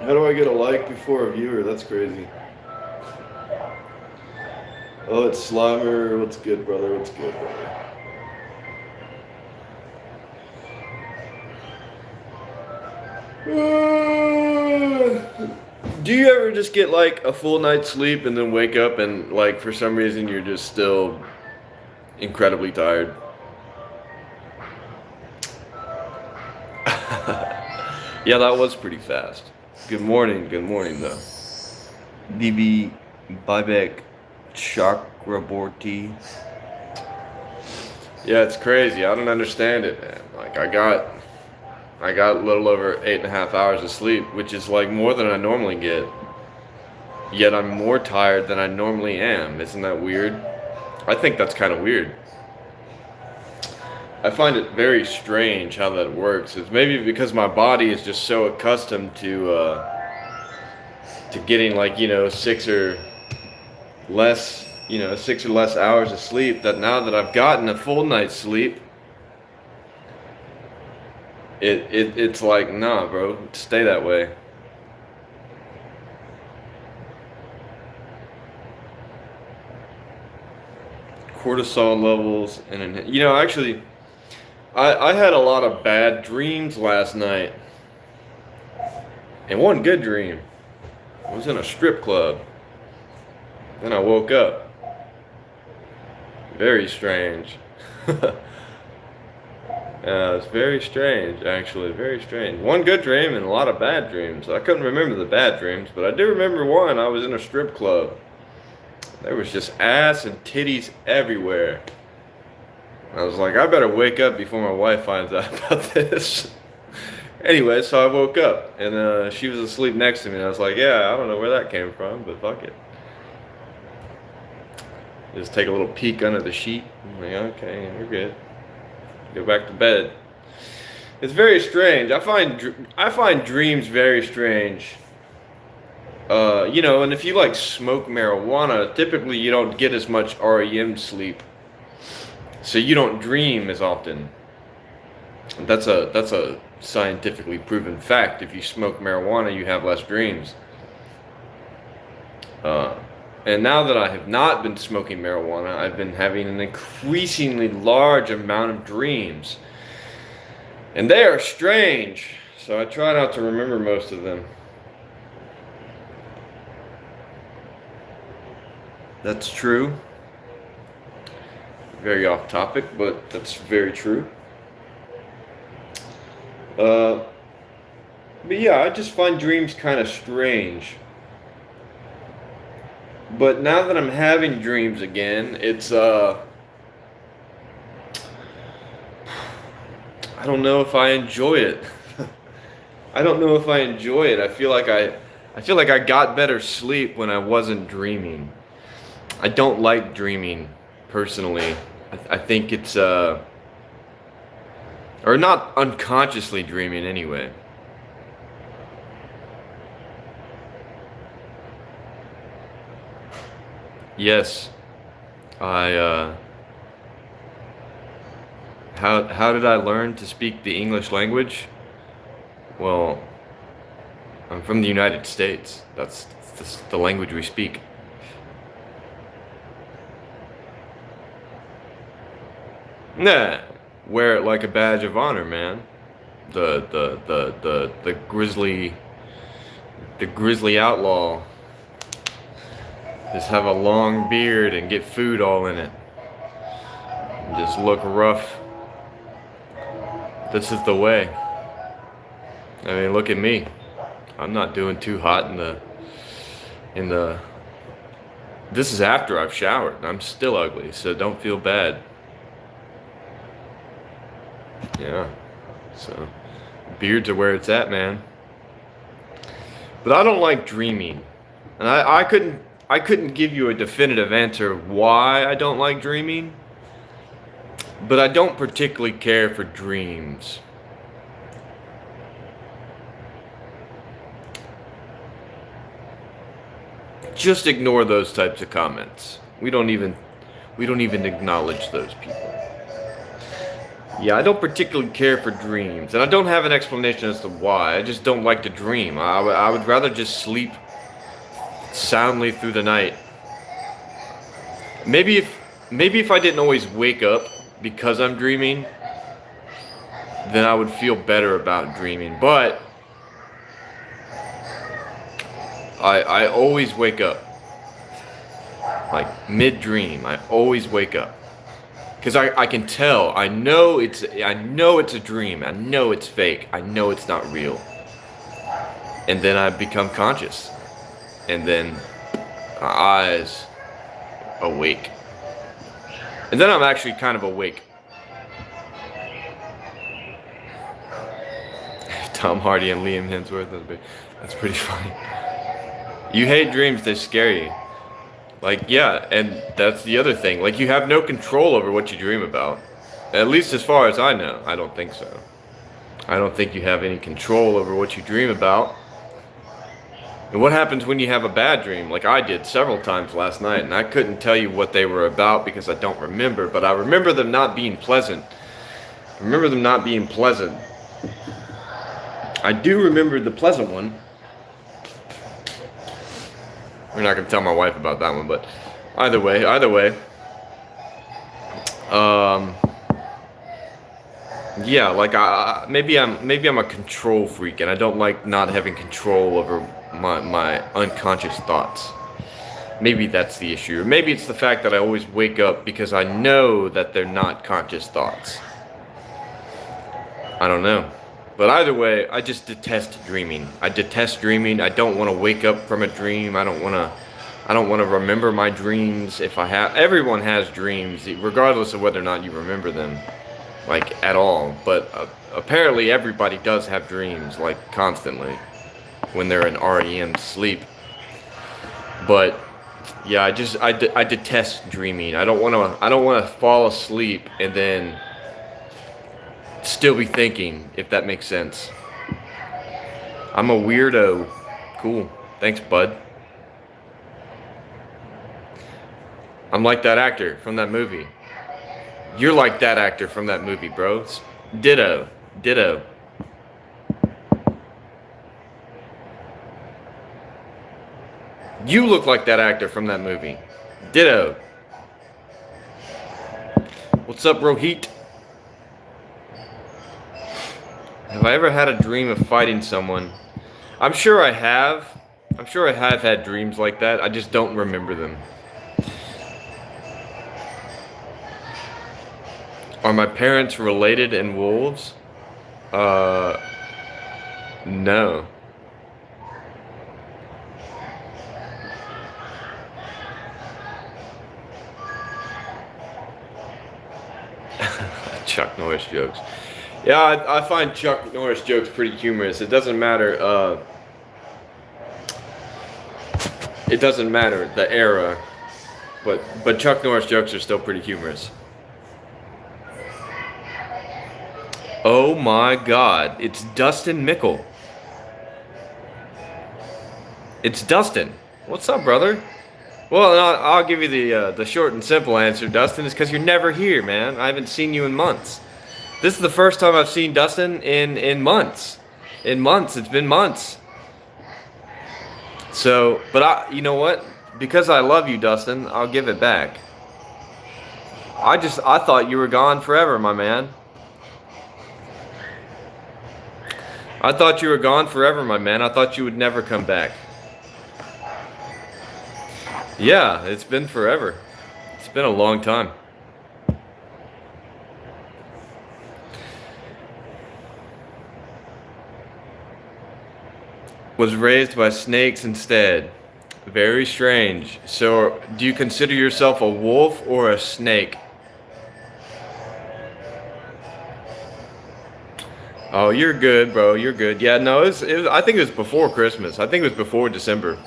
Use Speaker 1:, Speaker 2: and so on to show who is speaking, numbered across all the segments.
Speaker 1: How do I get a like before a viewer? That's crazy. Oh, it's Slimer. What's good, brother? What's good, brother? Do you ever just get like a full night's sleep and then wake up and like for some reason you're just still incredibly tired? Yeah, that was pretty fast. Good morning though. DB Buyback Chakraborty. Yeah, it's crazy. I don't understand it, man. Like I got a little over 8.5 hours of sleep, which is like more than I normally get. Yet I'm more tired than I normally am. Isn't that weird? I think that's kind of weird. I find it very strange how that works. It's maybe because my body is just so accustomed to getting like six or less hours of sleep that now that I've gotten a full night's sleep, it's like nah, bro, stay that way. Cortisol levels and actually I had a lot of bad dreams last night, and one good dream. I was in a strip club. Then I woke up. Very strange. It's very strange, actually. Very strange. One good dream and a lot of bad dreams. I couldn't remember the bad dreams, but I do remember one. I was in a strip club. There was just ass and titties everywhere. I was like, I better wake up before my wife finds out about this. Anyway, so I woke up and she was asleep next to me. And I was like, yeah, I don't know where that came from, but fuck it. Just take a little peek under the sheet. I'm like, okay, we're good. Go back to bed. It's very strange. I find dreams very strange. And if you like smoke marijuana, typically you don't get as much REM sleep, so you don't dream as often. That's a scientifically proven fact. If you smoke marijuana, you have less dreams. And now that I have not been smoking marijuana, I've been having an increasingly large amount of dreams, and they are strange. So I try not to remember most of them. That's true. Very off topic, but that's very true. Uh, but yeah, I just find dreams kind of strange. But now that I'm having dreams again, I don't know if I enjoy it. I don't know if I enjoy it. I feel like I got better sleep when I wasn't dreaming. I don't like dreaming personally. I think it's or not unconsciously dreaming anyway. Yes, I how did I learn to speak the English language? Well, I'm from the United States. That's the language we speak. Nah, wear it like a badge of honor, man. The grizzly outlaw. Just have a long beard and get food all in it. And just look rough. This is the way. I mean, look at me. I'm not doing too hot in the. This is after I've showered. I'm still ugly, so don't feel bad. Yeah. So, beards are where it's at, man. But I don't like dreaming, and I couldn't give you a definitive answer why I don't like dreaming. But I don't particularly care for dreams. Just ignore those types of comments. We don't even acknowledge those people. Yeah, I don't particularly care for dreams, and I don't have an explanation as to why. I just don't like to dream. I would rather just sleep soundly through the night. Maybe if I didn't always wake up because I'm dreaming, then I would feel better about dreaming. But I always wake up. Like mid-dream, I always wake up. Because I can tell, I know it's a dream. I know it's fake. I know it's not real. And then I become conscious. And then my eyes awake. And then I'm actually kind of awake. Tom Hardy and Liam Hemsworth, that's pretty funny. You hate dreams, they scare you. Like, yeah, and that's the other thing. Like, you have no control over what you dream about. At least as far as I know, I don't think so. I don't think you have any control over what you dream about. And what happens when you have a bad dream, like I did several times last night, and I couldn't tell you what they were about because I don't remember, but I remember them not being pleasant. I remember them not being pleasant. I do remember the pleasant one. We're not gonna tell my wife about that one, but either way, yeah, like maybe I'm a control freak, and I don't like not having control over my unconscious thoughts. Maybe that's the issue, or maybe it's the fact that I always wake up because I know that they're not conscious thoughts. I don't know. But either way, I just detest dreaming. I detest dreaming. I don't want to wake up from a dream. I don't want to remember my dreams. Everyone has dreams, regardless of whether or not you remember them, like at all. But apparently everybody does have dreams, like constantly, when they're in REM sleep. But yeah, I detest dreaming. I don't want to fall asleep and then still be thinking, if that makes sense. I'm a weirdo. Cool. Thanks, bud. I'm like that actor from that movie. You're like that actor from that movie, bro. Ditto. Ditto. You look like that actor from that movie. Ditto. What's up, Rohit? Have I ever had a dream of fighting someone? I'm sure I have. I'm sure I have had dreams like that. I just don't remember them. Are my parents related in wolves? No. Chuck Norris jokes. Yeah, I find Chuck Norris jokes pretty humorous. It doesn't matter. It doesn't matter the era, but Chuck Norris jokes are still pretty humorous. Oh my God! It's Dustin Mickle. It's Dustin. What's up, brother? Well, I'll give you the short and simple answer, Dustin. Is because you're never here, man. I haven't seen you in months. This is the first time I've seen Dustin in months. In months, it's been months. So, but you know what? Because I love you, Dustin, I'll give it back. I thought you were gone forever, my man. I thought you were gone forever, my man. I thought you would never come back. Yeah, it's been forever. It's been a long time. Was raised by snakes instead. Very strange. So, do you consider yourself a wolf or a snake? Oh, you're good, bro. You're good. Yeah, no, I think it was before Christmas. I think it was before December.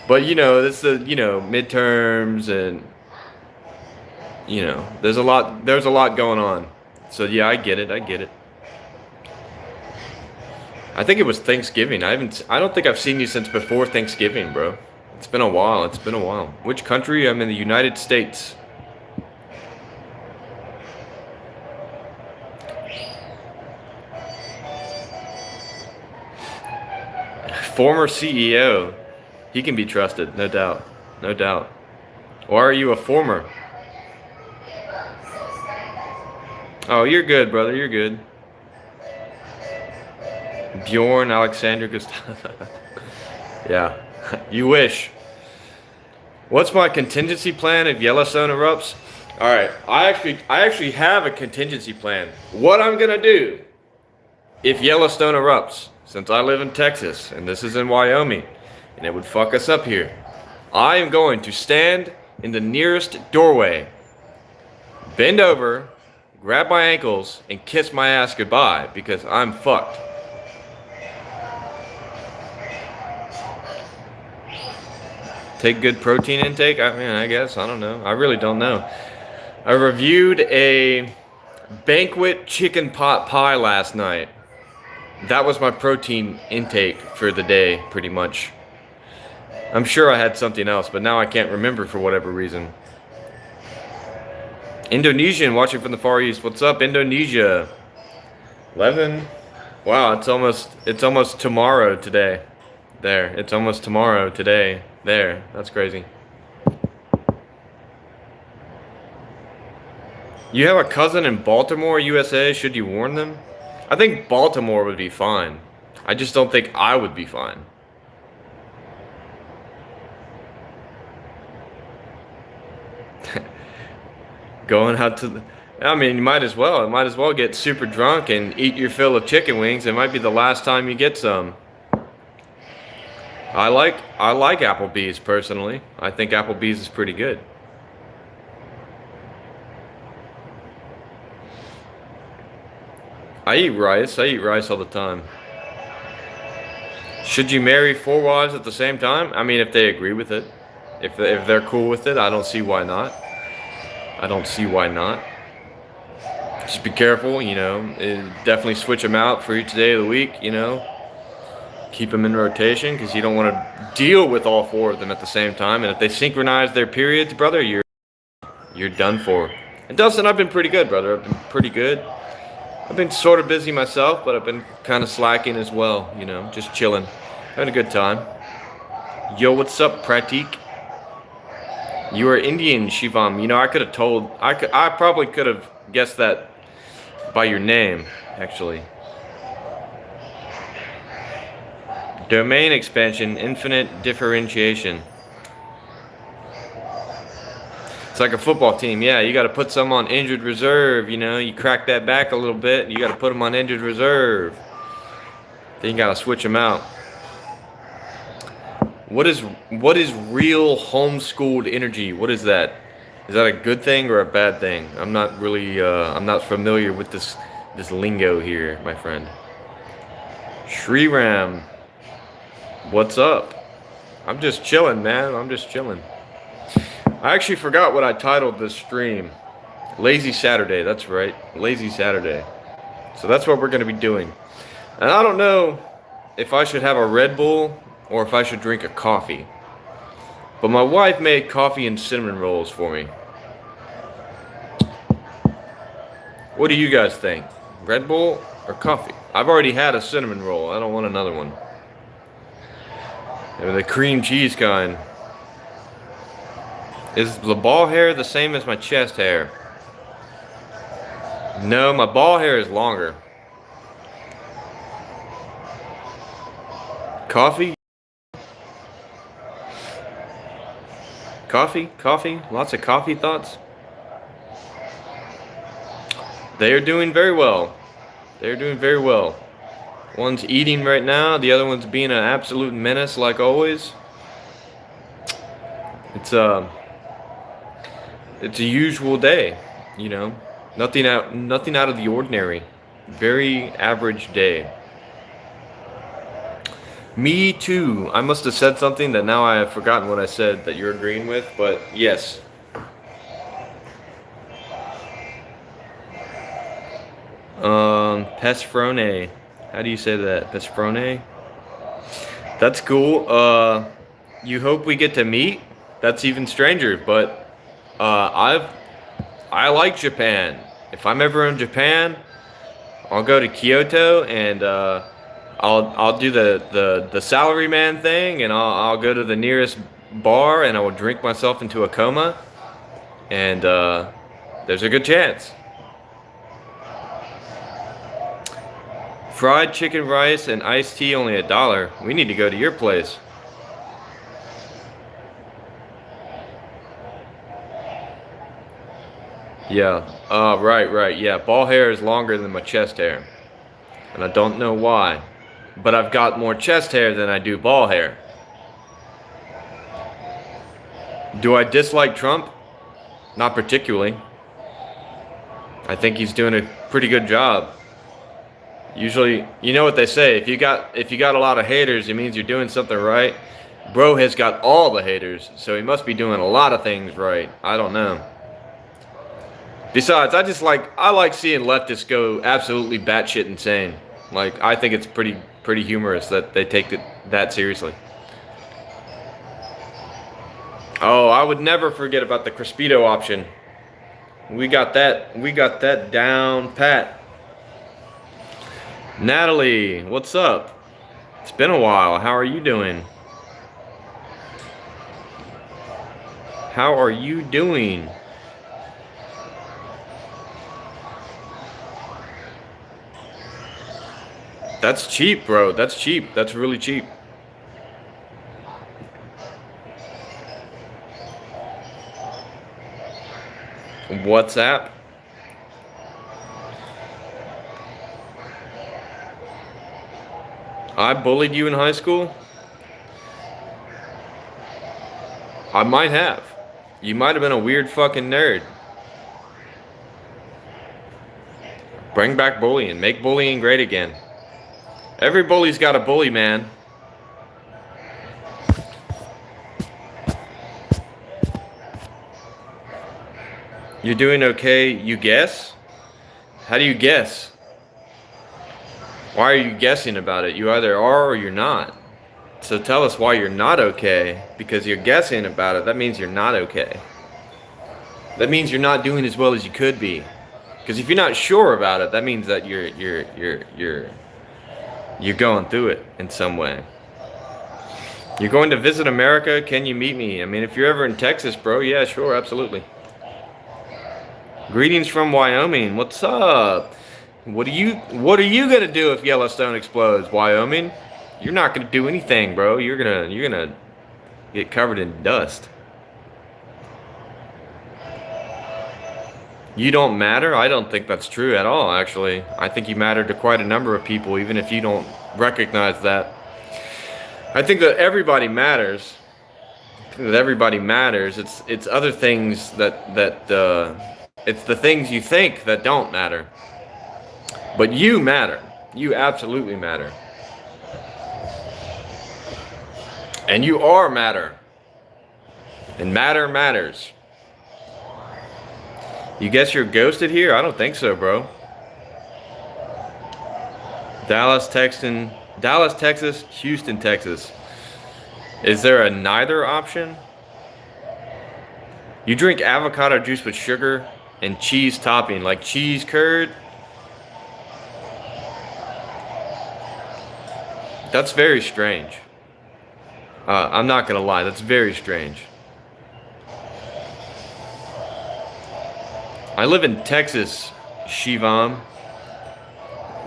Speaker 1: But, it's the, midterms and, there's a lot going on. So, yeah, I get it. I think it was Thanksgiving. I don't think I've seen you since before Thanksgiving, bro. It's been a while. Which country? I'm in the United States. Former CEO. He can be trusted, no doubt. No doubt. Why are you a former? Oh, you're good, brother. You're good. Bjorn Alexander Gustav. Yeah, you wish. What's my contingency plan if Yellowstone erupts? All right, I actually have a contingency plan. What I'm gonna do if Yellowstone erupts, since I live in Texas and this is in Wyoming, and it would fuck us up here. I am going to stand in the nearest doorway, bend over, grab my ankles, and kiss my ass goodbye because I'm fucked. Take good protein intake? I mean, I guess. I don't know. I really don't know. I reviewed a banquet chicken pot pie last night. That was my protein intake for the day, pretty much. I'm sure I had something else, but now I can't remember for whatever reason. Indonesian watching from the Far East. What's up, Indonesia? 11. Wow, it's almost tomorrow today. There, it's almost tomorrow today. There, that's crazy. You have a cousin in Baltimore, USA. Should you warn them? I think Baltimore would be fine. I just don't think I would be fine. Going out to the... I mean, you might as well. You might as well get super drunk and eat your fill of chicken wings. It might be the last time you get some. I like Applebee's personally. I think Applebee's is pretty good. I eat rice all the time. Should you marry 4 wives at the same time? I mean, if they agree with it. If they're cool with it, I don't see why not. I don't see why not. Just be careful, you know. Definitely switch them out for each day of the week, you know. Keep them in rotation because you don't want to deal with all 4 of them at the same time. And if they synchronize their periods, brother, you're done for. And Dustin, I've been pretty good, brother. I've been pretty good. I've been sort of busy myself, but I've been kind of slacking as well, you know, just chilling, having a good time. Yo, what's up, Pratik? You are Indian, Shivam. You know, I could have told, I probably could have guessed that by your name, actually. Domain expansion, infinite differentiation. It's like a football team. Yeah, you got to put some on injured reserve, you know. You crack that back a little bit, you got to put them on injured reserve. Then you got to switch them out. What is real homeschooled energy? What is that? Is that a good thing or a bad thing? I'm not really I'm not familiar with this lingo here, my friend. Shri Ram. What's up? I'm just chilling, man. I'm just chilling. I actually forgot what I titled this stream. Lazy Saturday, that's right. Lazy Saturday. So that's what we're going to be doing. And I don't know if I should have a Red Bull or if I should drink a coffee. But my wife made coffee and cinnamon rolls for me. What do you guys think? Red Bull or coffee? I've already had a cinnamon roll. I don't want another one. The cream cheese kind. Is the ball hair the same as my chest hair? No, my ball hair is longer. Coffee? Coffee? Lots of coffee thoughts? They are doing very well. They're doing very well. One's eating right now, the other one's being an absolute menace like always. It's a usual day, you know. Nothing out of the ordinary. Very average day. Me too. I must have said something that now I have forgotten what I said that you're agreeing with, but yes. Pesfrone. How do you say that? Pesfrone? That's cool. You hope we get to meet? That's even stranger, but I like Japan. If I'm ever in Japan, I'll go to Kyoto and I'll do the salary man thing, and I'll go to the nearest bar and I will drink myself into a coma, and there's a good chance. Fried chicken rice and iced tea only $1. We need to go to your place. Yeah. Right. Yeah, ball hair is longer than my chest hair, and I don't know why, but I've got more chest hair than I do ball hair. Do I dislike Trump? Not particularly. I think he's doing a pretty good job. Usually, you know what they say, if you got a lot of haters, it means you're doing something right. Bro has got all the haters, so he must be doing a lot of things right. I don't know. Besides, I like seeing leftists go absolutely batshit insane. Like, I think it's pretty humorous that they take it that seriously. Oh, I would never forget about the Crispito option. We got that down pat. Natalie, what's up? It's been a while. How are you doing? How are you doing? That's cheap, bro. That's cheap. That's really cheap. WhatsApp? I bullied you in high school? I might have. You might have been a weird fucking nerd. Bring back bullying. Make bullying great again. Every bully's got a bully, man. You're doing okay, you guess? How do you guess? Why are you guessing about it? You either are or you're not. So tell us why you're not okay, because you're guessing about it. That means you're not okay. That means you're not doing as well as you could be. Because if you're not sure about it, that means that you're going through it in some way. You're going to visit America? Can you meet me? I mean, if you're ever in Texas, bro, yeah, sure, absolutely. Greetings from Wyoming. What's up? What are you gonna do if Yellowstone explodes, Wyoming? You're not gonna do anything, bro. You're gonna get covered in dust. You don't matter? I don't think that's true at all, actually. I think you matter to quite a number of people, even if you don't recognize that. I think that everybody matters. I think that everybody matters. It's other things it's the things you think that don't matter. But you matter. You absolutely matter. And you are matter. And matter matters. You guess you're ghosted here? I don't think so, bro. Dallas, Texas, Houston, Texas. Is there a neither option? You drink avocado juice with sugar and cheese topping, like cheese curd? That's very strange. I'm not gonna lie, that's very strange. I live in Texas, Shivam.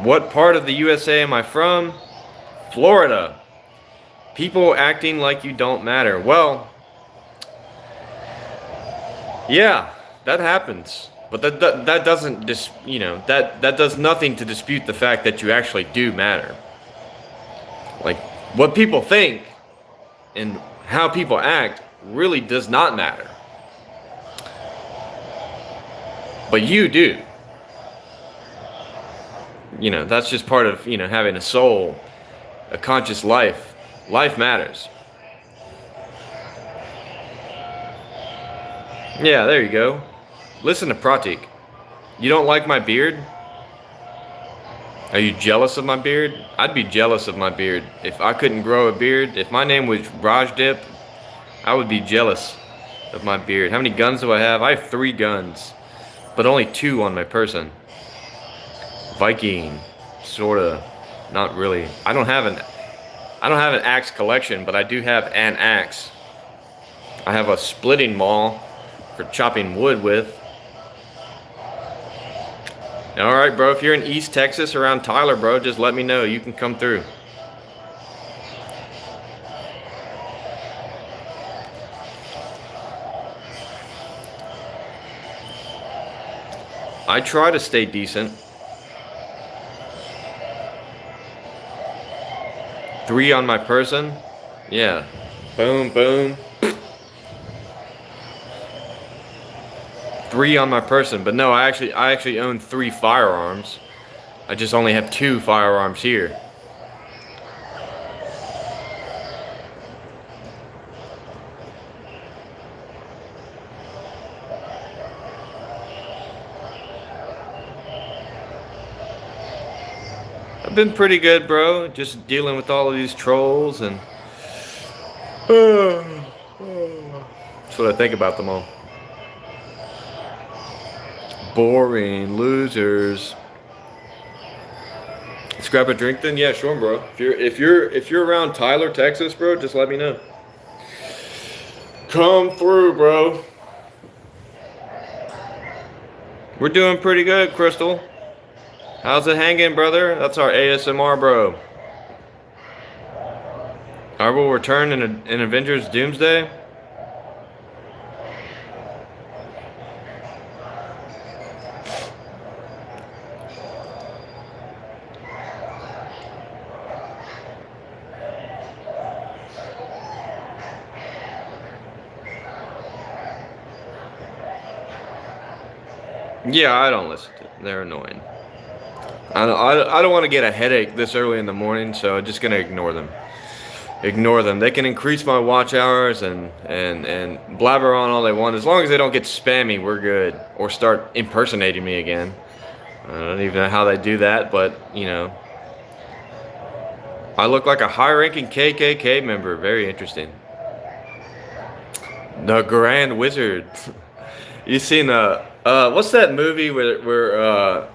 Speaker 1: What part of the USA am I from? Florida. People acting like you don't matter. Well, yeah, that happens. But that doesn't that does nothing to dispute the fact that you actually do matter. Like, what people think and how people act really does not matter. But you do. You know, that's just part of, having a soul, a conscious life. Life matters. Yeah, there you go. Listen to Pratik. You don't like my beard? Are you jealous of my beard? I'd be jealous of my beard. If I couldn't grow a beard, if my name was Rajdip, I would be jealous of my beard. How many guns do I have? I have 3 guns, but only 2 on my person. Viking, sorta. Not really. I don't have an axe collection, but I do have an axe. I have a splitting maul for chopping wood with. All right, bro. If you're in East Texas around Tyler, bro, just let me know. You can come through. I try to stay decent. 3 on my person. Yeah. Boom, boom. 3 on my person, but no, I actually own 3 firearms. I just only have 2 firearms here. I've been pretty good, bro. Just dealing with all of these trolls and that's what I think about them all. Boring losers. Let's grab a drink then. Yeah, sure, bro. If you're around Tyler, Texas, bro, just let me know. Come through, bro. We're doing pretty good, Crystal. How's it hanging, brother? That's our ASMR, bro. I will return in Avengers Doomsday. Yeah, I don't listen to them. They're annoying. I don't want to get a headache this early in the morning, so I'm just gonna ignore them. Ignore them. They can increase my watch hours and blabber on all they want. As long as they don't get spammy, we're good. Or start impersonating me again. I don't even know how they do that, but you know. I look like a high-ranking KKK member. Very interesting. The Grand Wizard. You seen what's that movie where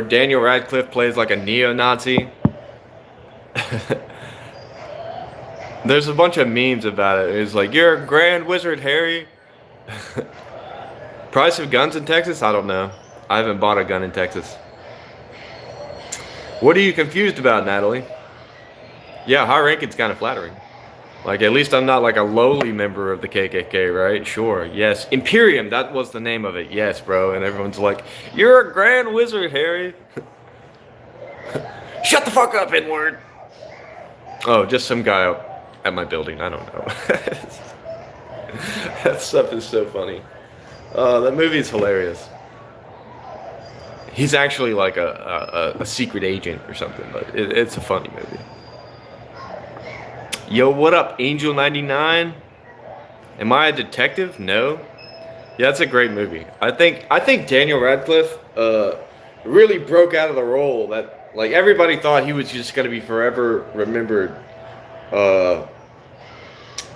Speaker 1: Daniel Radcliffe plays like a neo-Nazi? There's a bunch of memes about it. It's like, you're a Grand Wizard, Harry. Price of guns in Texas? I don't know. I haven't bought a gun in Texas. What are you confused about, Natalie? Yeah, high ranking's kind of flattering. Like, at least I'm not like a lowly member of the KKK, right? Sure, yes. Imperium, that was the name of it. Yes, bro. And everyone's like, you're a Grand Wizard, Harry. Shut the fuck up, N-word. Oh, just some guy up at my building. I don't know. That stuff is so funny. That movie is hilarious. He's actually like a secret agent or something, but it's a funny movie. Yo, what up, Angel 99? Am I a detective? No. Yeah, that's a great movie. I think Daniel Radcliffe really broke out of the role that like everybody thought he was just gonna be forever remembered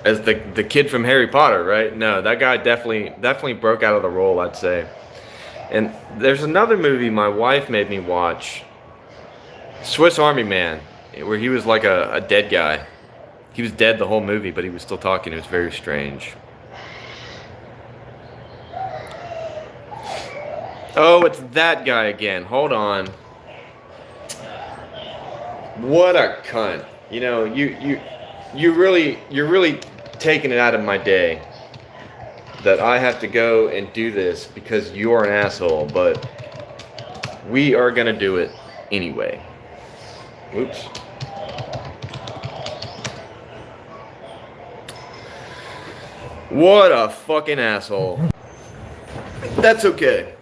Speaker 1: as the kid from Harry Potter, right? No, that guy definitely broke out of the role, I'd say. And there's another movie my wife made me watch, Swiss Army Man, where he was like a dead guy. He was dead the whole movie, but he was still talking. It was very strange. Oh, it's that guy again. Hold on. What a cunt. You know, you're really taking it out of my day that I have to go and do this because you're an asshole, but we are gonna do it anyway. Oops. What a fucking asshole. That's okay.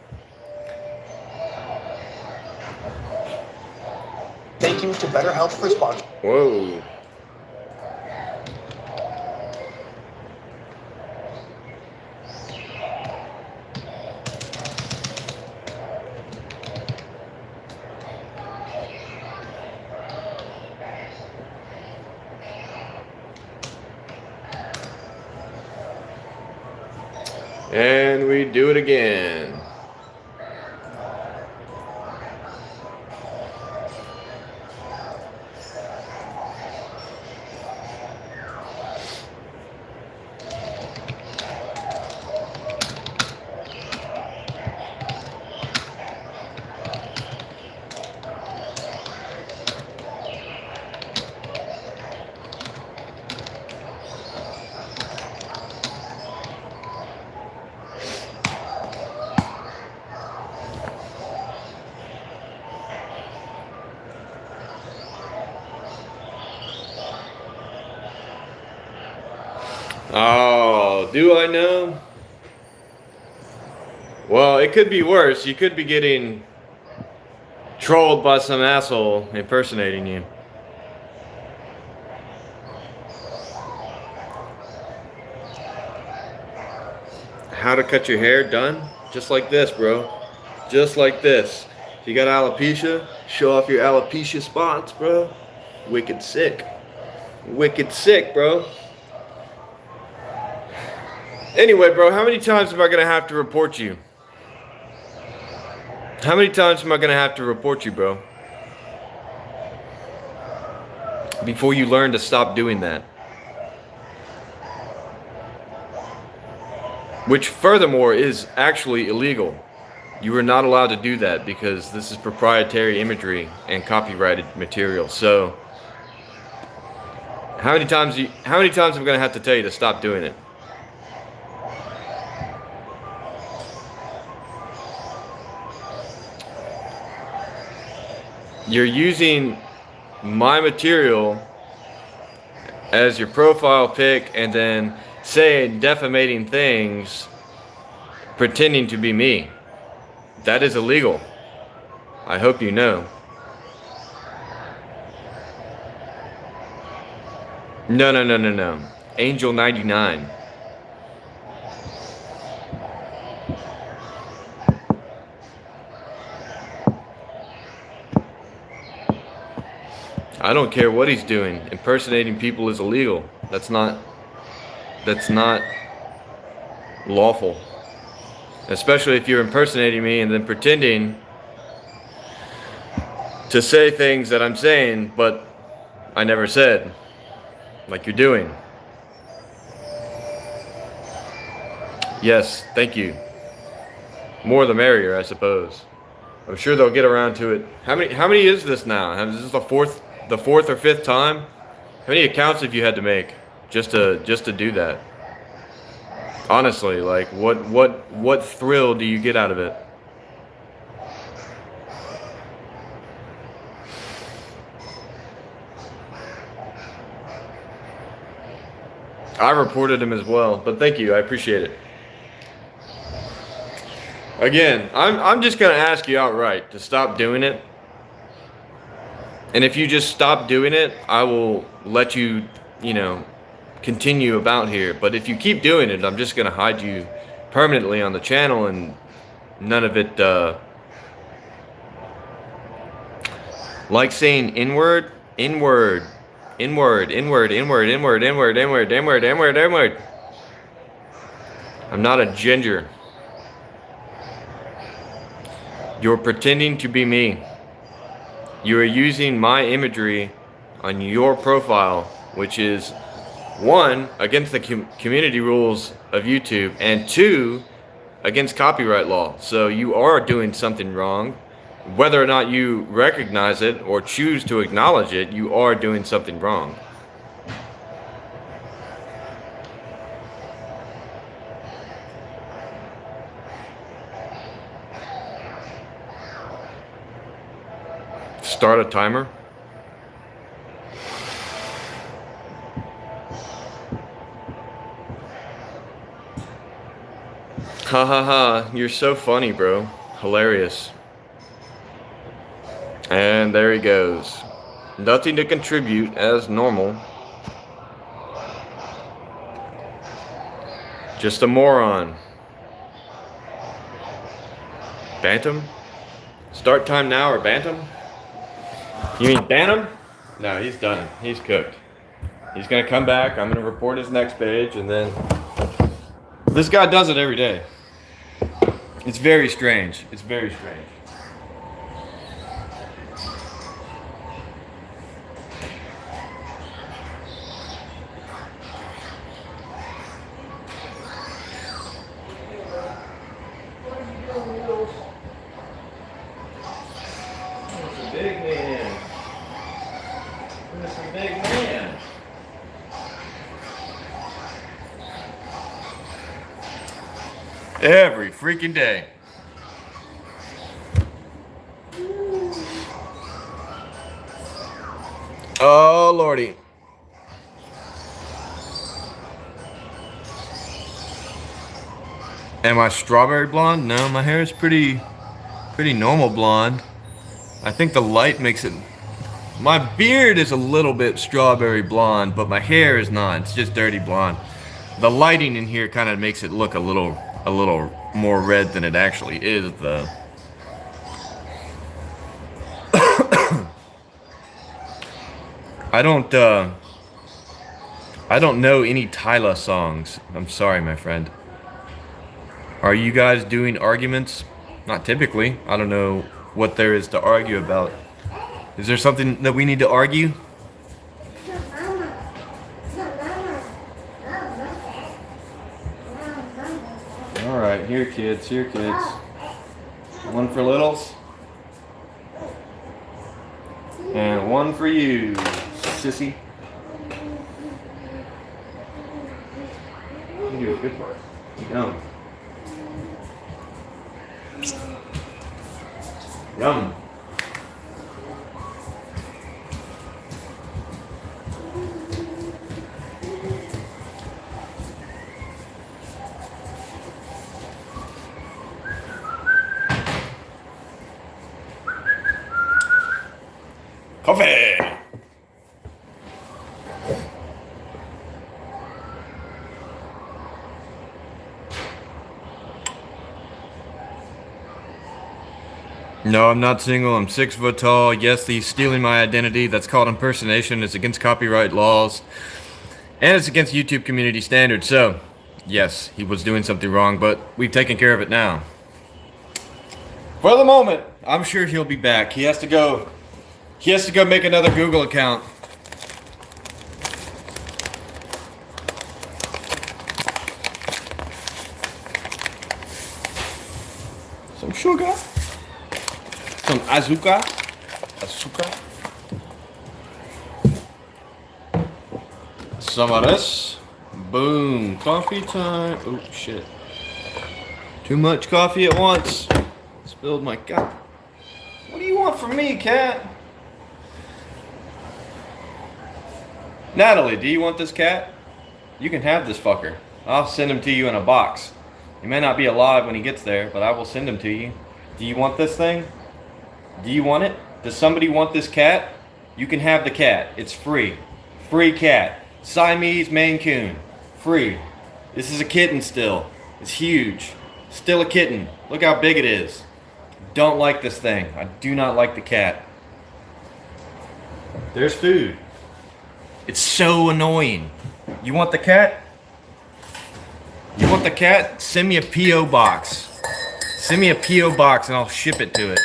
Speaker 2: Thank you to BetterHelp for sponsoring.
Speaker 1: Whoa. And we do it again. Oh, do I know? Well, it could be worse. You could be getting trolled by some asshole impersonating you. How to cut your hair done? Just like this, bro. Just like this. If you got alopecia, show off your alopecia spots, bro. Wicked sick. Wicked sick, bro. Anyway, bro, how many times am I gonna have to report you? How many times am I gonna have to report you, bro? Before you learn to stop doing that. Which, furthermore, is actually illegal. You are not allowed to do that because this is proprietary imagery and copyrighted material. So, how many times am I gonna have to tell you to stop doing it? You're using my material as your profile pic and then saying defamating things pretending to be me. That is illegal. I hope you know. No. Angel 99. I don't care what he's doing. Impersonating people is illegal. That's not lawful. Especially if you're impersonating me and then pretending to say things that I'm saying, but I never said, like you're doing. Yes, thank you. More the merrier, I suppose. I'm sure they'll get around to it. How many is this now? Is this the fourth or fifth time? How many accounts have you had to make just to do that? Honestly, like what thrill do you get out of it? I reported him as well, but thank you, I appreciate it. Again, I'm just gonna ask you outright to stop doing it. And if you just stop doing it, I will let you, continue about here. But if you keep doing it, I'm just gonna hide you permanently on the channel, and none of it, like saying inward. I'm not a ginger. You're pretending to be me. You are using my imagery on your profile, which is 1, against the community rules of YouTube, and 2, against copyright law. So you are doing something wrong. Whether or not you recognize it or choose to acknowledge it, you are doing something wrong. Start a timer. Ha ha ha, you're so funny, bro. Hilarious. And there he goes. Nothing to contribute as normal. Just a moron. Bantam? Start time now or Bantam? You mean Bantam? No, he's done. He's cooked. He's gonna come back. I'm gonna report his next page, and then this guy does it every day. It's very strange. It's very strange. Big man. This is a big man. Every freaking day. Oh, Lordy. Am I strawberry blonde? No, my hair is pretty normal blonde. I think the light makes it. My beard is a little bit strawberry blonde, but my hair is not. It's just dirty blonde. The lighting in here kind of makes it look a little more red than it actually is, though. I don't know any Tyla songs. I'm sorry, my friend. Are you guys doing arguments? Not typically. I don't know what there is to argue about. Is there something that we need to argue? Alright, here kids, here kids. One for littles. And one for you, sissy. You do a good part. Yum. Yum. Coffee! No, I'm not single. I'm 6 foot tall. Yes, he's stealing my identity. That's called impersonation. It's against copyright laws. And it's against YouTube community standards. So, yes, he was doing something wrong, but we've taken care of it now. For the moment, I'm sure he'll be back. He has to go make another Google account. Some sugar. Some azúcar. Some of this. Boom. Coffee time. Oh, shit. Too much coffee at once. Spilled my cup. What do you want from me, cat? Natalie, do you want this cat? You can have this fucker. I'll send him to you in a box. He may not be alive when he gets there, but I will send him to you. Do you want this thing? Do you want it? Does somebody want this cat? You can have the cat. It's free. Free cat. Siamese Maine Coon. Free. This is a kitten still. It's huge. Still a kitten. Look how big it is. Don't like this thing. I do not like the cat. There's food. It's so annoying. You want the cat? You want the cat? Send me a P.O. box. Send me a P.O. box and I'll ship it to it.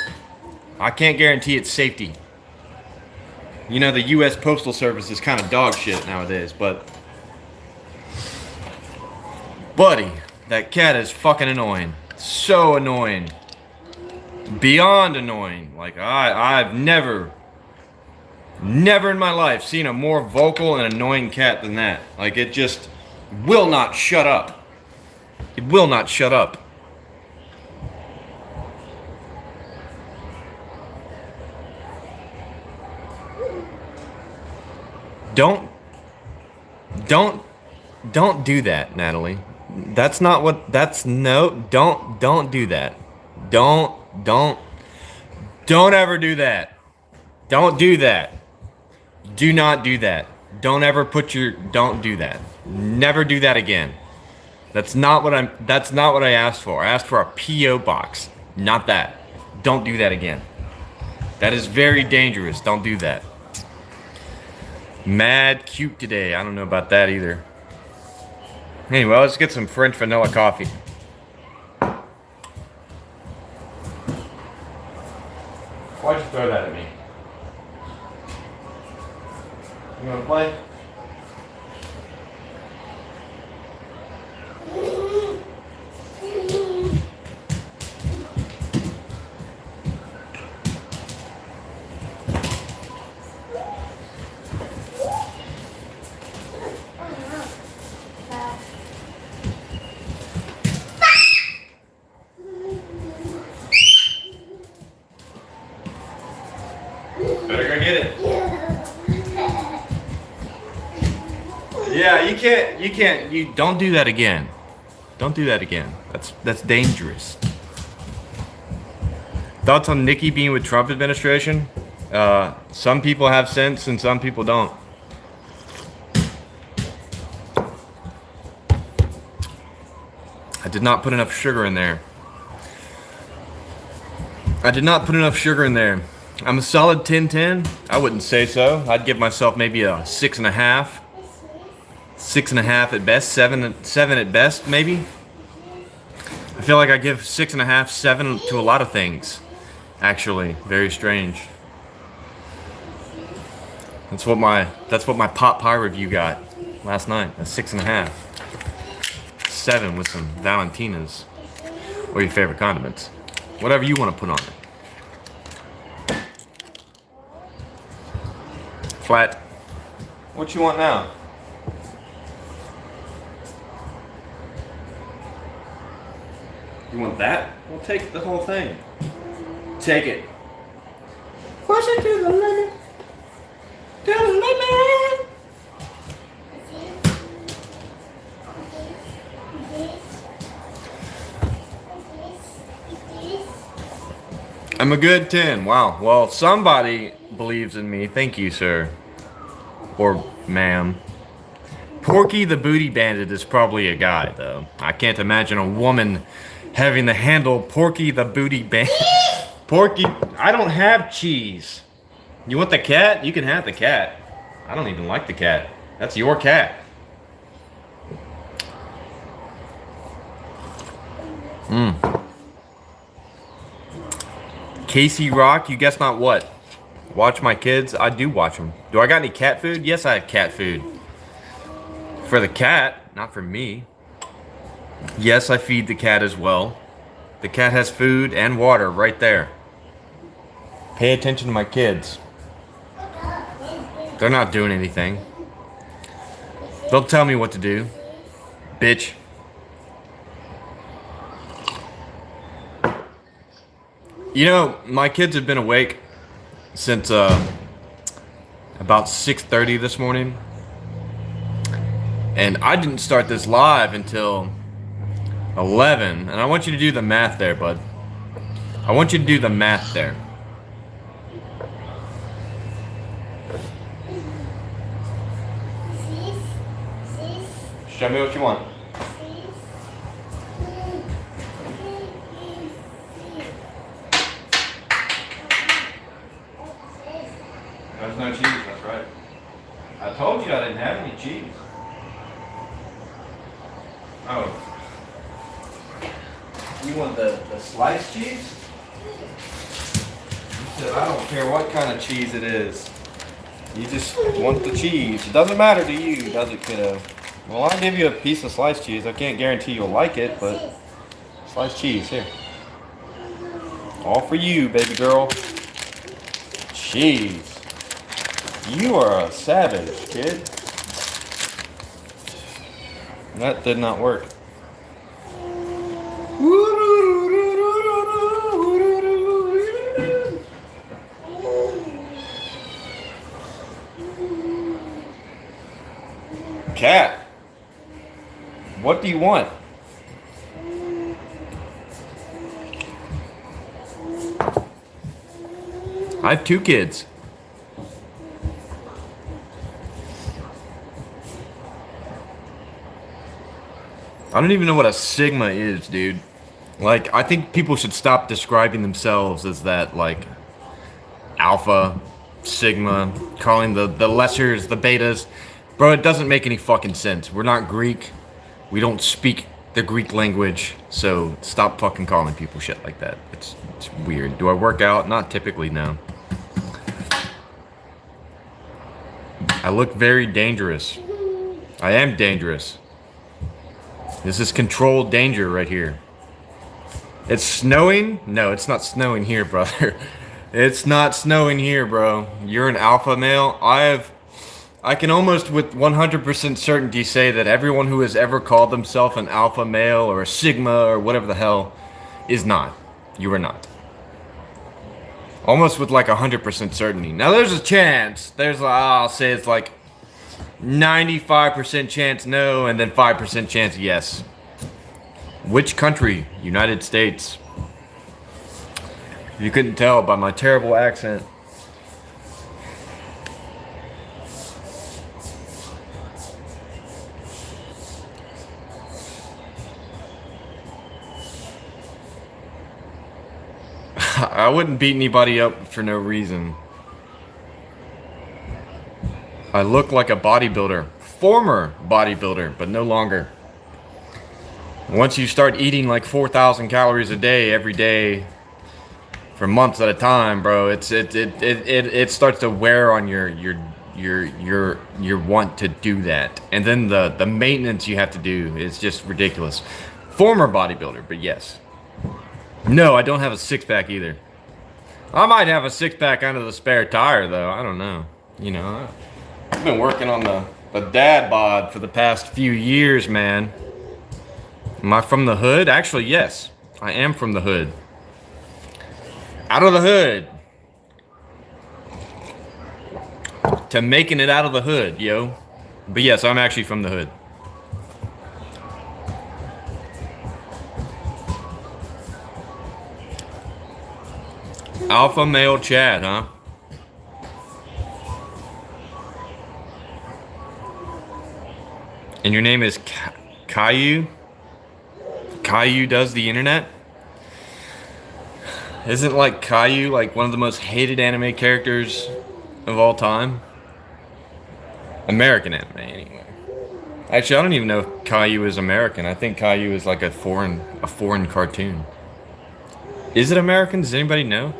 Speaker 1: I can't guarantee its safety. You know, the U.S. Postal Service is kind of dog shit nowadays, but... Buddy, that cat is fucking annoying. So annoying. Beyond annoying. Like, I've never in my life seen a more vocal and annoying cat than that. Like, it just will not shut up. It will not shut up. Don't do that, Natalie. That's not what, don't do that. Don't ever do that. Don't do that. Do not do that. Don't ever don't do that. Never do that again. That's not what I asked for. I asked for a P.O. box, not that. Don't do that again. That is very dangerous. Don't do that. Mad cute today. I don't know about that either. Anyway, let's get some French vanilla coffee. Why'd you throw that at me? You wanna play? Better go get it. Yeah, you don't do that again. Don't do that again. That's dangerous. Thoughts on Nikki being with Trump administration? Some people have sense and some people don't. I did not put enough sugar in there. I did not put enough sugar in there. I'm a solid 10-10. I wouldn't say so. I'd give myself maybe a 6.5. 6.5 at best. 7 at best, maybe. I feel like I give 6.5, 7 to a lot of things. Actually, very strange. That's what my pot pie review got last night. A 6.5. 7 with some Valentinas or your favorite condiments, whatever you want to put on it. Flat. What you want now? You want that? Well, take the whole thing. Take it. Push it to the limit. To the limit. I'm a good 10. Wow. Well, somebody believes in me. Thank you, sir. Or ma'am. Porky the Booty Bandit is probably a guy, though. I can't imagine a woman having to handle Porky the Booty Bandit. Porky, I don't have cheese. You want the cat? You can have the cat. I don't even like the cat. That's your cat. Casey Rock, you guess not what? Watch my kids? I do watch them. Do I got any cat food? Yes, I have cat food. For the cat, not for me. Yes, I feed the cat as well. The cat has food and water right there. Pay attention to my kids. They're not doing anything. They'll tell me what to do. Bitch. You know, my kids have been awake since about 6:30 this morning. And I didn't start this live until 11. And I want you to do the math there, bud. I want you to do the math there. Show me what you want. There's no cheese, that's right. I told you I didn't have any cheese. Oh. You want the sliced cheese? You said I don't care what kind of cheese it is. You just want the cheese. It doesn't matter to you, does it, kiddo? Well, I'll give you a piece of sliced cheese. I can't guarantee you'll like it, but sliced cheese, here. All for you, baby girl. Cheese. You are a savage, kid. That did not work. Cat, what do you want? I have 2 kids. I don't even know what a sigma is, dude. Like, I think people should stop describing themselves as that, like, alpha, sigma, calling the lessers, the betas. Bro, it doesn't make any fucking sense. We're not Greek. We don't speak the Greek language. So stop fucking calling people shit like that. It's weird. Do I work out? Not typically, no. I look very dangerous. I am dangerous. This is controlled danger right here. It's snowing? No, it's not snowing here, brother. It's not snowing here, bro. You're an alpha male. I can almost with 100% certainty say that everyone who has ever called themselves an alpha male or a sigma or whatever the hell is not. You are not. Almost with like 100% certainty. Now there's a chance. I'll say it's like 95% chance no, and then 5% chance yes. Which country? United States. You couldn't tell by my terrible accent. I wouldn't beat anybody up for no reason. I look like a bodybuilder. Former bodybuilder, but no longer. Once you start eating like 4,000 calories a day every day for months at a time, bro, it starts to wear on your want to do that. And then the maintenance you have to do is just ridiculous. Former bodybuilder, but yes. No, I don't have a six-pack either. I might have a six-pack under the spare tire, though. I don't know. You know, I've been working on the dad bod for the past few years, man. Am I from the hood? Actually, yes. I am from the hood. Out of the hood. To making it out of the hood, yo. But yes, I'm actually from the hood. Alpha male Chad, huh? And your name is Caillou? Caillou does the internet? Isn't like Caillou like one of the most hated anime characters of all time? American anime, anyway. Actually, I don't even know if Caillou is American. I think Caillou is like a foreign cartoon. Is it American? Does anybody know?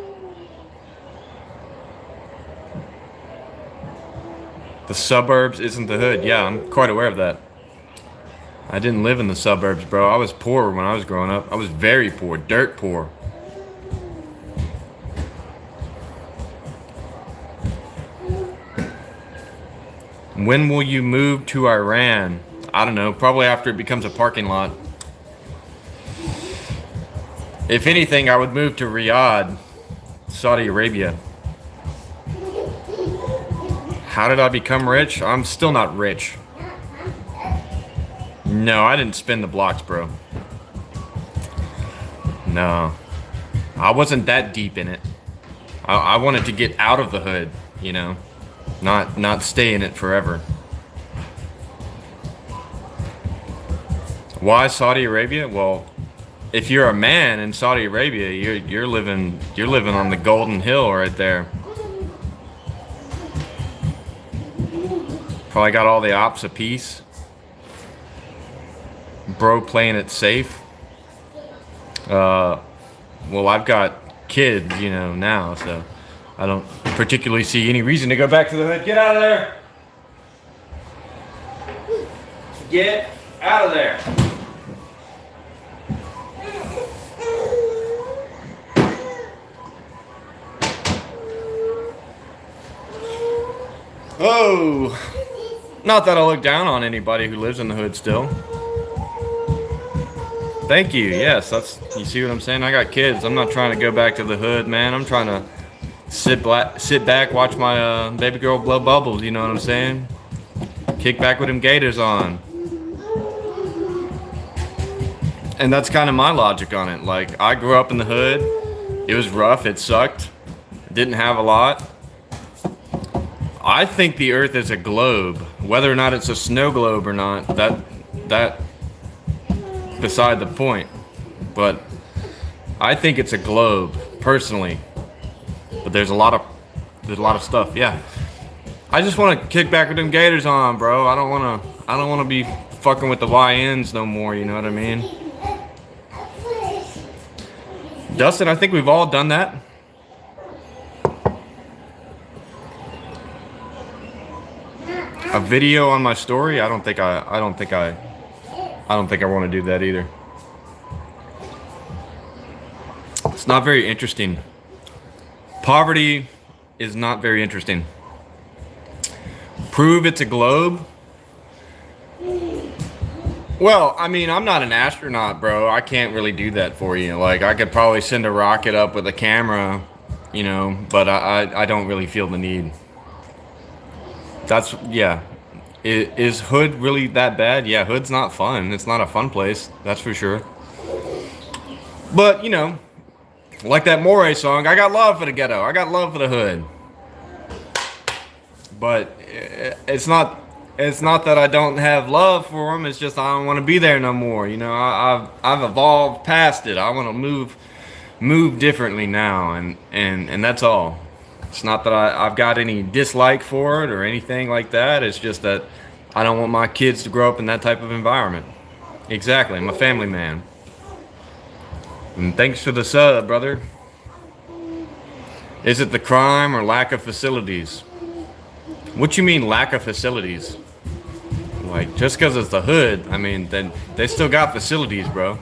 Speaker 1: The suburbs isn't the hood. Yeah, I'm quite aware of that. I didn't live in the suburbs, bro. I was poor when I was growing up. I was very poor, dirt poor. When will you move to Iran? I don't know, probably after it becomes a parking lot. If anything, I would move to Riyadh, Saudi Arabia. How did I become rich? I'm still not rich. No, I didn't spin the blocks, bro. No. I wasn't that deep in it. I wanted to get out of the hood, you know. Not stay in it forever. Why Saudi Arabia? Well, if you're a man in Saudi Arabia, you're living on the golden hill right there. Probably got all the ops a piece. Bro playing it safe. Well, I've got kids, you know, now, so I don't particularly see any reason to go back to the hood. Get out of there! Get out of there! Oh! Not that I look down on anybody who lives in the hood still. Thank you. Yes, you see what I'm saying? I got kids. I'm not trying to go back to the hood, man. I'm trying to sit back, watch my baby girl blow bubbles, you know what I'm saying? Kick back with them gators on. And that's kind of my logic on it. Like, I grew up in the hood. It was rough. It sucked. Didn't have a lot. I think the Earth is a globe. Whether or not it's a snow globe or not, that beside the point. But I think it's a globe, personally. But there's a lot of stuff. Yeah. I just want to kick back with them gators on, bro. I don't want to be fucking with the YNs no more. You know what I mean? Dustin, I think we've all done that. A video on my story? I don't think I want to do that either. It's not very interesting. Poverty is not very interesting. Prove it's a globe? Well, I mean, I'm not an astronaut, bro. I can't really do that for you. Like, I could probably send a rocket up with a camera, you know, but I don't really feel the need. Yeah. Is Hood really that bad? Yeah, Hood's not fun. It's not a fun place, that's for sure.
Speaker 3: But, you know, like that Moray song, I got love for the ghetto. I got love for the hood. But it's not that I don't have love for them. It's just I don't want to be there no more. You know, I've evolved past it. I want to move differently now, and that's all. It's not that I've got any dislike for it or anything like that. It's just that I don't want my kids to grow up in that type of environment. Exactly. I'm a family man. And thanks for the sub, brother. Is it the crime or lack of facilities? What you mean lack of facilities? Like, just because it's the hood, I mean, then they still got facilities, bro.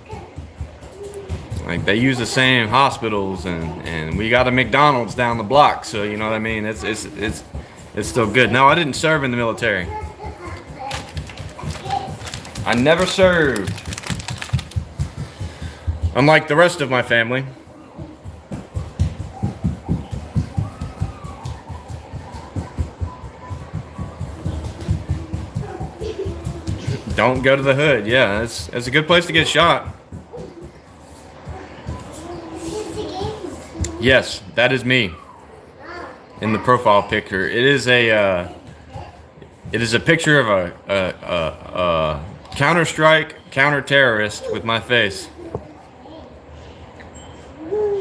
Speaker 3: Like, they use the same hospitals, and we got a McDonald's down the block, so you know what I mean? It's still good. No, I didn't serve in the military. I never served. Unlike the rest of my family. Don't go to the hood. Yeah, it's a good place to get shot. Yes, that is me. In the profile picture, it is a picture of a Counter-Strike counter-terrorist with my face.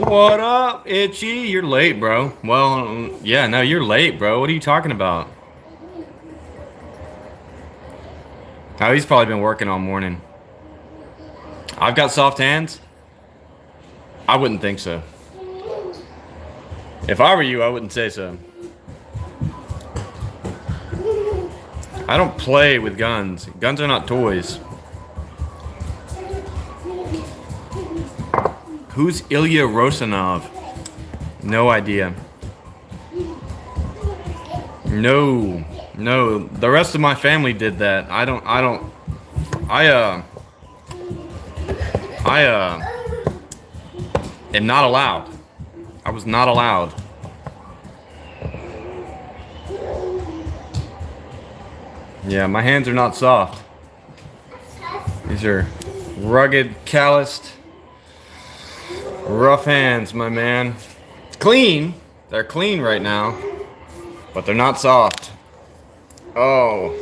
Speaker 3: What up, Itchy? You're late, bro. Well, yeah, no, you're late, bro. What are you talking about? Oh, he's probably been working all morning. I've got soft hands? I wouldn't think so. If I were you, I wouldn't say so. I don't play with guns. Guns are not toys. Who's Ilya Rosanov? No idea. No. The rest of my family did that. I am not allowed. I was not allowed. Yeah, my hands are not soft. These are rugged, calloused, rough hands, my man. Clean. They're clean right now, but they're not soft. Oh.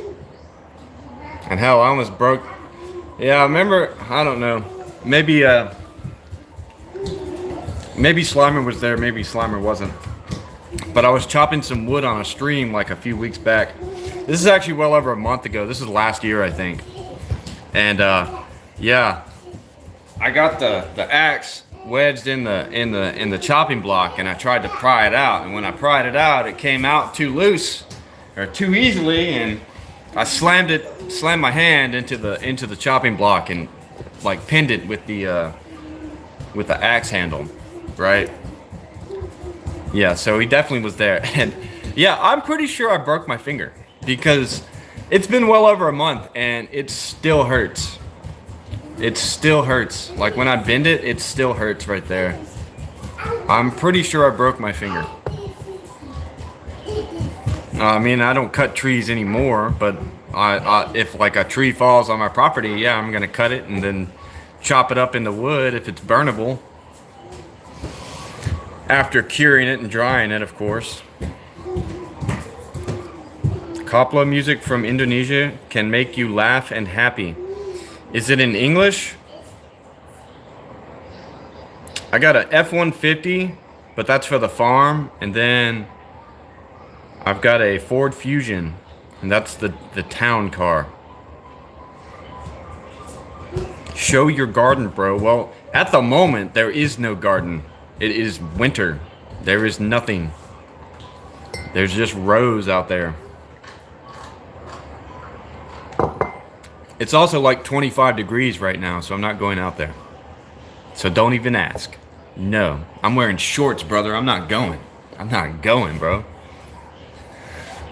Speaker 3: And hell, I almost broke. Yeah, I remember, I don't know. Maybe Slimer was there, maybe Slimer wasn't. But I was chopping some wood on a stream like a few weeks back. This is actually well over a month ago. This is last year, I think. And yeah, I got the axe wedged in the chopping block, and I tried to pry it out. And when I pried it out, it came out too loose or too easily, and I slammed my hand into the chopping block and like pinned it with the axe handle, right? Yeah, so he definitely was there. And yeah, I'm pretty sure I broke my finger because it's been well over a month and it still hurts. It still hurts. Like when I bend it, it still hurts right there. I'm pretty sure I broke my finger. I mean, I don't cut trees anymore, but if like a tree falls on my property, yeah, I'm gonna cut it and then chop it up into wood if it's burnable. After curing it and drying it, of course. Koplo music from Indonesia can make you laugh and happy. Is it in English? I got a F-150, but that's for the farm. And then I've got a Ford Fusion, and that's the town car. Show your garden, bro. Well, at the moment, there is no garden. It is winter. There is nothing. There's just rows out there. It's also like 25 degrees right now, so I'm not going out there. So don't even ask. No. I'm wearing shorts, brother. I'm not going. I'm not going, bro.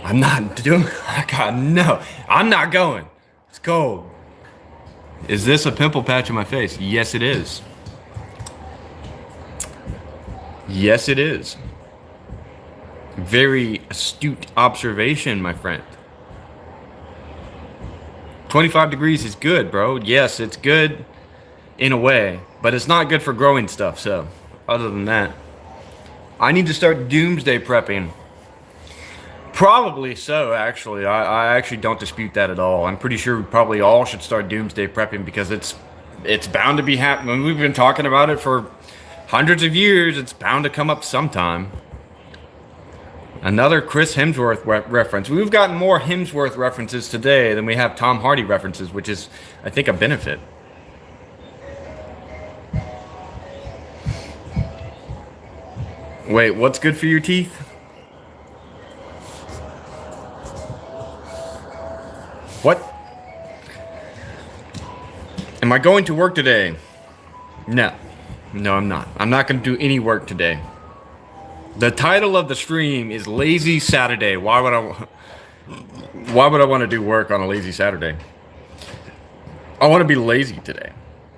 Speaker 3: I'm not doing... God, no. I'm not going. It's cold. Is this a pimple patch on my face? Yes, it is. Yes, it is. Very astute observation, my friend. 25 degrees is good, bro. Yes, it's good. in a way, but it's not good for growing stuff. So, other than that, I need to start doomsday prepping. Probably so, actually. I actually don't dispute that at all. I'm pretty sure we probably all should start doomsday prepping because it's bound to be happening. We've been talking about it for hundreds of years. It's bound to come up sometime. Another Chris Hemsworth reference. We've gotten more Hemsworth references today than we have Tom Hardy references, which is, I think, a benefit. Wait, what's good for your teeth? What? Am I going to work today? No. No, I'm not. I'm not going to do any work today. The title of the stream is Lazy Saturday. Why would I want to do work on a lazy Saturday? I want to be lazy today.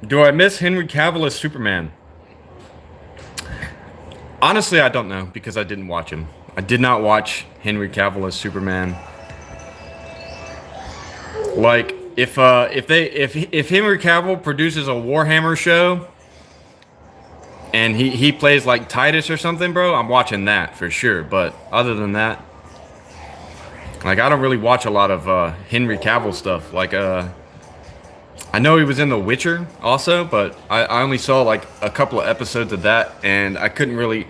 Speaker 3: Do I miss Henry Cavill as Superman? Honestly, I don't know because I didn't watch him. I did not watch Henry Cavill as Superman. Like if Henry Cavill produces a Warhammer show and he plays like Titus or something, bro, I'm watching that for sure. But other than that, like I don't really watch a lot of Henry Cavill stuff. Like I know he was in The Witcher also, but I only saw like a couple of episodes of that, and I couldn't really,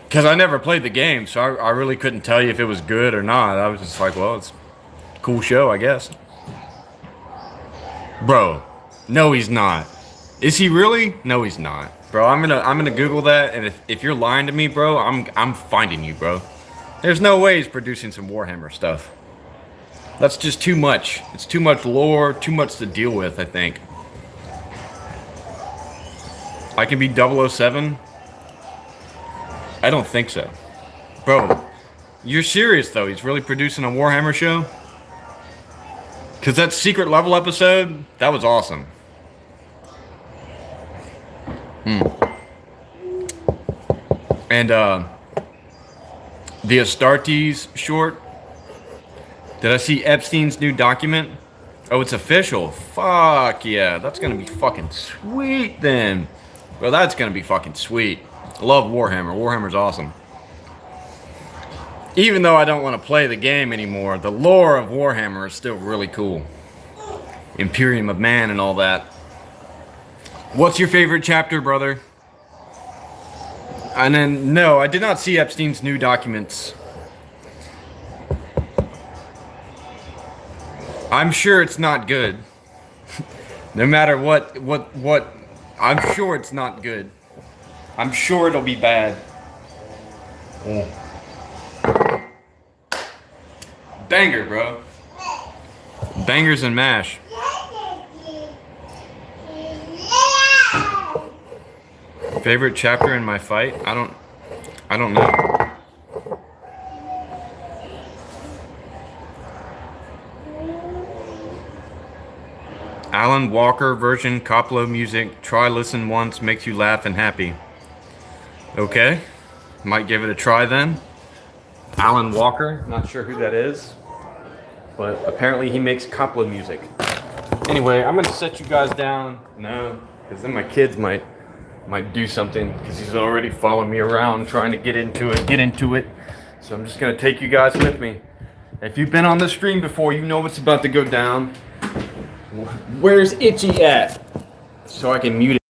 Speaker 3: because I never played the game, so I really couldn't tell you if it was good or not. I was just like, well, it's a cool show, I guess. Bro, no, he's not. Is he really? No, he's not. Bro, I'm gonna Google that, and if you're lying to me, bro, I'm finding you, bro. There's no way he's producing some Warhammer stuff. That's just too much. It's too much lore, too much to deal with, I think. I can be 007? I don't think so. Bro, you're serious though? He's really producing a Warhammer show? Because that secret level episode, that was awesome. And the Astartes short. Did I see Epstein's new document? Oh, it's official. Fuck yeah. That's gonna be fucking sweet then. Bro, that's gonna be fucking sweet. I love Warhammer. Warhammer's awesome. Even though I don't want to play the game anymore, the lore of Warhammer is still really cool. Imperium of Man and all that. What's your favorite chapter, brother? And then, no, I did not see Epstein's new documents. I'm sure it's not good. No matter what, I'm sure it's not good. I'm sure it'll be bad. Banger, bro. Bangers and mash. Favorite chapter in my fight? I don't know. Alan Walker version, Coppola music. Try listen once, makes you laugh and happy. Okay, might give it a try then. Alan Walker, not sure who that is, but apparently he makes Coppola music. Anyway, I'm gonna set you guys down. No, because then my kids might do something because he's already following me around trying to get into it. So I'm just gonna take you guys with me. If you've been on the stream before, you know what's about to go down. Where's Itchy at? So I can mute it.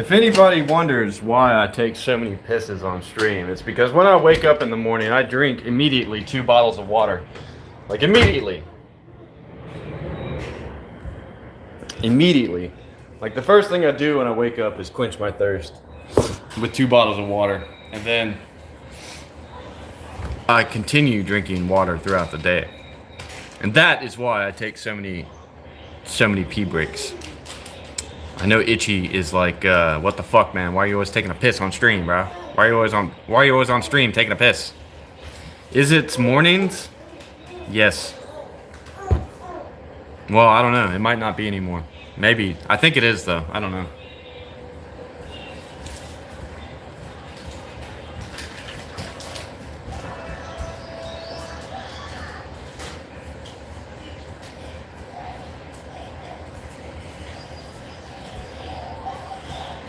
Speaker 3: If anybody wonders why I take so many pisses on stream, it's because when I wake up in the morning, I drink immediately 2 bottles of water. Like immediately. Immediately. Like the first thing I do when I wake up is quench my thirst with 2 bottles of water. And then I continue drinking water throughout the day. And that is why I take so many pee breaks. I know Itchy is like, what the fuck, man? Why are you always taking a piss on stream, bro? Why are you always on stream taking a piss? Is it mornings? Yes. Well, I don't know. It might not be anymore. Maybe. I think it is, though. I don't know.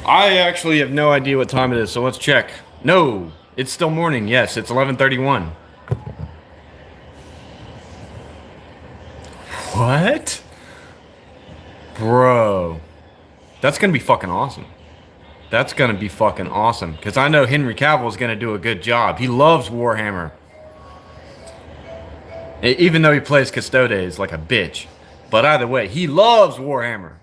Speaker 3: I actually have no idea what time it is, so let's check. No, it's still morning. Yes, it's 11:31. What? Bro. That's gonna be fucking awesome. That's gonna be fucking awesome. Because I know Henry Cavill is gonna do a good job. He loves Warhammer. Even though he plays Custodes like a bitch. But either way, he loves Warhammer.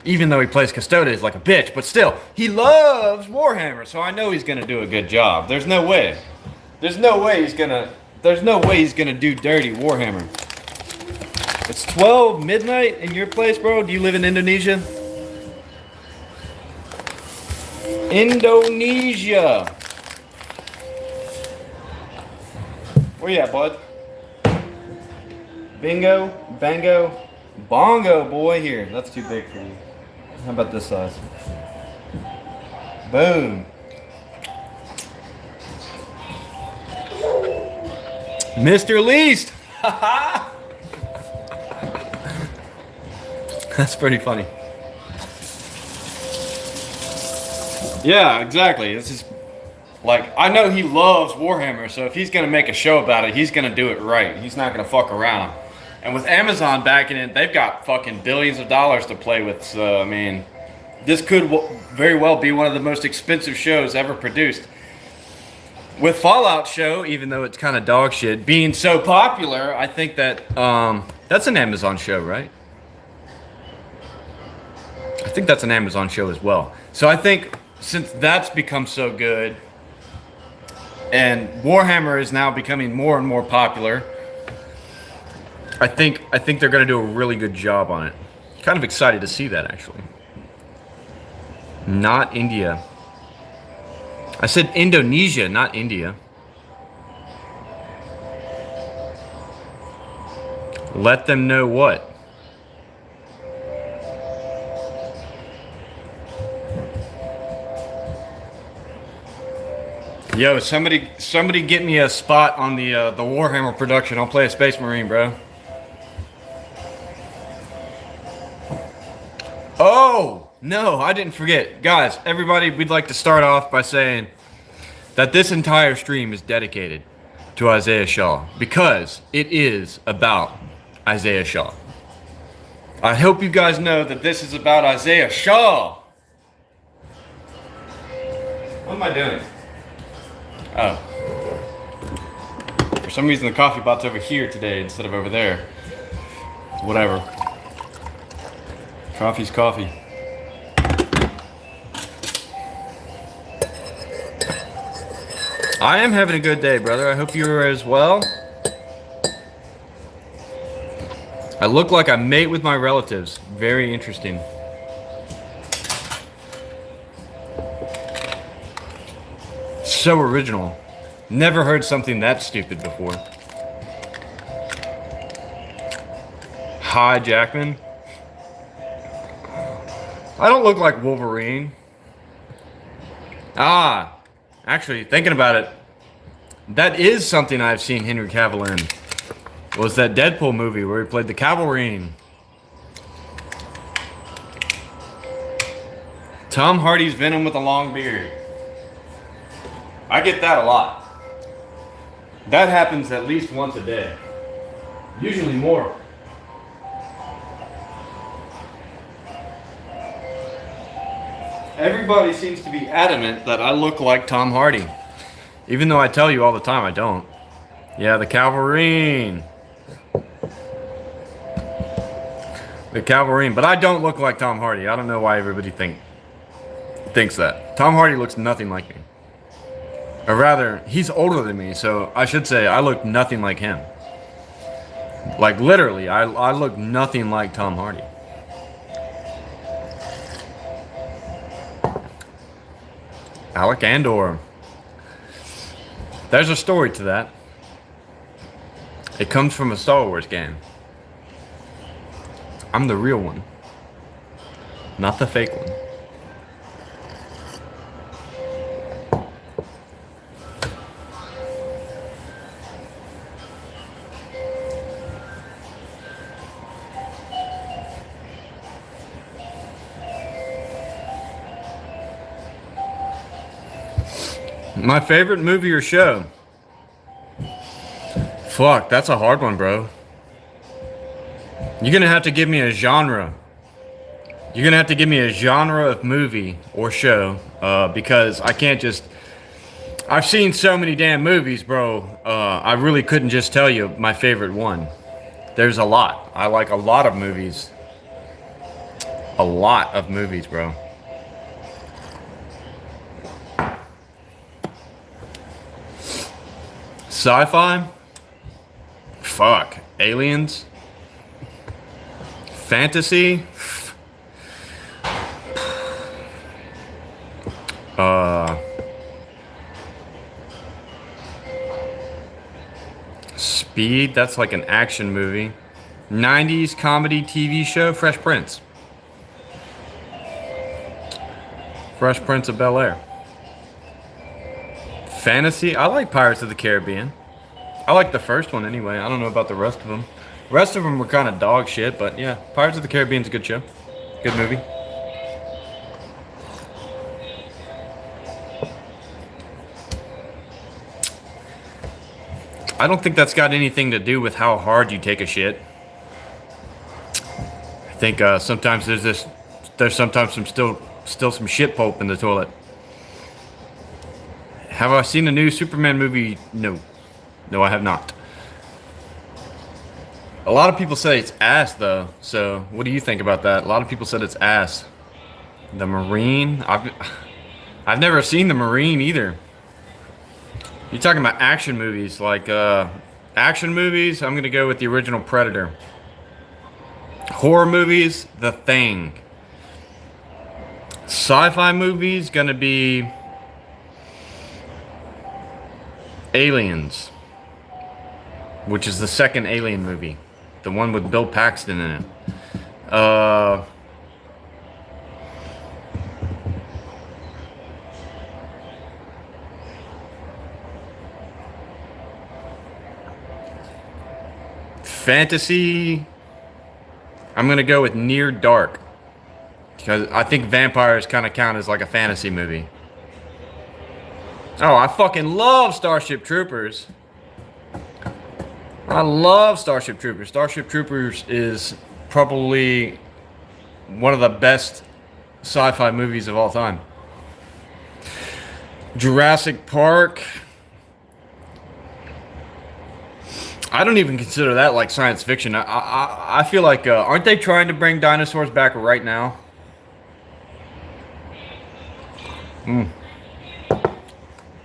Speaker 3: Even though he plays Custodes like a bitch, but still, he loves Warhammer, so I know he's gonna do a good job. There's no way. There's no way he's gonna do dirty Warhammer. It's 12 midnight in your place, bro? Do you live in Indonesia? Indonesia! Where you at, bud? Bingo, bango, bongo, boy. Here, that's too big for you. How about this size? Boom. Mr. Least! That's pretty funny. Yeah, exactly. This is like, I know he loves Warhammer, so if he's gonna make a show about it, he's gonna do it right. He's not gonna fuck around. And with Amazon backing it, they've got fucking billions of dollars to play with. So, I mean, this could very well be one of the most expensive shows ever produced. With Fallout show, even though it's kind of dog shit, being so popular, I think that that's an Amazon show, right? I think that's an Amazon show as well. So I think since that's become so good, and Warhammer is now becoming more and more popular, I think they're going to do a really good job on it. Kind of excited to see that, actually. Not India. I said Indonesia, not India. Let them know what? Yo, somebody get me a spot on the Warhammer production. I'll play a Space Marine, bro. Oh, no, I didn't forget. Guys, everybody, we'd like to start off by saying that this entire stream is dedicated to Isaiah Shaw because it is about Isaiah Shaw. I hope you guys know that this is about Isaiah Shaw. What am I doing? Oh. For some reason the coffee pot's over here today instead of over there. Whatever. Coffee's coffee. I am having a good day, brother. I hope you are as well. I look like I mate with my relatives. Very interesting. So original. Never heard something that stupid before. Hi, Jackman. I don't look like Wolverine. Ah, actually, thinking about it, that is something I've seen Henry Cavill in. Was that Deadpool movie where he played the Cavalrine. Tom Hardy's Venom with a long beard. I get that a lot. That happens at least once a day. Usually more. Everybody seems to be adamant that I look like Tom Hardy. Even though I tell you all the time I don't. Yeah, the Calverine. The Calverine. But I don't look like Tom Hardy. I don't know why everybody thinks that. Tom Hardy looks nothing like me. Or rather, he's older than me, so I should say I look nothing like him. Like literally, I look nothing like Tom Hardy. Alec Andor. There's a story to that. It comes from a Star Wars game. I'm the real one, not the fake one. My favorite movie or show? Fuck, that's a hard one, bro. You're gonna have to give me a genre. You're gonna have to give me a genre of movie or show, because I can't just. I've seen so many damn movies, bro. I really couldn't just tell you my favorite one. There's a lot. I like a lot of movies. A lot of movies, bro. Sci-fi? Fuck. Aliens? Fantasy? Speed? That's like an action movie. 90s comedy TV show? Fresh Prince. Fresh Prince of Bel-Air. Fantasy? I like Pirates of the Caribbean. I like the first one anyway. I don't know about the rest of them. The rest of them were kind of dog shit, but yeah, Pirates of the Caribbean's a good show. Good movie. I don't think that's got anything to do with how hard you take a shit. I think sometimes there's sometimes still some shit pulp in the toilet. Have I seen the new Superman movie? No. No, I have not. A lot of people say it's ass, though. So, what do you think about that? A lot of people said it's ass. The Marine? I've never seen The Marine either. You're talking about action movies. Like, action movies, I'm going to go with the original Predator. Horror movies, The Thing. Sci-fi movies, going to be Aliens, which is the second Alien movie, the one with Bill Paxton in it. Fantasy, I'm gonna go with Near Dark, because I think vampires kind of count as like a fantasy movie. Oh, I fucking love Starship Troopers. I love Starship Troopers. Starship Troopers is probably one of the best sci-fi movies of all time. Jurassic Park. I don't even consider that like science fiction. I feel like, aren't they trying to bring dinosaurs back right now?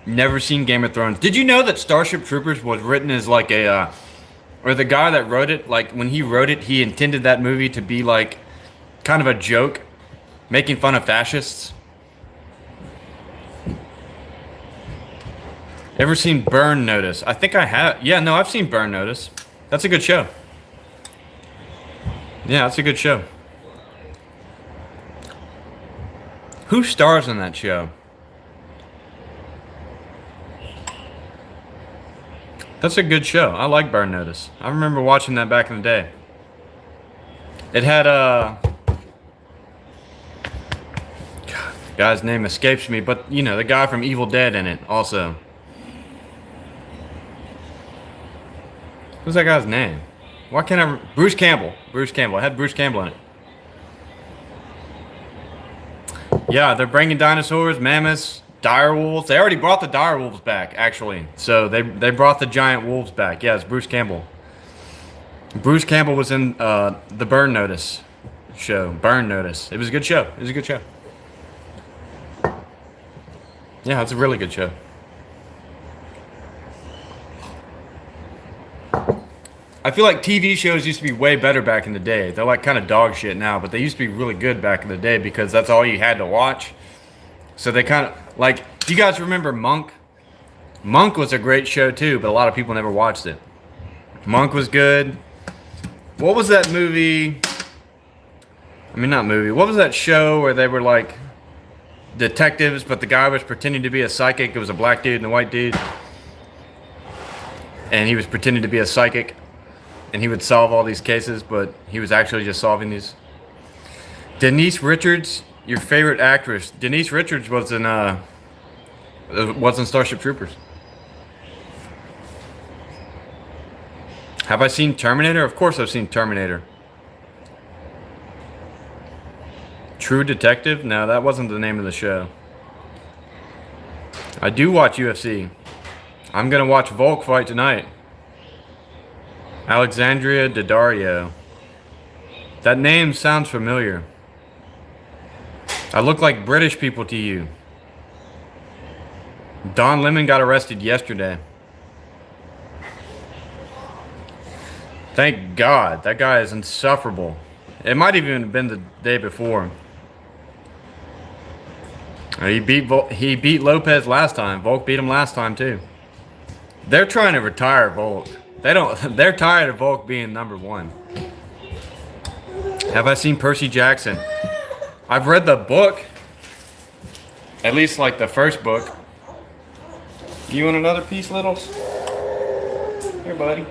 Speaker 3: Never seen Game of Thrones. Did you know that Starship Troopers was written as like a, or the guy that wrote it, like when he wrote it, he intended that movie to be like kind of a joke, making fun of fascists? Ever seen Burn Notice? I think I have. Yeah, no, I've seen Burn Notice. That's a good show. Yeah, that's a good show. Who stars in that show? That's a good show. I like Burn Notice. I remember watching that back in the day. It had guy's name escapes me, but you know, the guy from Evil Dead in it also. What's that guy's name? Why can't I? Bruce Campbell. Bruce Campbell. I had Bruce Campbell in it. Yeah, they're bringing dinosaurs, mammoths, dire wolves. They already brought the dire wolves back, actually. So they brought the giant wolves back. Yeah, it's Bruce Campbell. Bruce Campbell was in the Burn Notice show. Burn Notice. It was a good show. It was a good show. Yeah, it's a really good show. I feel like TV shows used to be way better back in the day. They're like kind of dog shit now, but they used to be really good back in the day because that's all you had to watch. So they kind of like, do you guys remember Monk? Monk was a great show too, but a lot of people never watched it. Monk was good. What was that movie? I mean, not movie. What was that show where they were like detectives, but the guy was pretending to be a psychic? It was a black dude and a white dude. And he was pretending to be a psychic. And he would solve all these cases, but he was actually just solving these. Denise Richards, your favorite actress. Denise Richards was in Starship Troopers. Have I seen Terminator? Of course I've seen Terminator. True Detective? No, that wasn't the name of the show. I do watch UFC. I'm gonna watch Volk fight tonight. Alexandria Daddario. That name sounds familiar. I look like British people to you. Don Lemon got arrested yesterday. Thank God. That guy is insufferable. It might even have been the day before. He beat Lopez last time. Volk beat him last time too. They're trying to retire Volk. They're tired of Volk being number one. Have I seen Percy Jackson? I've read the book. At least like the first book. You want another piece, Littles? Here, buddy.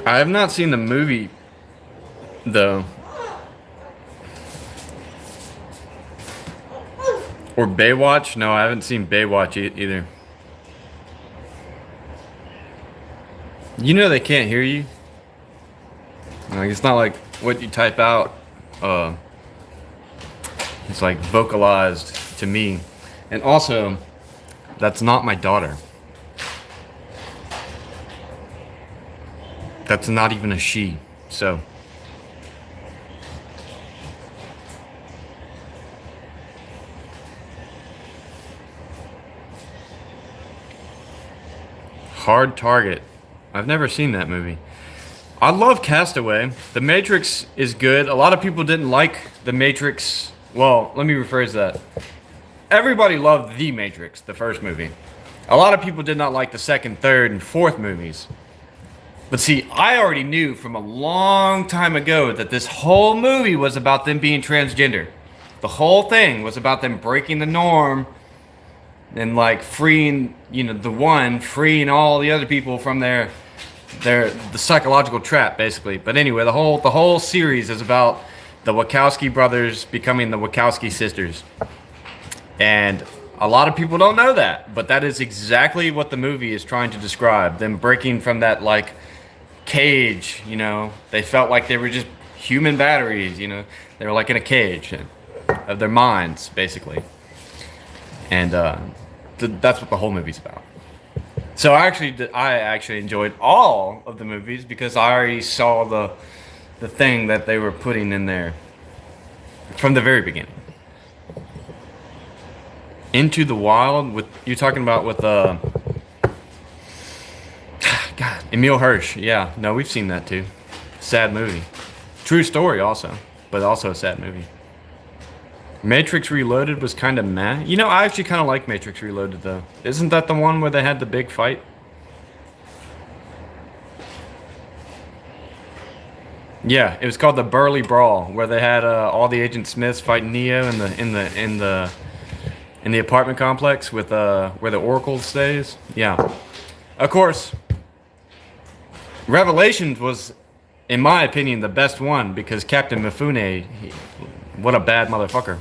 Speaker 3: I have not seen the movie, though. Or Baywatch? No, I haven't seen Baywatch either. You know they can't hear you. Like, it's not like what you type out. It's like vocalized to me. And also, that's not my daughter. That's not even a she, so. Hard Target. I've never seen that movie. I love Castaway. The Matrix is good. A lot of people didn't like The Matrix. Well, let me rephrase that. Everybody loved The Matrix, the first movie. A lot of people did not like the second, third, and fourth movies. But see, I already knew from a long time ago that this whole movie was about them being transgender. The whole thing was about them breaking the norm and like freeing, freeing all the other people from the psychological trap, basically. But anyway, the whole series is about the Wachowski brothers becoming the Wachowski sisters. And a lot of people don't know that, but that is exactly what the movie is trying to describe. Them breaking from that like cage, they felt like they were just human batteries, they were like in a cage of their minds, basically. And that's what the whole movie's about. So I actually enjoyed all of the movies because I already saw the thing that they were putting in there from the very beginning. Into the Wild, with you're talking about with God, Emil Hirsch. Yeah, no, we've seen that too. Sad movie. True story also, but also a sad movie. Matrix Reloaded was kind of meh. I actually kind of like Matrix Reloaded though. Isn't that the one where they had the big fight? Yeah, it was called the Burly Brawl, where they had all the Agent Smiths fighting Neo in the apartment complex with where the Oracle stays. Yeah, of course. Revelations was, in my opinion, the best one because Captain Mifune, what a bad motherfucker.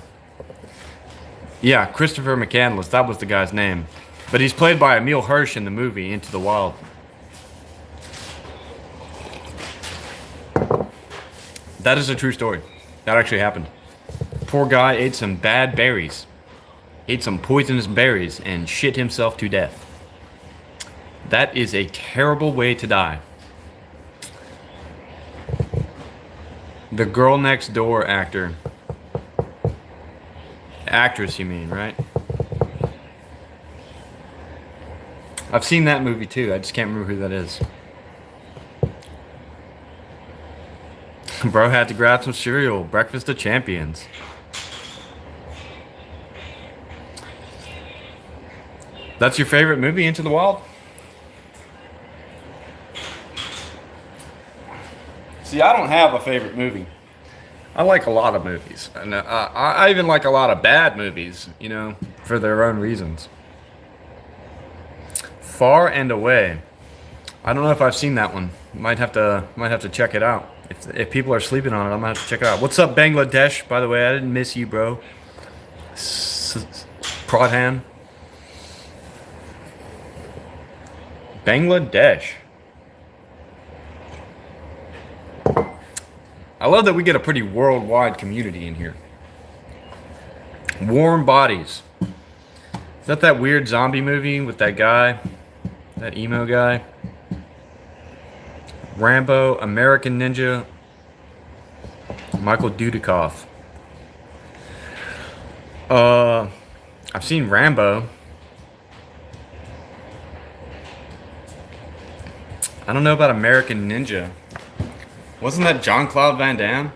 Speaker 3: Yeah, Christopher McCandless. That was the guy's name. But he's played by Emil Hirsch in the movie Into the Wild. That is a true story. That actually happened. Poor guy ate some bad berries. Ate some poisonous berries and shit himself to death. That is a terrible way to die. The Girl Next Door actor. Actress, you mean, right? I've seen that movie too. I just can't remember who that is. Bro had to grab some cereal. Breakfast of Champions. That's your favorite movie, Into the Wild? See, I don't have a favorite movie. I like a lot of movies. And I even like a lot of bad movies, you know, for their own reasons. Far and Away. I don't know if I've seen that one. Might have to check it out. If people are sleeping on it, I might have to check it out. What's up, Bangladesh? By the way, I didn't miss you, bro. Pradhan. Bangladesh. I love that we get a pretty worldwide community in here. Warm Bodies. Is that weird zombie movie with that guy? That emo guy? Rambo, American Ninja, Michael Dudikoff. I've seen Rambo. I don't know about American Ninja. Wasn't that Jean-Claude Van Damme?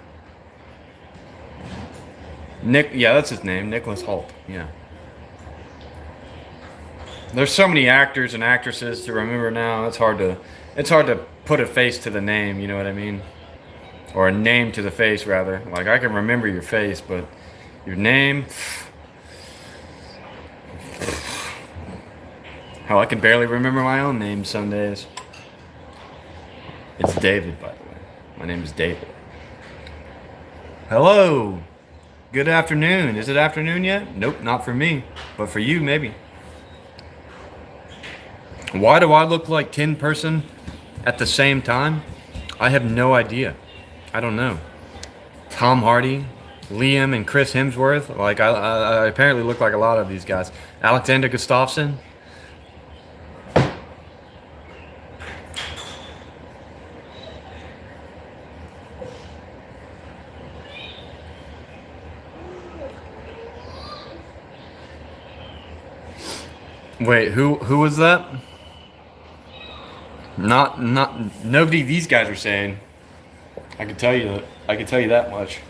Speaker 3: Yeah, that's his name, Nicholas Hoult. Yeah. There's so many actors and actresses to remember now. It's hard to put a face to the name, you know what I mean? Or a name to the face, rather. Like, I can remember your face, but your name... Hell, I can barely remember my own name some days. It's David, by the way. My name is David. Hello! Good afternoon. Is it afternoon yet? Nope, not for me. But for you, maybe. Why do I look like Tin Person at the same time? I have no idea. I don't know. Tom Hardy, Liam and Chris Hemsworth. Like, I apparently look like a lot of these guys. Alexander Gustafsson. Wait, who was that? Not nobody these guys are saying. I can tell you that much.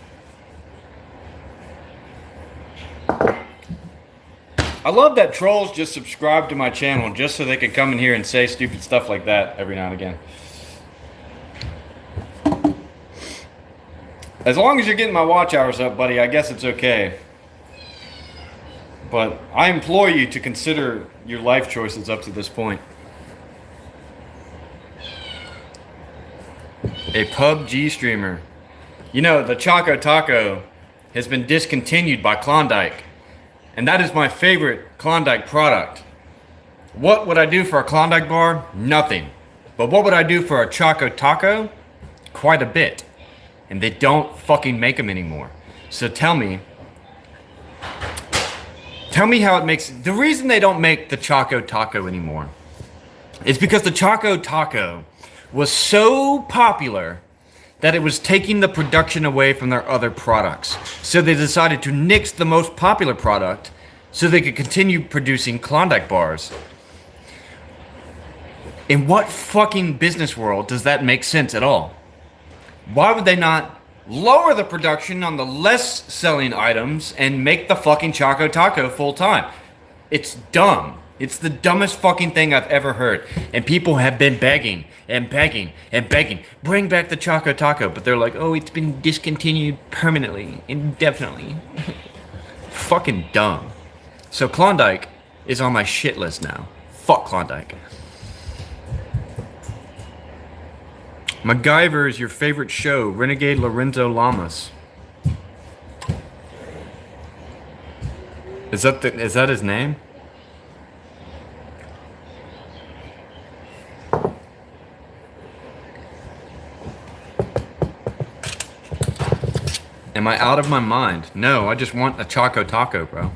Speaker 3: I love that trolls just subscribe to my channel just so they can come in here and say stupid stuff like that every now and again. As long as you're getting my watch hours up, buddy, I guess it's okay. But I implore you to consider your life choices up to this point. A PUBG streamer. You know, the Choco Taco has been discontinued by Klondike. And that is my favorite Klondike product. What would I do for a Klondike bar? Nothing. But what would I do for a Choco Taco? Quite a bit. And they don't fucking make them anymore. So tell me how it makes... The reason they don't make the Choco Taco anymore is because the Choco Taco was so popular that it was taking the production away from their other products. So they decided to nix the most popular product so they could continue producing Klondike bars. In what fucking business world does that make sense at all? Why would they not lower the production on the less selling items and make the fucking Choco Taco full time? It's dumb. It's the dumbest fucking thing I've ever heard. And people have been begging and begging and begging. Bring back the Choco Taco. But they're like, oh, it's been discontinued permanently, indefinitely. Fucking dumb. So Klondike is on my shit list now. Fuck Klondike. MacGyver is your favorite show. Renegade Lorenzo Lamas. Is that his name? Am I out of my mind? No, I just want a Choco Taco, bro.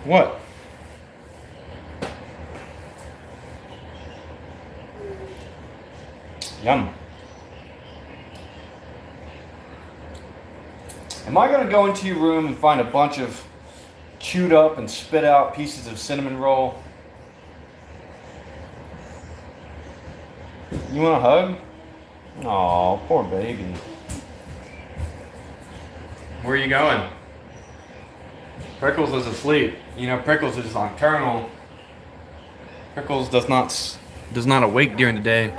Speaker 3: What? Yum. Am I gonna go into your room and find a bunch of chewed up and spit out pieces of cinnamon roll? You want a hug? Aw, poor baby. Where are you going? Prickles is asleep. You know, Prickles is nocturnal. Prickles does not awake during the day.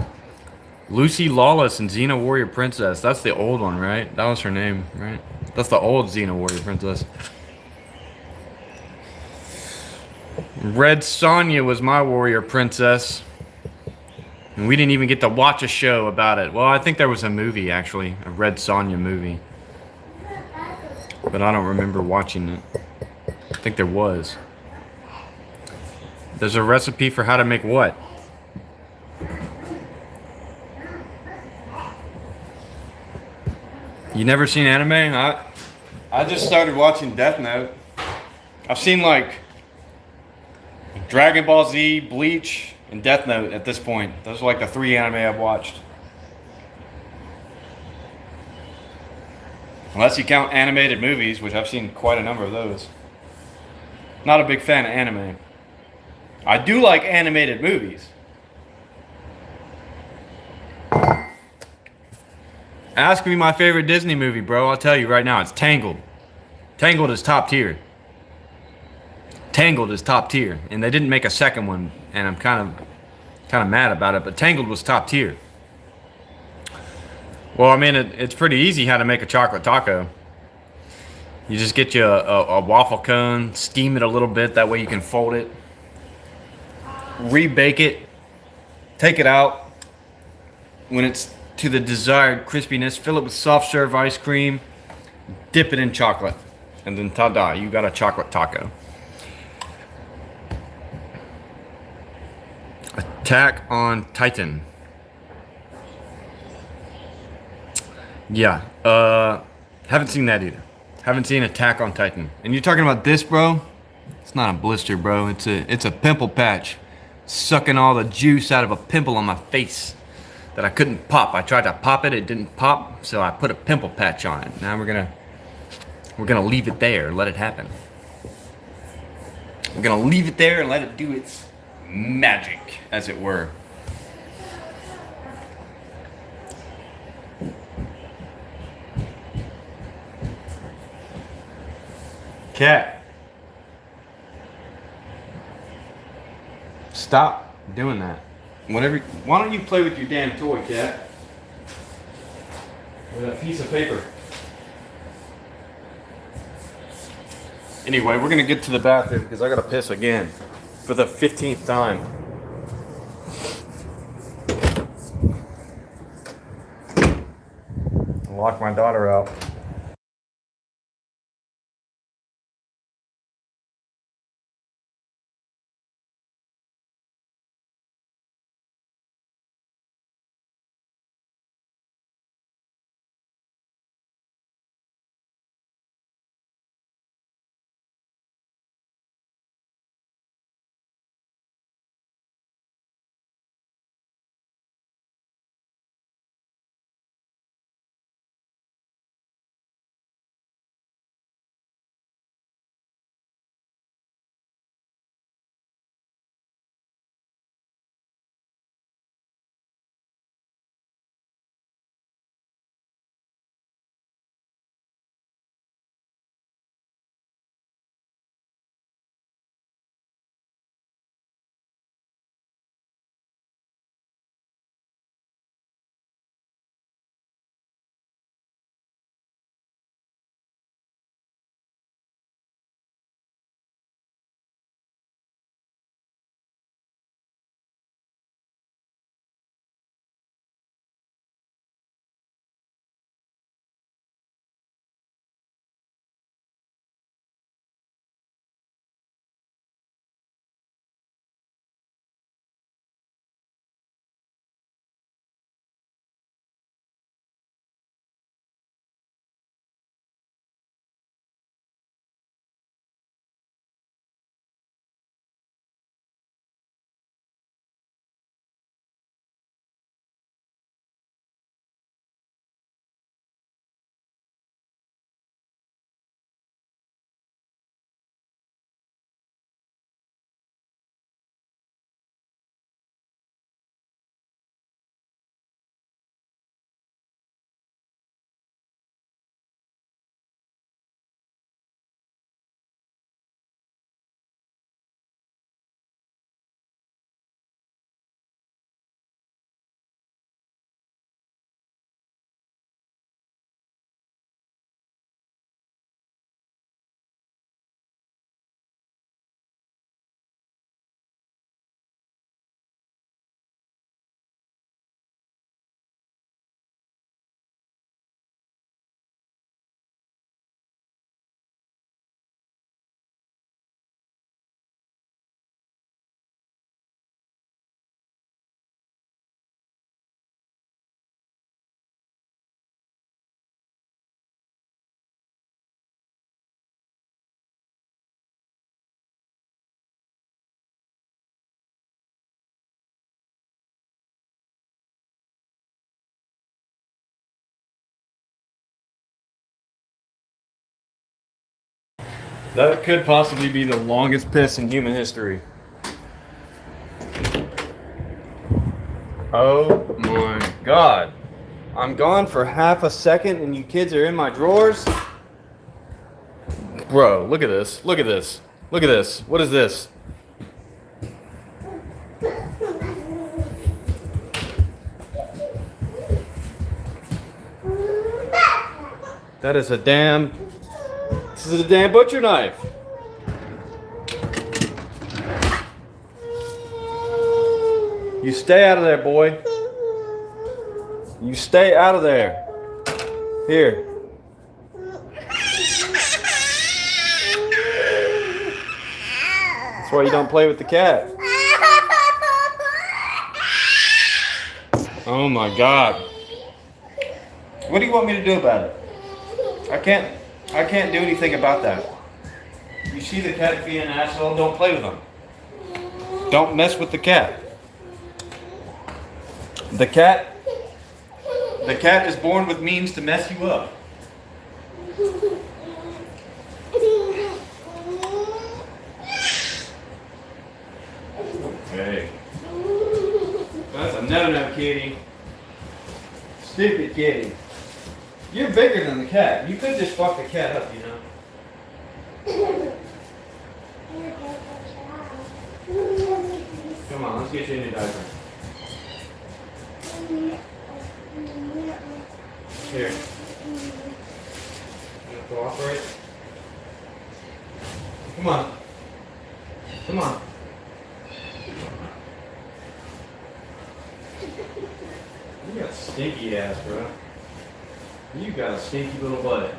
Speaker 3: Lucy Lawless and Xena Warrior Princess. That's the old one, right? That was her name, right? That's the old Xena Warrior Princess. Red Sonja was my warrior princess. And we didn't even get to watch a show about it. Well, I think there was a movie, actually. A Red Sonja movie. But I don't remember watching it. I think there was. There's a recipe for how to make what? You never seen anime? I just started watching Death Note. I've seen like Dragon Ball Z, Bleach, and Death Note at this point. Those are like the 3 anime I've watched. Unless you count animated movies, which I've seen quite a number of those. Not a big fan of anime. I do like animated movies. Ask me my favorite Disney movie, bro. I'll tell you right now, it's Tangled. Tangled is top tier. Tangled is top tier, and they didn't make a second one, and I'm kind of mad about it. But Tangled was top tier. Well, I mean, it's pretty easy how to make a chocolate taco. You just get you a waffle cone, steam it a little bit. That way you can fold it, rebake it, take it out. When it's to the desired crispiness, fill it with soft serve ice cream, dip it in chocolate, and then ta-da, you got a chocolate taco. Attack on Titan. Yeah, haven't seen that either. Haven't seen Attack on Titan. And you're talking about this, bro? It's not a blister, bro. It's a pimple patch, sucking all the juice out of a pimple on my face that I couldn't pop. I tried to pop it, it didn't pop, so I put a pimple patch on it. Now we're gonna leave it there, let it happen. We're gonna leave it there and let it do its magic, as it were. Cat. Stop doing that. Why don't you play with your damn toy, Cat? With a piece of paper. Anyway, we're gonna get to the bathroom because I gotta piss again for the 15th time. Lock my daughter out. That could possibly be the longest piss in human history. Oh my god. I'm gone for half a second and you kids are in my drawers? Bro, look at this. Look at this. Look at this. What is this? That is a damn... This is a damn butcher knife. You stay out of there, boy. You stay out of there. Here. That's why you don't play with the cat. Oh my god. What do you want me to do about it? I can't do anything about that. You see the cat being an asshole, don't play with him. Don't mess with the cat. The cat is born with means to mess you up. Okay. That's a no-no, kitty. Stupid kitty. You're bigger than the cat. You could just fuck the cat up, you know. Come on, let's get you a new diaper. Here. You want to cooperate? Come on. Come on. You got stinky ass, bro. You got a stinky little butt.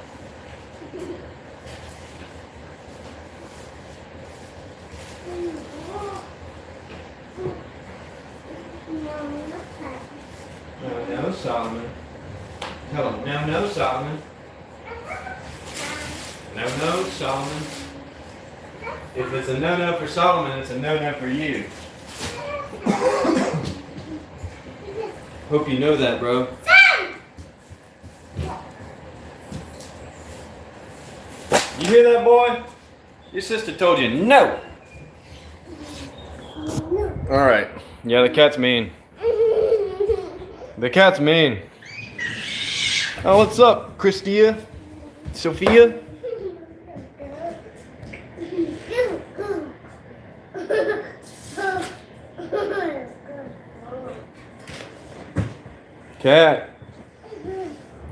Speaker 3: No, Solomon. Tell him, no, Solomon. No, Solomon. If it's a no-no for Solomon, it's a no-no for you. Hope you know that, bro. You hear that, boy? Your sister told you no. Alright. Yeah, the cat's mean. The cat's mean. Oh, what's up, Christia? Sophia? Cat.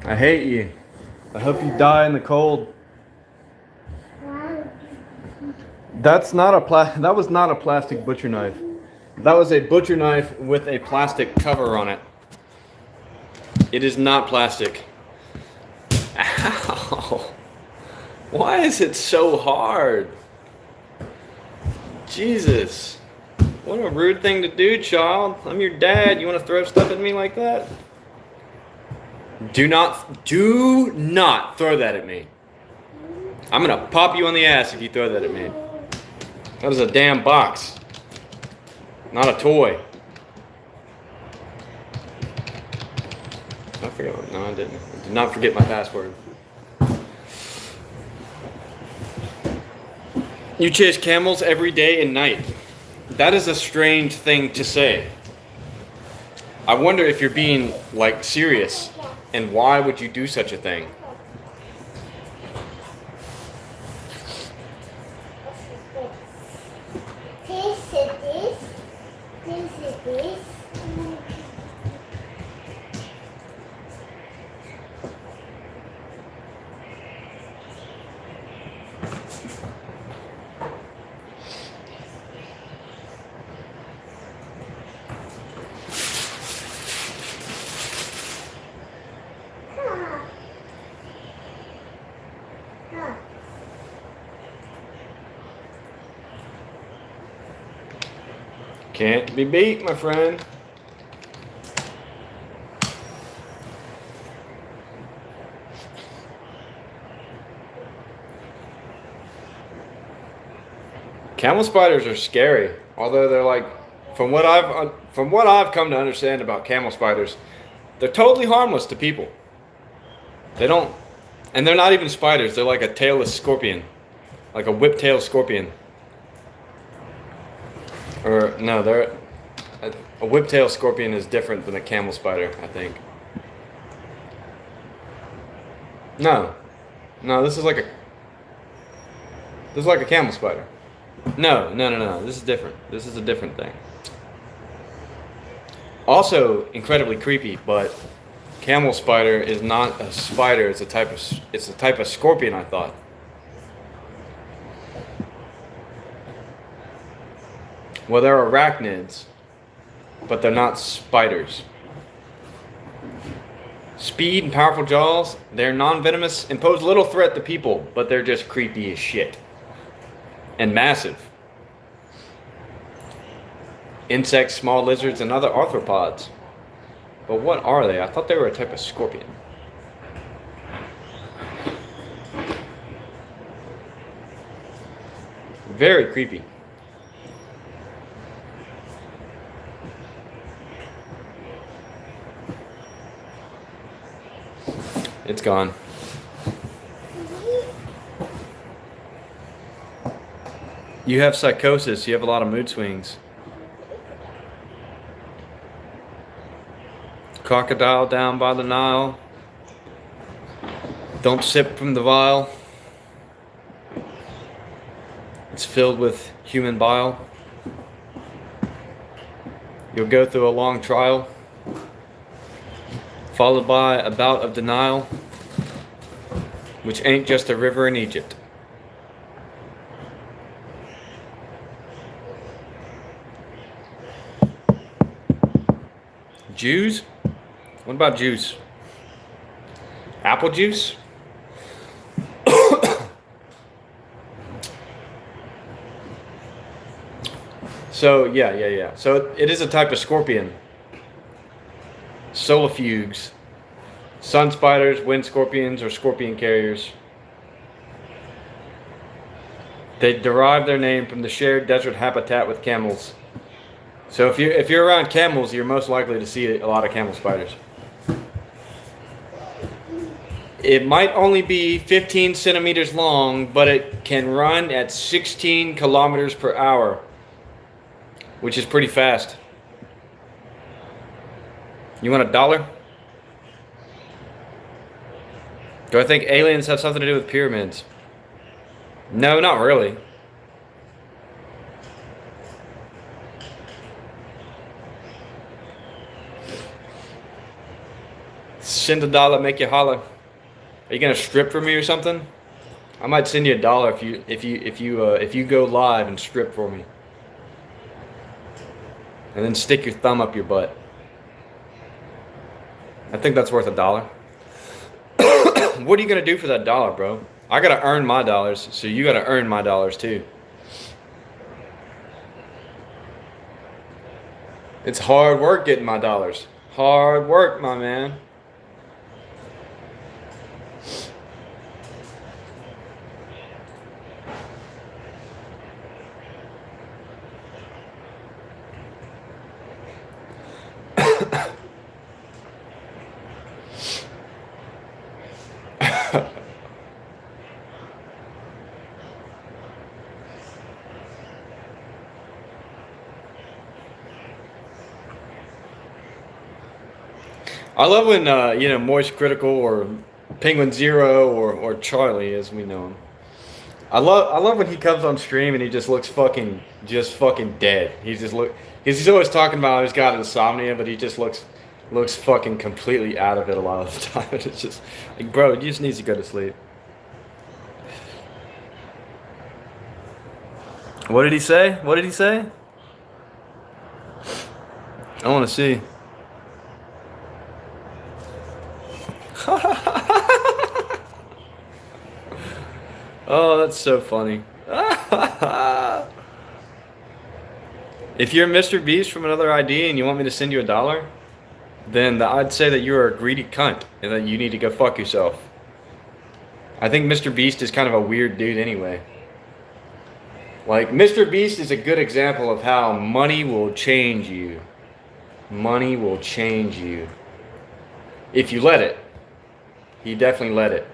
Speaker 3: I hate you. I hope you die in the cold. That was not a plastic butcher knife. That was a butcher knife with a plastic cover on it. It is not plastic. Ow. Why is it so hard? Jesus. What a rude thing to do, child. I'm your dad. You want to throw stuff at me like that? Do not throw that at me. I'm gonna pop you on the ass if you throw that at me. That is a damn box, not a toy. I forgot. No, I didn't. I did not forget my password. You chase camels every day and night. That is a strange thing to say. I wonder if you're being, like, serious. And why would you do such a thing? Can't be beat, my friend. Camel spiders are scary, although they're like, from what I've come to understand about camel spiders, they're totally harmless to people. They don't, and they're not even spiders. They're like a tailless scorpion. like a whiptail scorpion. Or no, a whiptail scorpion is different than a camel spider, I think. No, this is like a camel spider. No, this is different. This is a different thing. Also incredibly creepy, but camel spider is not a spider. It's a type of scorpion, I thought. Well, they're arachnids, but they're not spiders. Speed and powerful jaws, they're non-venomous and pose little threat to people, but they're just creepy as shit. And massive. Insects, small lizards, and other arthropods. But what are they? I thought they were a type of scorpion. Very creepy. It's gone. You have psychosis. You have a lot of mood swings. Crocodile down by the Nile. Don't sip from the vial. It's filled with human bile. You'll go through a long trial, followed by a bout of denial, which ain't just a river in Egypt. Jews? What about juice? Apple juice? So, yeah. So it is a type of scorpion. Solifuges. Sun spiders, wind scorpions, or scorpion carriers. They derive their name from the shared desert habitat with camels. So if you're around camels, you're most likely to see a lot of camel spiders. It might only be 15 centimeters long, but it can run at 16 kilometers per hour, which is pretty fast. You want $1? Do I think aliens have something to do with pyramids? No, not really. Send $1, make you holler. Are you gonna strip for me or something? I might send you $1 if you go live and strip for me, and then stick your thumb up your butt. I think that's worth $1. What are you gonna do for that $1, bro? I gotta earn my dollars, so you gotta earn my dollars too. It's hard work getting my dollars. Hard work, my man. I love when Moist Critical or Penguin Zero or Charlie, as we know him. I love when he comes on stream and he just looks fucking dead. He's always talking about how he's got insomnia, but he just looks fucking completely out of it a lot of the time. It's just like, bro, you just need to go to sleep. What did he say? I want to see. Oh, that's so funny. If you're Mr. Beast from another ID and you want me to send you $1, then I'd say that you're a greedy cunt and that you need to go fuck yourself. I think Mr. Beast is kind of a weird dude anyway. Like, Mr. Beast is a good example of how money will change you. Money will change you. If you let it. He definitely let it.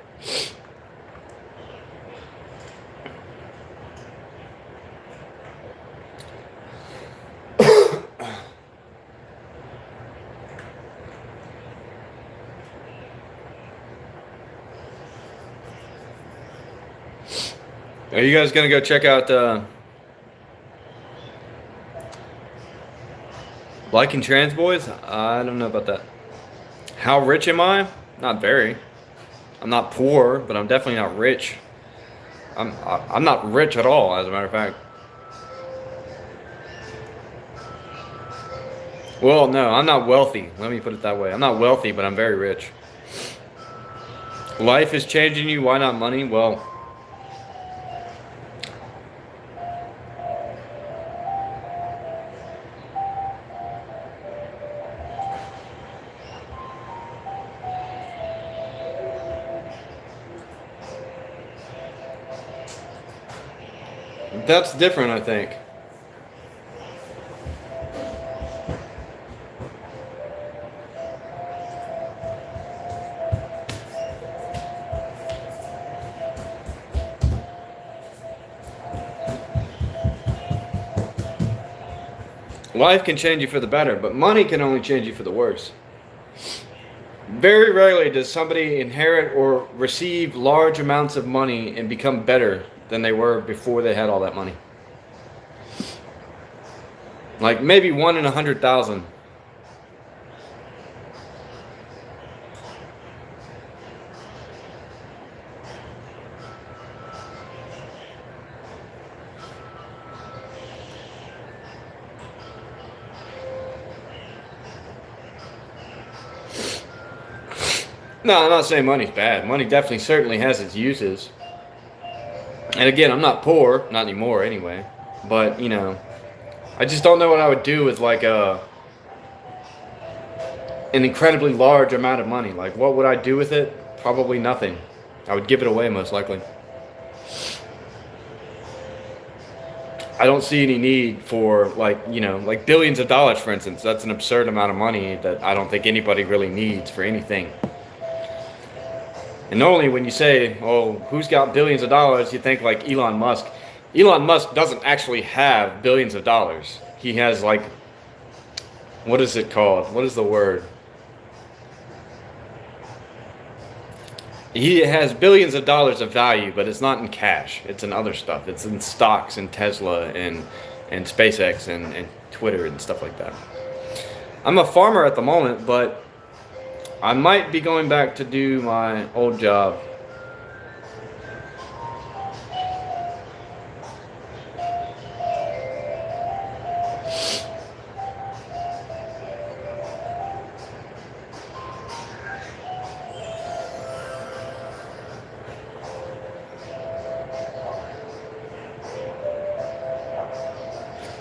Speaker 3: Are you guys gonna go check out Liking Trans Boys? I don't know about that. How rich am I? Not very. I'm not poor, but I'm definitely not rich. I'm not rich at all, as a matter of fact. Well, no, I'm not wealthy. Let me put it that way. I'm not wealthy, but I'm very rich. Life is changing you. Why not money? Well, that's different, I think. Life can change you for the better, but money can only change you for the worse. Very rarely does somebody inherit or receive large amounts of money and become better than they were before they had all that money. Like maybe 1 in 100,000. No, I'm not saying money's bad. Money definitely certainly has its uses. And again, I'm not poor, not anymore anyway. But, you know, I just don't know what I would do with like an incredibly large amount of money. Like what would I do with it? Probably nothing. I would give it away most likely. I don't see any need for like, you know, like billions of dollars, for instance. That's an absurd amount of money that I don't think anybody really needs for anything. And normally when you say, oh, who's got billions of dollars, you think like Elon Musk. Elon Musk doesn't actually have billions of dollars. He has like, what is it called? What is the word? He has billions of dollars of value, but it's not in cash. It's in other stuff. It's in stocks and Tesla and SpaceX and Twitter and stuff like that. I'm a farmer at the moment, but I might be going back to do my old job.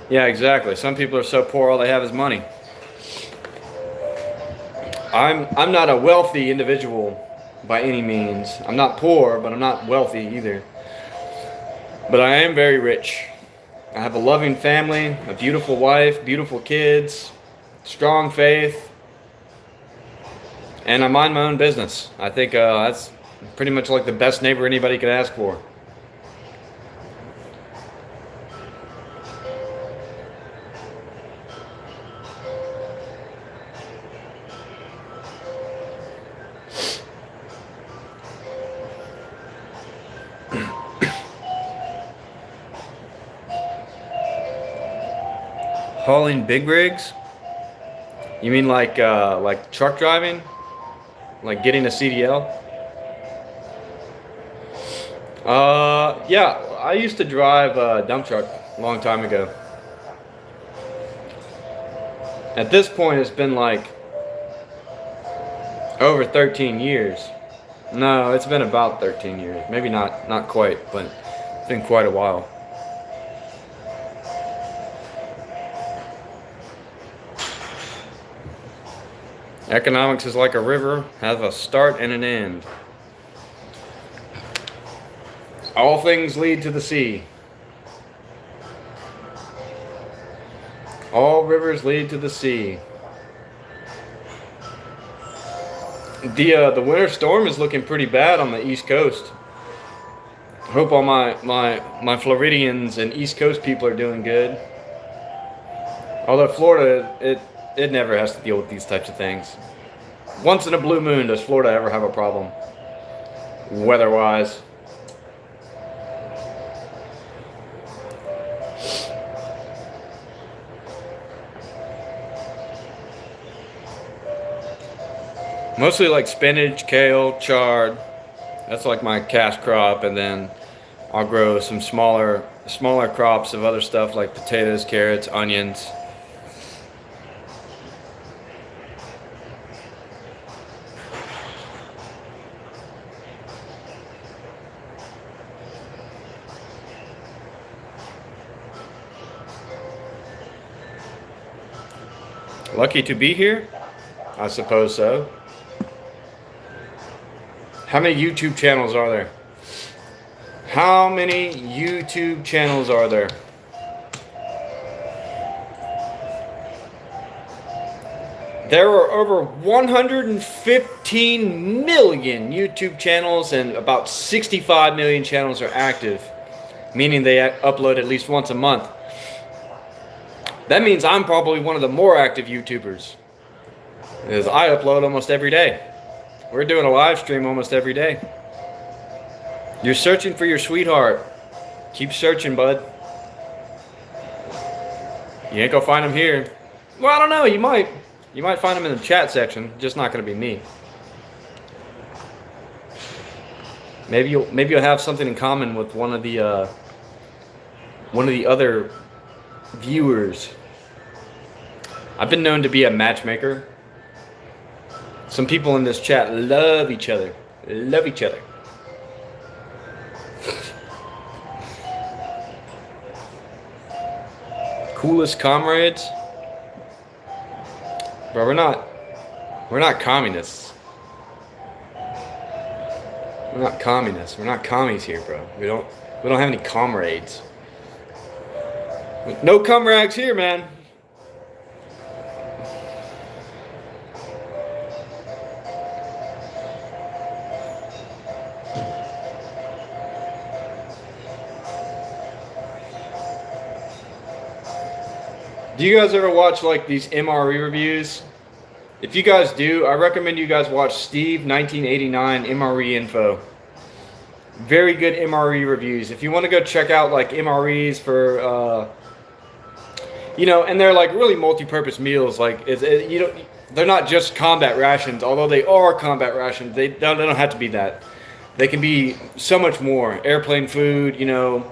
Speaker 3: Yeah, exactly. Some people are so poor all they have is money. I'm not a wealthy individual by any means. I'm not poor, but I'm not wealthy either. But I am very rich. I have a loving family, a beautiful wife, beautiful kids, strong faith, and I mind my own business. I think that's pretty much like the best neighbor anybody could ask for. Hauling big rigs? You mean like truck driving? Like getting a CDL? Yeah, I used to drive a dump truck a long time ago. At this point, it's been like over 13 years. No, it's been about 13 years. Maybe not quite, but it's been quite a while. Economics is like a river, has a start and an end. All things lead to the sea. All rivers lead to the sea. The winter storm is looking pretty bad on the East Coast. Hope all my Floridians and East Coast people are doing good. Although Florida, it never has to deal with these types of things. Once in a blue moon does Florida ever have a problem, weather-wise. Mostly like spinach, kale, chard. That's like my cash crop, and then I'll grow some smaller crops of other stuff like potatoes, carrots, onions. Lucky to be here? I suppose so. How many YouTube channels are there? How many YouTube channels are there? There are over 115 million YouTube channels, and about 65 million channels are active, meaning they upload at least once a month. That means I'm probably one of the more active YouTubers, because I upload almost every day. We're doing a live stream almost every day. You're searching for your sweetheart. Keep searching, bud. You ain't gonna find him here. Well, I don't know. You might. You might find him in the chat section. Just not gonna be me. Maybe you'll have something in common with one of the other viewers. I've been known to be a matchmaker. Some people in this chat love each other. Love each other. Coolest comrades? Bro, we're not communists. We're not communists. We're not commies here, bro. We don't have any comrades. No comrades here, man. Do you guys ever watch like these MRE reviews? If you guys do, I recommend you guys watch Steve 1989 MRE Info. Very good MRE reviews. If you want to go check out like MREs for, you know, and they're like really multi-purpose meals. Like you know, they're not just combat rations. Although they are combat rations, they don't have to be that. They can be so much more. Airplane food, you know,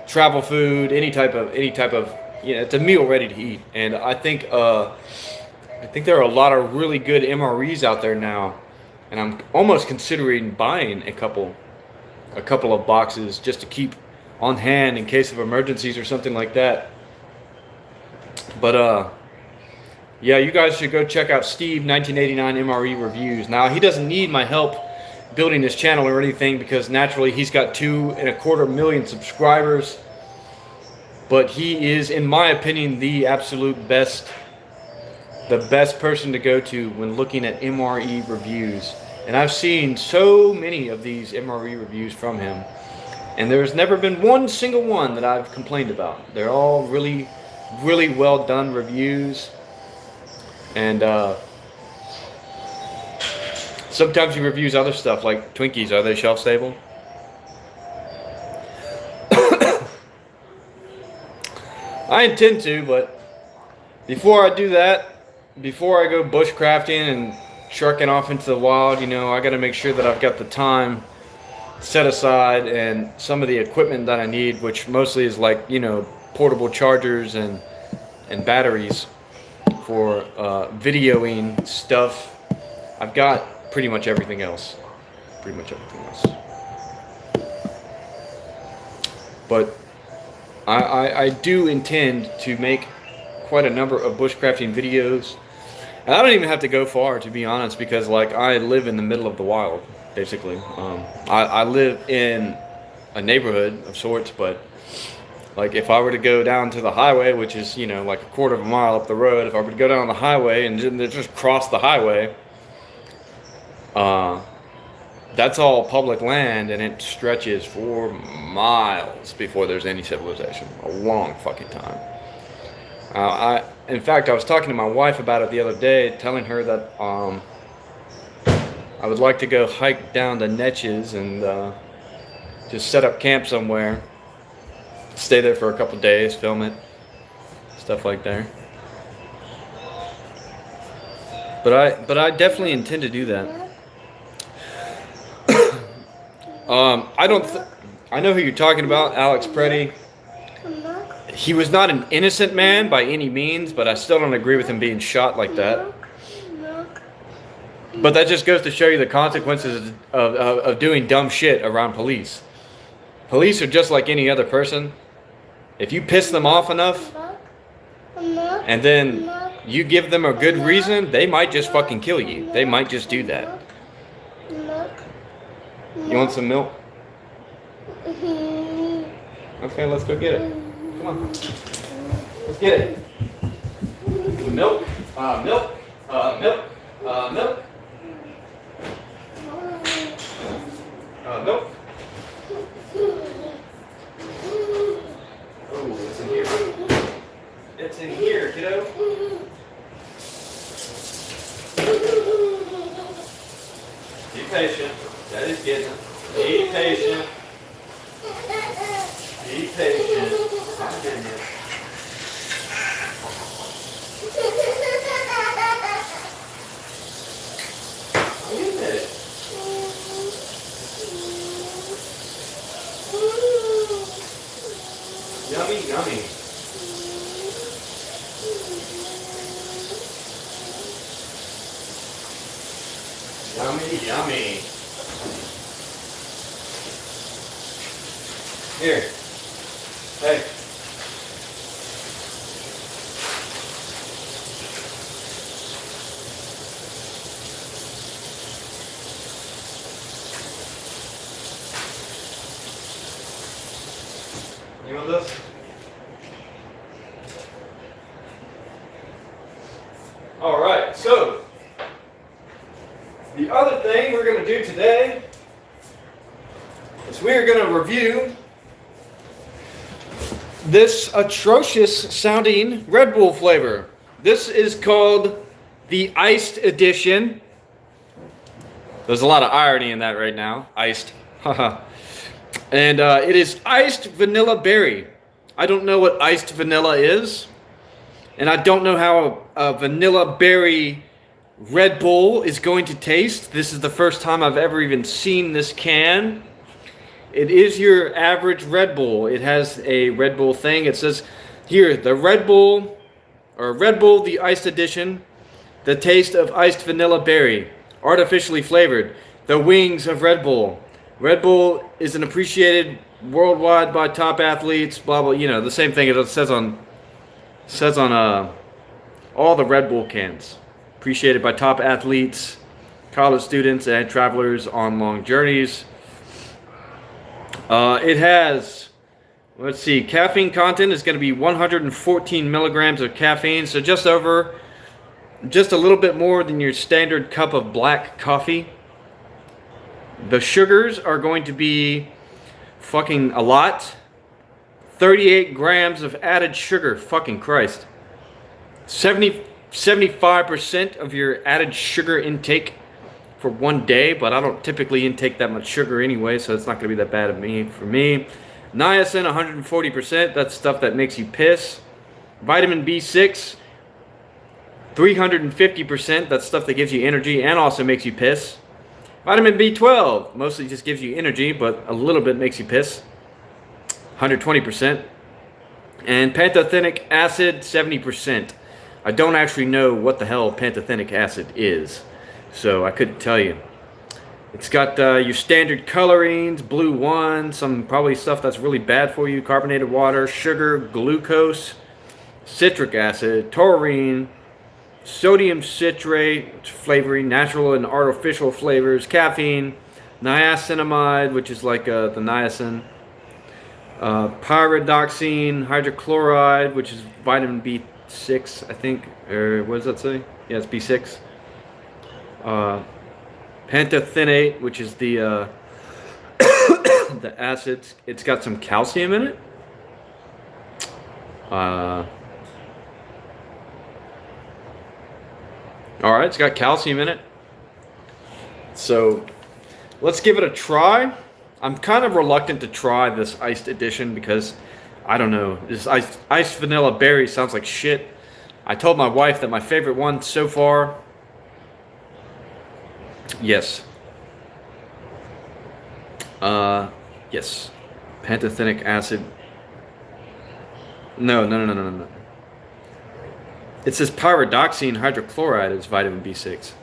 Speaker 3: travel food, any type of. You know, it's a meal ready to eat, and I think there are a lot of really good MREs out there now, and I'm almost considering buying a couple of boxes just to keep on hand in case of emergencies or something like that. But yeah, you guys should go check out Steve 1989 MRE reviews. Now he doesn't need my help building his channel or anything because naturally he's got 2.25 million subscribers. But he is, in my opinion, the absolute best, the best person to go to when looking at MRE reviews. And I've seen so many of these MRE reviews from him, and there's never been one single one that I've complained about. They're all really, really well done reviews. And sometimes he reviews other stuff like Twinkies. Are they shelf stable? I intend to, but before I do that, before I go bushcrafting and trucking off into the wild, you know, I got to make sure that I've got the time set aside and some of the equipment that I need, which mostly is like, you know, portable chargers and batteries for videoing stuff. I've got pretty much everything else. But I do intend to make quite a number of bushcrafting videos. And I don't even have to go far, to be honest, because like I live in the middle of the wild, basically. I live in a neighborhood of sorts, but like if I were to go down to the highway, which is, you know, like a quarter of a mile up the road, if I were to go down the highway and just cross the highway, that's all public land, and it stretches for miles before there's any civilization. A long fucking time. In fact, I was talking to my wife about it the other day, telling her that I would like to go hike down the Netches and just set up camp somewhere, stay there for a couple days, film it, stuff like that. But I definitely intend to do that. I don't. I know who you're talking about, Alex Preddy. He was not an innocent man by any means, but I still don't agree with him being shot like that. But that just goes to show you the consequences of doing dumb shit around police. Police are just like any other person. If you piss them off enough, and then you give them a good reason, they might just fucking kill you. They might just do that. You want some milk? Okay, let's go get it. Come on. Let's get it. Milk. Milk. Milk. Milk. Milk. Oh, it's in here. It's in here, kiddo. Be patient. Daddy's getting it. Be patient. Be patient. I'm getting it. I'm getting it. Yummy, yummy. Yummy, yummy. Here. Hey. You want this? All right, so the other thing we're going to do today is we're going to review this atrocious sounding Red Bull flavor. This is called the Iced Edition. There's a lot of irony in that right now. Iced. Haha. And it is iced vanilla berry. I don't know what iced vanilla is. And I don't know how a vanilla berry Red Bull is going to taste. This is the first time I've ever even seen this can. It is your average Red Bull. It has a Red Bull thing. It says here, the Red Bull, or Red Bull, the Iced Edition, the taste of iced vanilla berry, artificially flavored, the wings of Red Bull. Red Bull is an appreciated worldwide by top athletes, blah, blah, you know, the same thing it says on all the Red Bull cans. Appreciated by top athletes, college students, and travelers on long journeys. It has, let's see, caffeine content is going to be 114 milligrams of caffeine, so just a little bit more than your standard cup of black coffee. The sugars are going to be fucking a lot. 38 grams of added sugar, fucking Christ. 75% of your added sugar intake for one day, but I don't typically intake that much sugar anyway, so it's not going to be that bad for me. Niacin, 140%, that's stuff that makes you piss. Vitamin B6, 350%, that's stuff that gives you energy and also makes you piss. Vitamin B12, mostly just gives you energy, but a little bit makes you piss. 120%. And pantothenic acid, 70%. I don't actually know what the hell pantothenic acid is, so I couldn't tell you. It's got your standard colorings, blue 1, some probably stuff that's really bad for you, carbonated water, sugar, glucose, citric acid, taurine, sodium citrate, flavoring, natural and artificial flavors, caffeine, niacinamide, which is like the niacin, pyridoxine, hydrochloride, which is vitamin B6, I think, or what does that say? Yeah, it's B6. Pantothenate, which is the the acids. It's got some calcium in it. All right, it's got calcium in it. So let's give it a try. I'm kind of reluctant to try this iced edition because I don't know. This iced vanilla berry sounds like shit. I told my wife that my favorite one so far Yes. Yes. Pantothenic acid. No. It says pyridoxine hydrochloride is vitamin B6.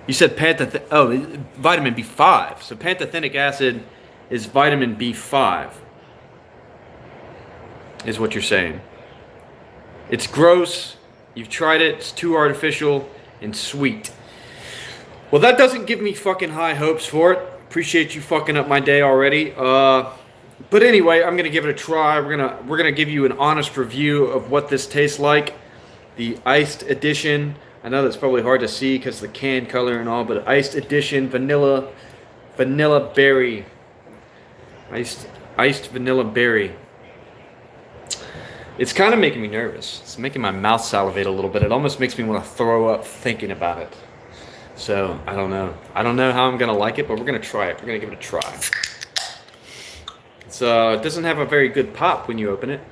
Speaker 3: You said vitamin B5. So pantothenic acid is vitamin B5. Is what you're saying. It's gross. You've tried it. It's too artificial and sweet. Well, that doesn't give me fucking high hopes for it. Appreciate you fucking up my day already. But anyway, I'm gonna give it a try. We're gonna give you an honest review of what this tastes like. The iced edition. I know that's probably hard to see because the can color and all, but iced edition vanilla berry. Iced vanilla berry. It's kind of making me nervous. It's making my mouth salivate a little bit. It almost makes me want to throw up thinking about it. So, I don't know. I don't know how I'm going to like it, but we're going to try it. We're going to give it a try. It doesn't have a very good pop when you open it.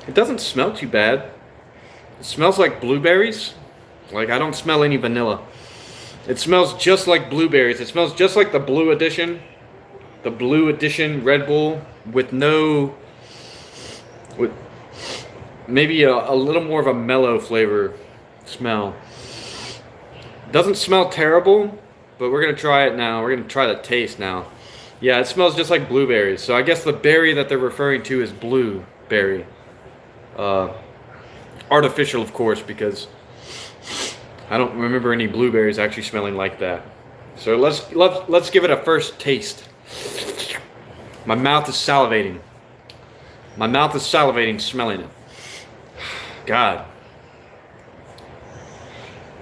Speaker 3: It doesn't smell too bad. It smells like blueberries. Like, I don't smell any vanilla. It smells just like blueberries. It smells just like the Blue Edition. The Blue Edition Red Bull with maybe a little more of a mellow flavor smell. Doesn't smell terrible, but we're going to try it now. We're going to try the taste now. Yeah, it smells just like blueberries. So I guess the berry that they're referring to is blueberry. Artificial, of course, because I don't remember any blueberries actually smelling like that. So let's give it a first taste. My mouth is salivating. My mouth is salivating smelling it. God.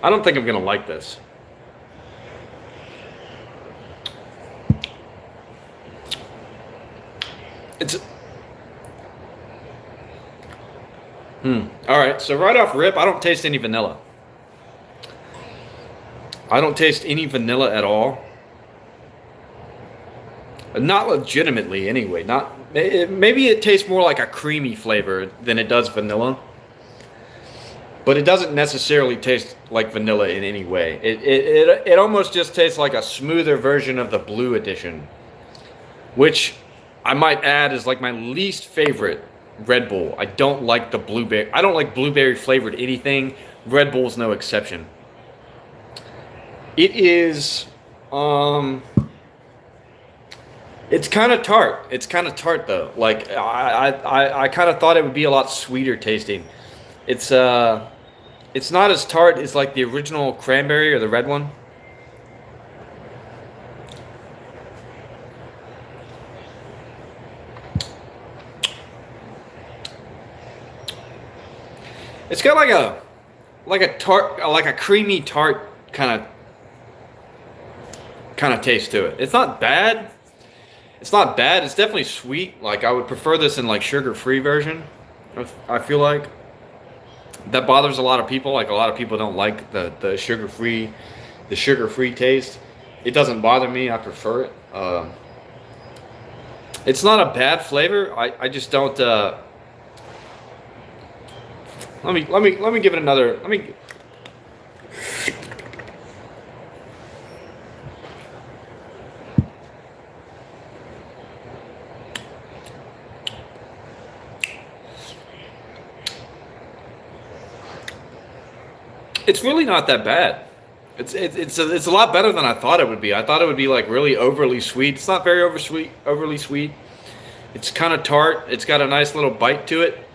Speaker 3: I don't think I'm going to like this. Alright, so right off rip, I don't taste any vanilla. I don't taste any vanilla at all. Not legitimately, anyway. Maybe it tastes more like a creamy flavor than it does vanilla. But it doesn't necessarily taste like vanilla in any way. It almost just tastes like a smoother version of the Blue Edition. Which, I might add, is like my least favorite Red Bull. I don't like the blueberry. I don't like blueberry flavored anything. Red Bull's no exception. It is, it's kind of tart. It's kind of tart though. Like I kind of thought it would be a lot sweeter tasting. It's not as tart as like the original cranberry or the red one. It's got like a tart, like a creamy tart kind of taste to it. It's not bad. It's not bad. It's definitely sweet. Like I would prefer this in like sugar-free version. I feel like that bothers a lot of people. Like a lot of people don't like the sugar-free taste. It doesn't bother me. I prefer it. It's not a bad flavor. I just don't. Let me give it another. It's really not that bad. It's a lot better than I thought it would be. I thought it would be like really overly sweet. It's not very overly sweet. It's kind of tart. It's got a nice little bite to it.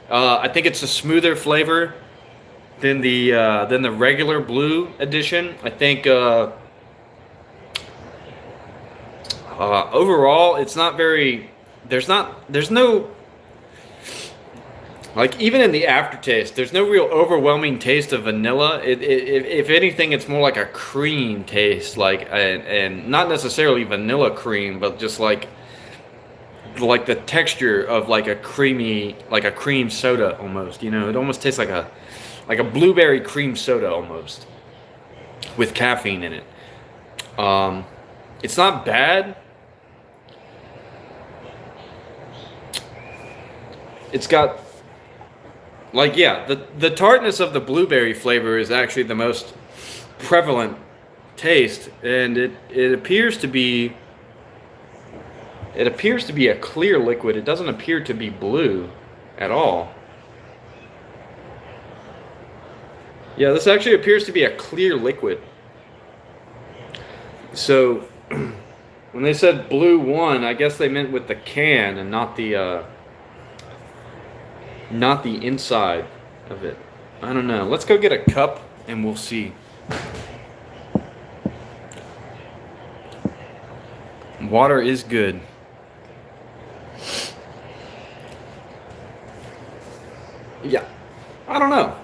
Speaker 3: I think it's a smoother flavor than the regular Blue Edition. I think overall it's not very. There's no. Like, even in the aftertaste, there's no real overwhelming taste of vanilla. If anything, it's more like a cream taste, like, and not necessarily vanilla cream, but just like the texture of like a cream soda almost. You know, it almost tastes like a blueberry cream soda almost, with caffeine in it. It's not bad. It's got. Like, yeah, the tartness of the blueberry flavor is actually the most prevalent taste, and it appears to be a clear liquid. It doesn't appear to be blue at all. Yeah, this actually appears to be a clear liquid. So when they said blue one, I guess they meant with the can and not the inside of it. I don't know. Let's go get a cup and we'll see. Water is good. Yeah, I don't know.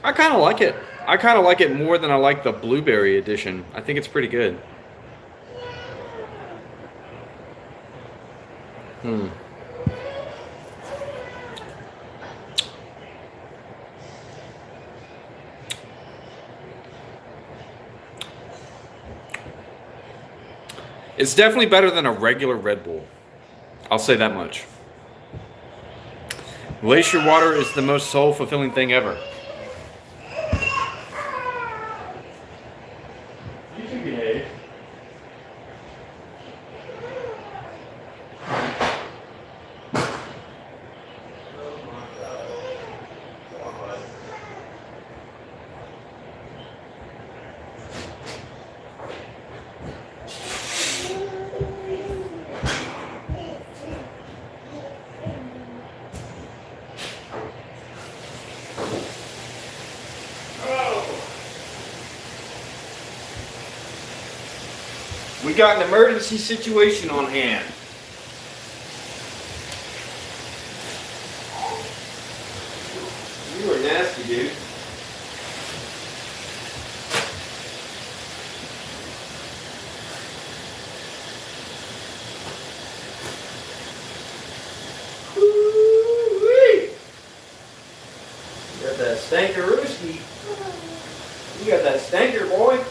Speaker 3: I kind of like it. I kind of like it more than I like the blueberry edition. I think it's pretty good. It's definitely better than a regular Red Bull. I'll say that much. Glacier water is the most soul-fulfilling thing ever. You should behave. We got an emergency situation on hand. You are nasty, dude. Woo-wee. You got that stanker rooski. You got that stanker, boy.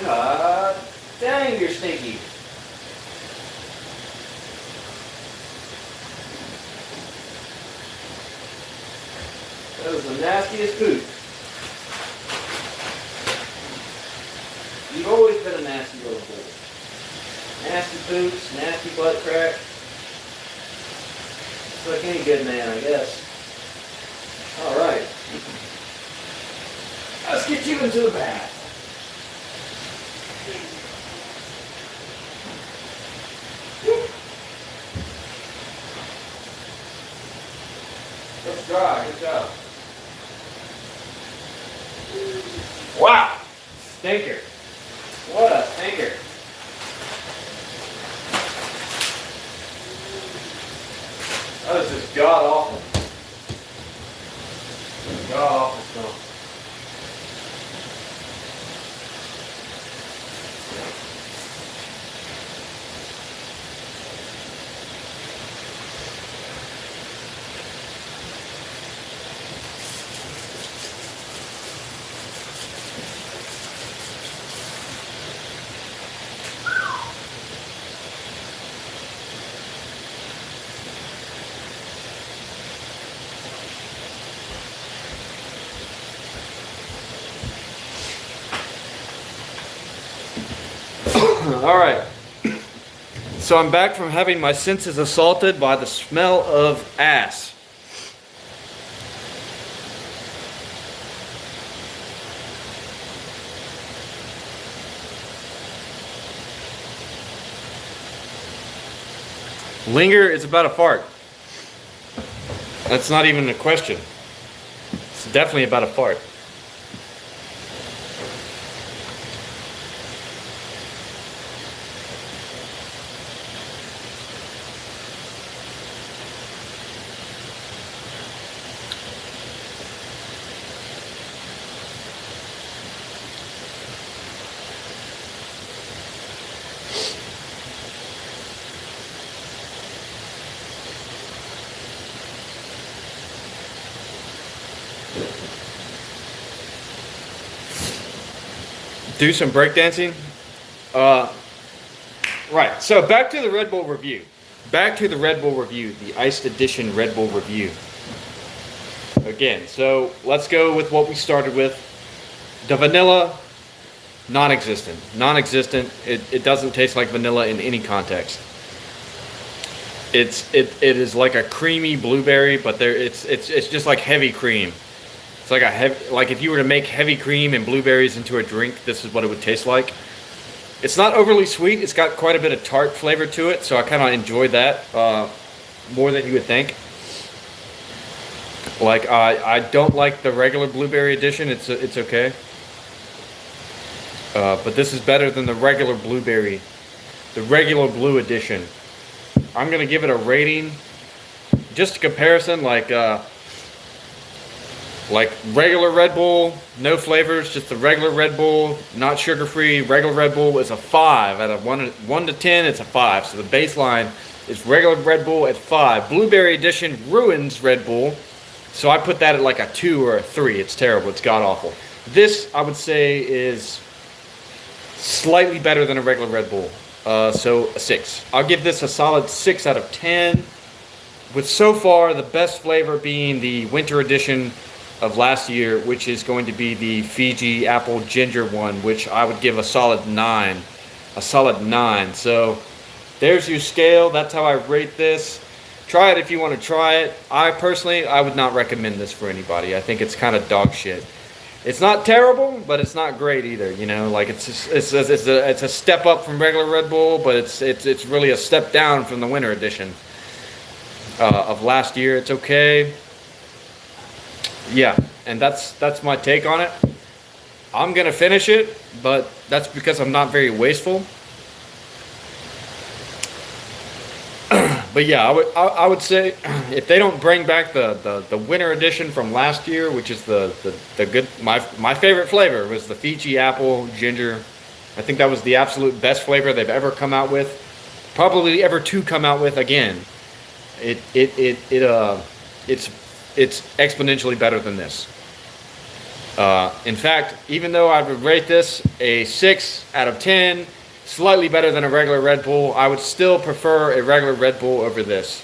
Speaker 3: God dang, you're stinky. That was the nastiest poop. You've always been a nasty little boy. Nasty poops, nasty butt crack. It's like any good man, I guess. Alright. Let's get you into the bath. Let's dry. Good job. Wow! Stinker. What a stinker. That was just god awful. God awful stuff. All right. So I'm back from having my senses assaulted by the smell of ass. Linger is about a fart. That's not even a question. It's definitely about a fart. Do some breakdancing. Right. So back to the Red Bull review. Back to the Iced Edition Red Bull review. again. So let's go with what we started with. The vanilla, non-existent. Non-existent. It doesn't taste like vanilla in any context. It is like a creamy blueberry, but it's just like heavy cream. It's like like if you were to make heavy cream and blueberries into a drink, this is what it would taste like. It's not overly sweet. It's got quite a bit of tart flavor to it, so I kind of enjoyed that more than you would think. Like I don't like the regular blueberry edition. It's okay, but this is better than the regular blueberry, the regular blue edition. I'm gonna give it a rating, just a comparison, like regular Red Bull, no flavors, just the regular Red Bull, not sugar free. Regular Red Bull is a 5 out of 1 to 10. It's a 5. So the baseline is regular Red Bull at 5. Blueberry edition ruins Red Bull, so I put that at like a 2 or a 3. It's terrible. It's god awful. This I would say is slightly better than a regular Red Bull. So a 6. I'll give this a solid 6 out of 10. With so far the best flavor being the winter edition of last year, which is going to be the Fiji apple ginger one, which I would give a solid 9. A solid 9. So there's your scale. That's how I rate this. Try it if you want to try it. I would not recommend this for anybody. I think it's kind of dog shit. It's not terrible, but it's not great either. You know, like it's a step up from regular Red Bull, but it's really a step down from the winter edition of last year. It's okay. Yeah, and that's my take on it. I'm gonna finish it, but that's because I'm not very wasteful. But yeah, I would say if they don't bring back the winter edition from last year, which is the good, my favorite flavor was the Fiji apple ginger. I think that was the absolute best flavor they've ever come out with, probably ever to come out with again. It's exponentially better than this. In fact, even though I would rate this a 6 out of 10, slightly better than a regular Red Bull, I would still prefer a regular Red Bull over this.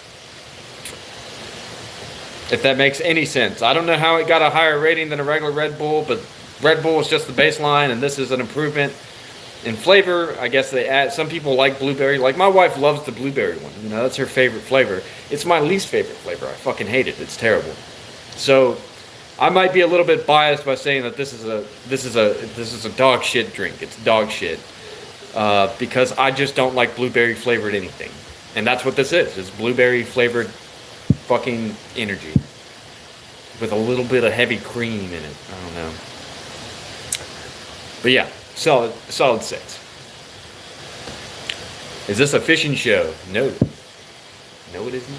Speaker 3: If that makes any sense. I don't know how it got a higher rating than a regular Red Bull, but Red Bull is just the baseline, and this is an improvement. In flavor, I guess they add, some people like blueberry. Like my wife loves the blueberry one. You know, that's her favorite flavor. It's my least favorite flavor. I fucking hate it. It's terrible. So I might be a little bit biased by saying that this is a dog shit drink. It's dog shit. Because I just don't like blueberry flavored anything. And that's what this is. It's blueberry flavored fucking energy. With a little bit of heavy cream in it. I don't know. But yeah. Solid 6. Is this a fishing show? No. No, it isn't.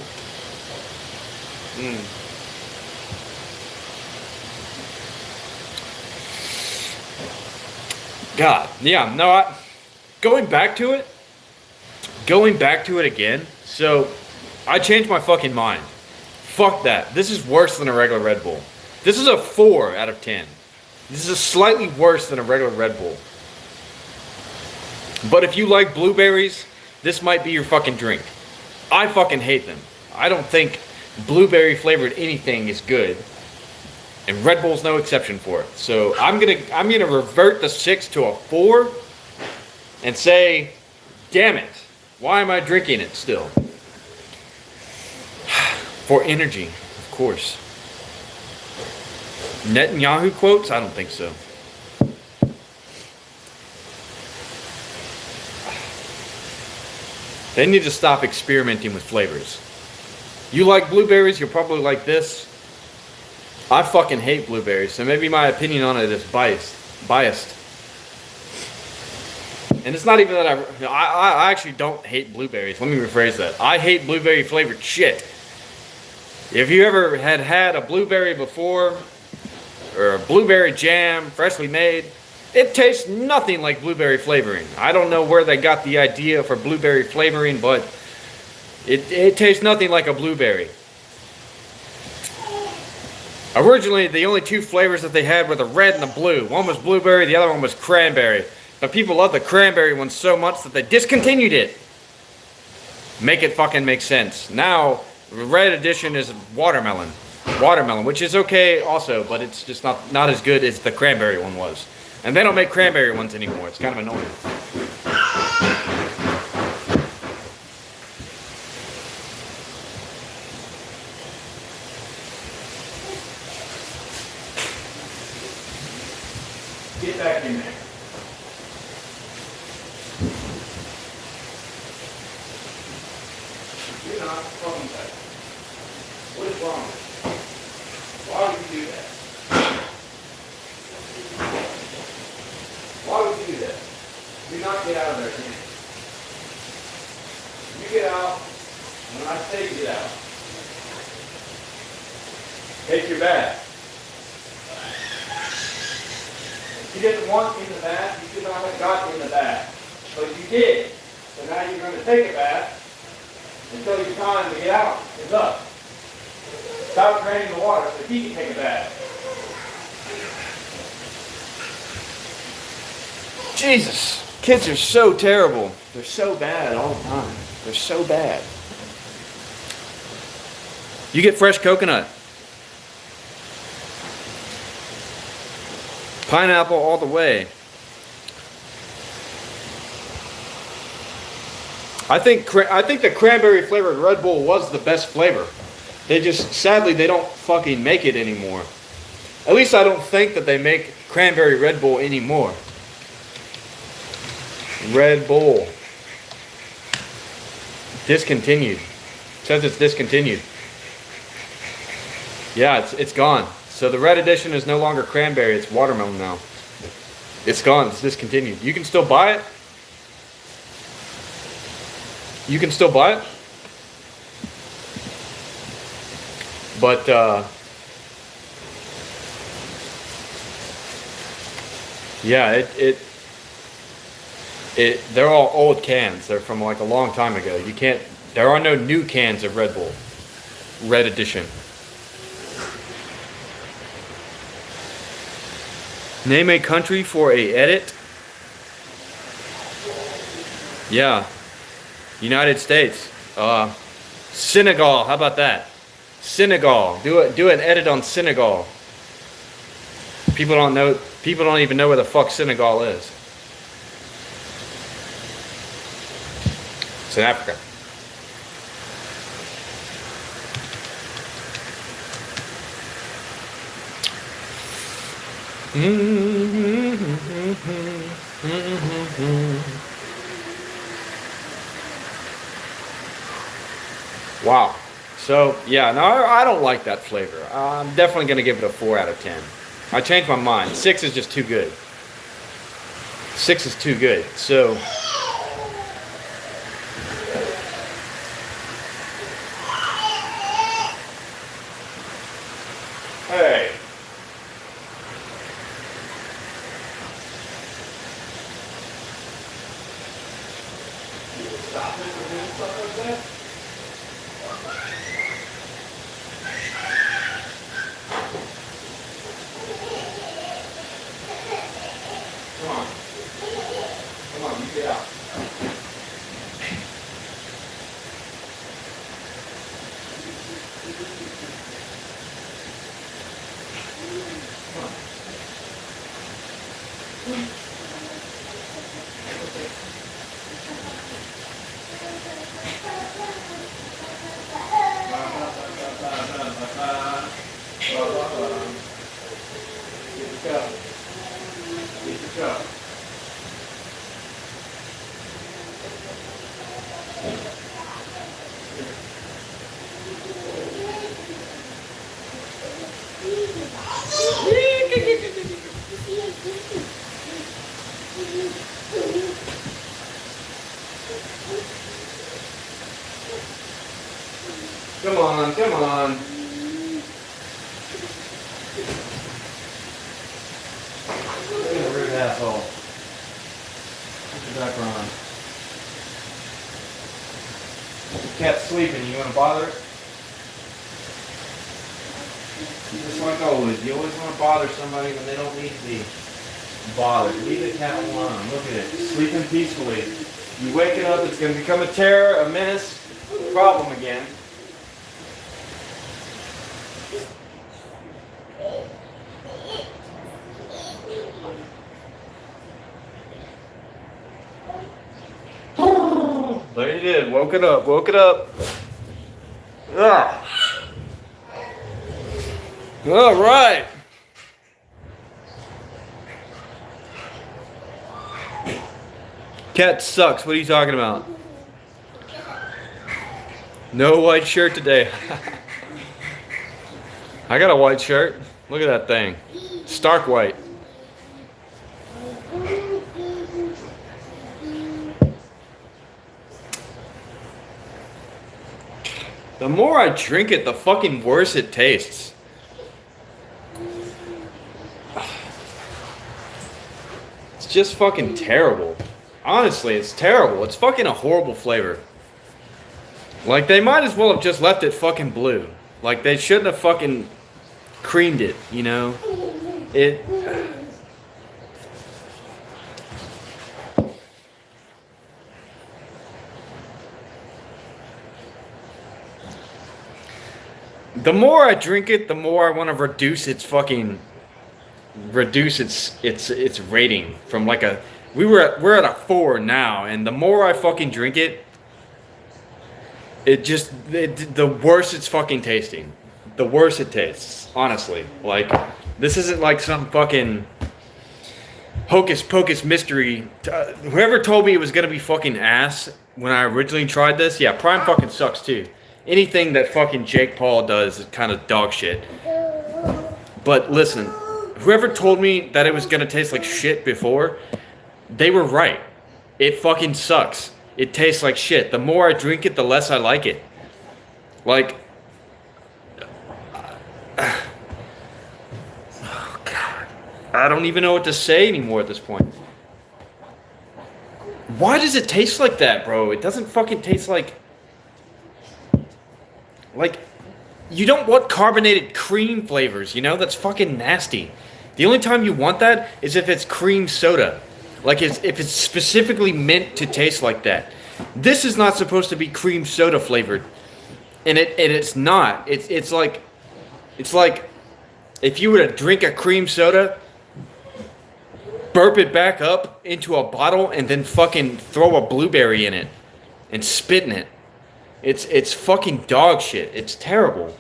Speaker 3: God, yeah, no, going back to it again, so I changed my fucking mind. Fuck that. This is worse than a regular Red Bull. This is a 4 out of 10. This is slightly worse than a regular Red Bull. But if you like blueberries, this might be your fucking drink. I fucking hate them. I don't think blueberry flavored anything is good. And Red Bull's no exception for it. So I'm gonna revert the 6 to a 4 and say, damn it, why am I drinking it still? For energy, of course. Netanyahu quotes? I don't think so. They need to stop experimenting with flavors. You like blueberries, you'll probably like this. I fucking hate blueberries, so maybe my opinion on it is biased. And it's not even that I actually don't hate blueberries. Let me rephrase that. I hate blueberry flavored shit. If you ever had a blueberry before, or a blueberry jam, freshly made, it tastes nothing like blueberry flavoring. I don't know where they got the idea for blueberry flavoring, but it tastes nothing like a blueberry. Originally, the only two flavors that they had were the red and the blue. One was blueberry, the other one was cranberry. But people love the cranberry one so much that they discontinued it. Make it fucking make sense. Now, the red edition is watermelon. watermelon, which is okay also, but it's just not as good as the cranberry one was. And they don't make cranberry ones anymore. It's kind of annoying. Get back in there. You're not fucking back. What is wrong with you? Why would you do that? Why would you do that? Do not get out of there, man. You get out when I say get out. Take your bath. If you didn't want in the bath, you should not have gotten in the bath. But you did. So now you're going to take a bath until your time to get out is up. Stop draining the water so he can take a bath. Jesus, kids are so terrible. They're so bad all the time. They're so bad. You get fresh coconut. Pineapple all the way. I think the cranberry flavored Red Bull was the best flavor. Sadly, they don't fucking make it anymore. At least I don't think that they make cranberry Red Bull anymore. Red Bull. Discontinued. It says it's discontinued. Yeah, it's gone. So the red edition is no longer cranberry, it's watermelon now. It's gone, it's discontinued. You can still buy it. You can still buy it. But yeah, they're all old cans. They're from like a long time ago. There are no new cans of Red Bull. Red edition. Name a country for a edit. Yeah. United States. Senegal. How about that? Senegal. Do an edit on Senegal. People don't even know where the fuck Senegal is. It's in Africa. Wow. So, yeah, no, I don't like that flavor. I'm definitely going to give it a 4 out of 10. I changed my mind. 6 is just too good. 6 is too good. So, hey. Stop it from doing stuff like that? Come on, you get out. Get the cup. Get the cup. Come on, come on. Look at the rude asshole. Put your diaper on. The cat's sleeping. You want to bother it? Just like always. You always want to bother somebody when they don't need to be bothered. Leave the cat alone. Look at it. Sleeping peacefully. You wake it up, it's going to become a terror, a menace, a problem again. There you did. Woke it up. Woke it up. Ah. All right. Cat sucks. What are you talking about? No white shirt today. I got a white shirt. Look at that thing. Stark white. The more I drink it, the fucking worse it tastes. It's just fucking terrible. Honestly, it's terrible. It's fucking a horrible flavor. Like, they might as well have just left it fucking blue. Like, they shouldn't have fucking creamed it, you know? It... The more I drink it, the more I want to reduce its rating from like a we're at a 4 now, and the more I fucking drink it, the worse it's fucking tasting. The worse it tastes, honestly. Like, this isn't like some fucking hocus pocus mystery. Whoever told me it was gonna be fucking ass when I originally tried this, yeah, Prime fucking sucks too. Anything that fucking Jake Paul does is kind of dog shit. But listen, whoever told me that it was gonna taste like shit before, they were right. It fucking sucks. It tastes like shit. The more I drink it, the less I like it. Like, oh God, I don't even know what to say anymore at this point. Why does it taste like that, bro? It doesn't fucking taste like, you don't want carbonated cream flavors, you know? That's fucking nasty. The only time you want that is if it's cream soda. Like, if it's specifically meant to taste like that. This is not supposed to be cream soda flavored. And it's not. It's like if you were to drink a cream soda, burp it back up into a bottle, and then fucking throw a blueberry in it and spit in it. It's fucking dog shit. It's terrible.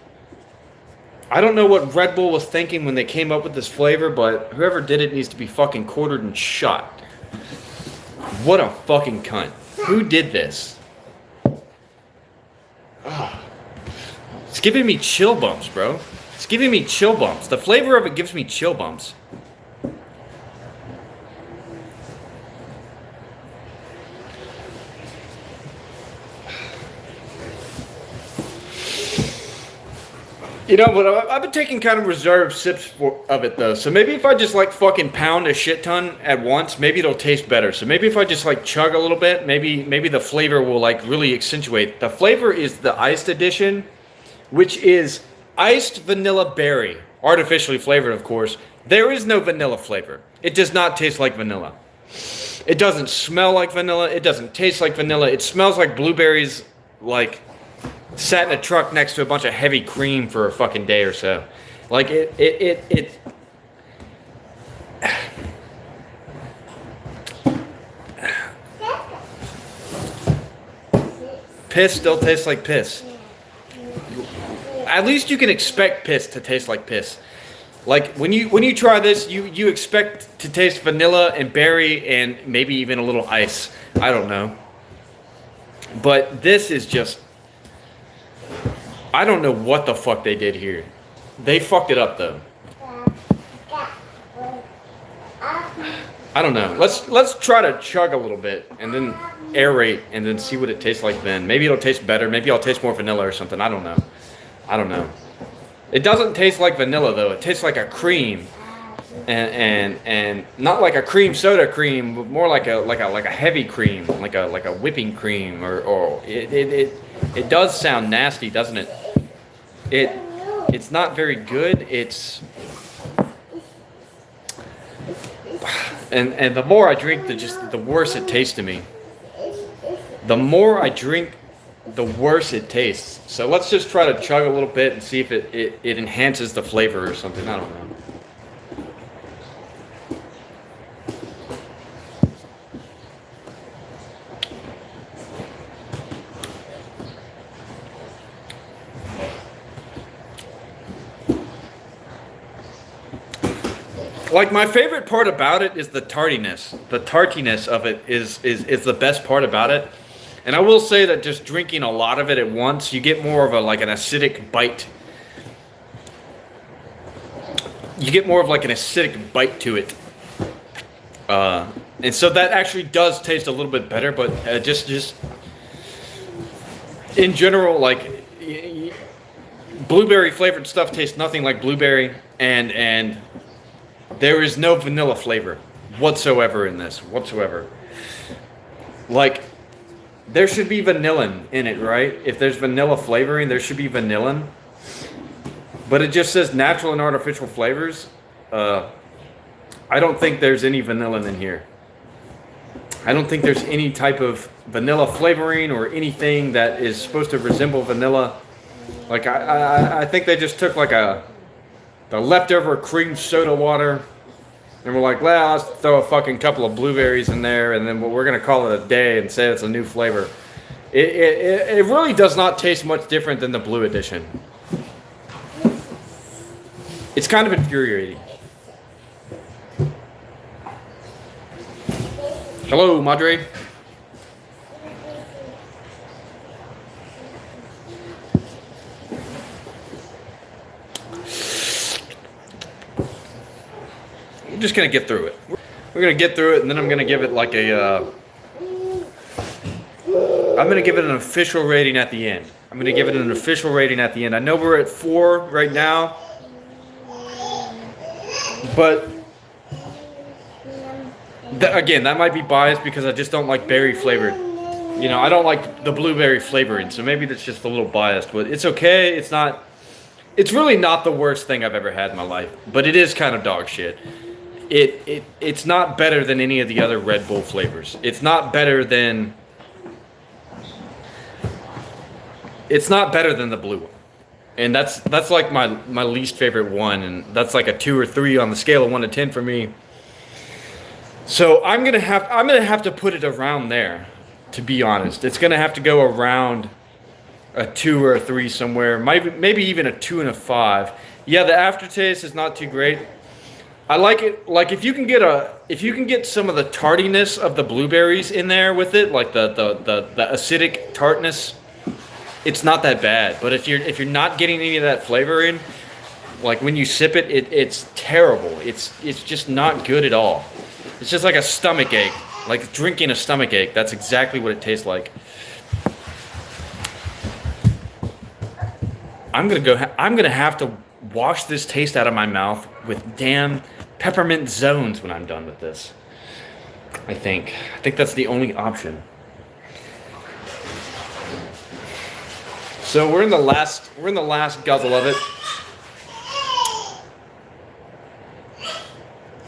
Speaker 3: I don't know what Red Bull was thinking when they came up with this flavor, but whoever did it needs to be fucking quartered and shot. What a fucking cunt. Who did this? Oh. It's giving me chill bumps, bro. It's giving me chill bumps. The flavor of it gives me chill bumps. You know, but I've been taking kind of reserved sips of it, though. So maybe if I just, like, fucking pound a shit ton at once, maybe it'll taste better. So maybe if I just, like, chug a little bit, maybe the flavor will, like, really accentuate. The flavor is the iced edition, which is iced vanilla berry. Artificially flavored, of course. There is no vanilla flavor. It does not taste like vanilla. It doesn't smell like vanilla. It doesn't taste like vanilla. It smells like blueberries, like, sat in a truck next to a bunch of heavy cream for a fucking day or so. Like, it piss still tastes like piss. At least you can expect piss to taste like piss. Like, when you try this, you expect to taste vanilla and berry and maybe even a little ice. I don't know. But this is just, I don't know what the fuck they did here. They fucked it up, though. I don't know. Let's try to chug a little bit and then aerate and then see what it tastes like then. Maybe it'll taste better. Maybe I'll taste more vanilla or something. I don't know. I don't know. It doesn't taste like vanilla, though. It tastes like a cream. And not like a cream soda cream, but more like a heavy cream, like a whipping cream, or it does sound nasty, doesn't it? It's not very good. And the more I drink, the worse it tastes to me. The more I drink, the worse it tastes. So let's just try to chug a little bit and see if it enhances the flavor or something. I don't know. Like my favorite part about it is the tardiness. The tartiness of it is the best part about it. And I will say that just drinking a lot of it at once, you get more of a like an acidic bite. You get more of like an acidic bite to it. And so that actually does taste a little bit better, but just in general, like blueberry flavored stuff tastes nothing like blueberry, and there is no vanilla flavor whatsoever in this, whatsoever. Like, there should be vanillin in it, right? If there's vanilla flavoring, there should be vanillin. But it just says natural and artificial flavors. I don't think there's any vanillin in here. I don't think there's any type of vanilla flavoring or anything that is supposed to resemble vanilla. Like, I think they just took like the leftover cream soda water and we're like, well, let's throw a fucking couple of blueberries in there and then we're going to call it a day and say it's a new flavor. It really does not taste much different than the blue edition. It's kind of infuriating. Hello, Madre. I'm just gonna get through it. We're gonna get through it, and then I'm gonna give it like a. I'm gonna give it an official rating at the end. I'm gonna give it an official rating at the end. I know we're at 4 right now, but again, that might be biased because I just don't like berry flavored. You know, I don't like the blueberry flavoring, so maybe that's just a little biased. But it's okay. It's not. It's really not the worst thing I've ever had in my life, but it is kind of dog shit. It's not better than any of the other Red Bull flavors. It's not better than the blue one. And that's like my least favorite one, and that's like a 2 or 3 on the scale of 1 to 10 for me. So I'm gonna have to put it around there, to be honest. It's gonna have to go around a 2 or a 3 somewhere, maybe even a 2 and a 5. Yeah, the aftertaste is not too great. I like it. Like if you can get some of the tardiness of the blueberries in there with it, like the acidic tartness, it's not that bad. But if you're not getting any of that flavor in, like when you sip it, it's terrible. It's just not good at all. It's just like a stomach ache, like drinking a stomach ache. That's exactly what it tastes like. I'm gonna have to wash this taste out of my mouth with damn peppermint zones when I'm done with this. I think that's the only option. So we're in the last guzzle of it.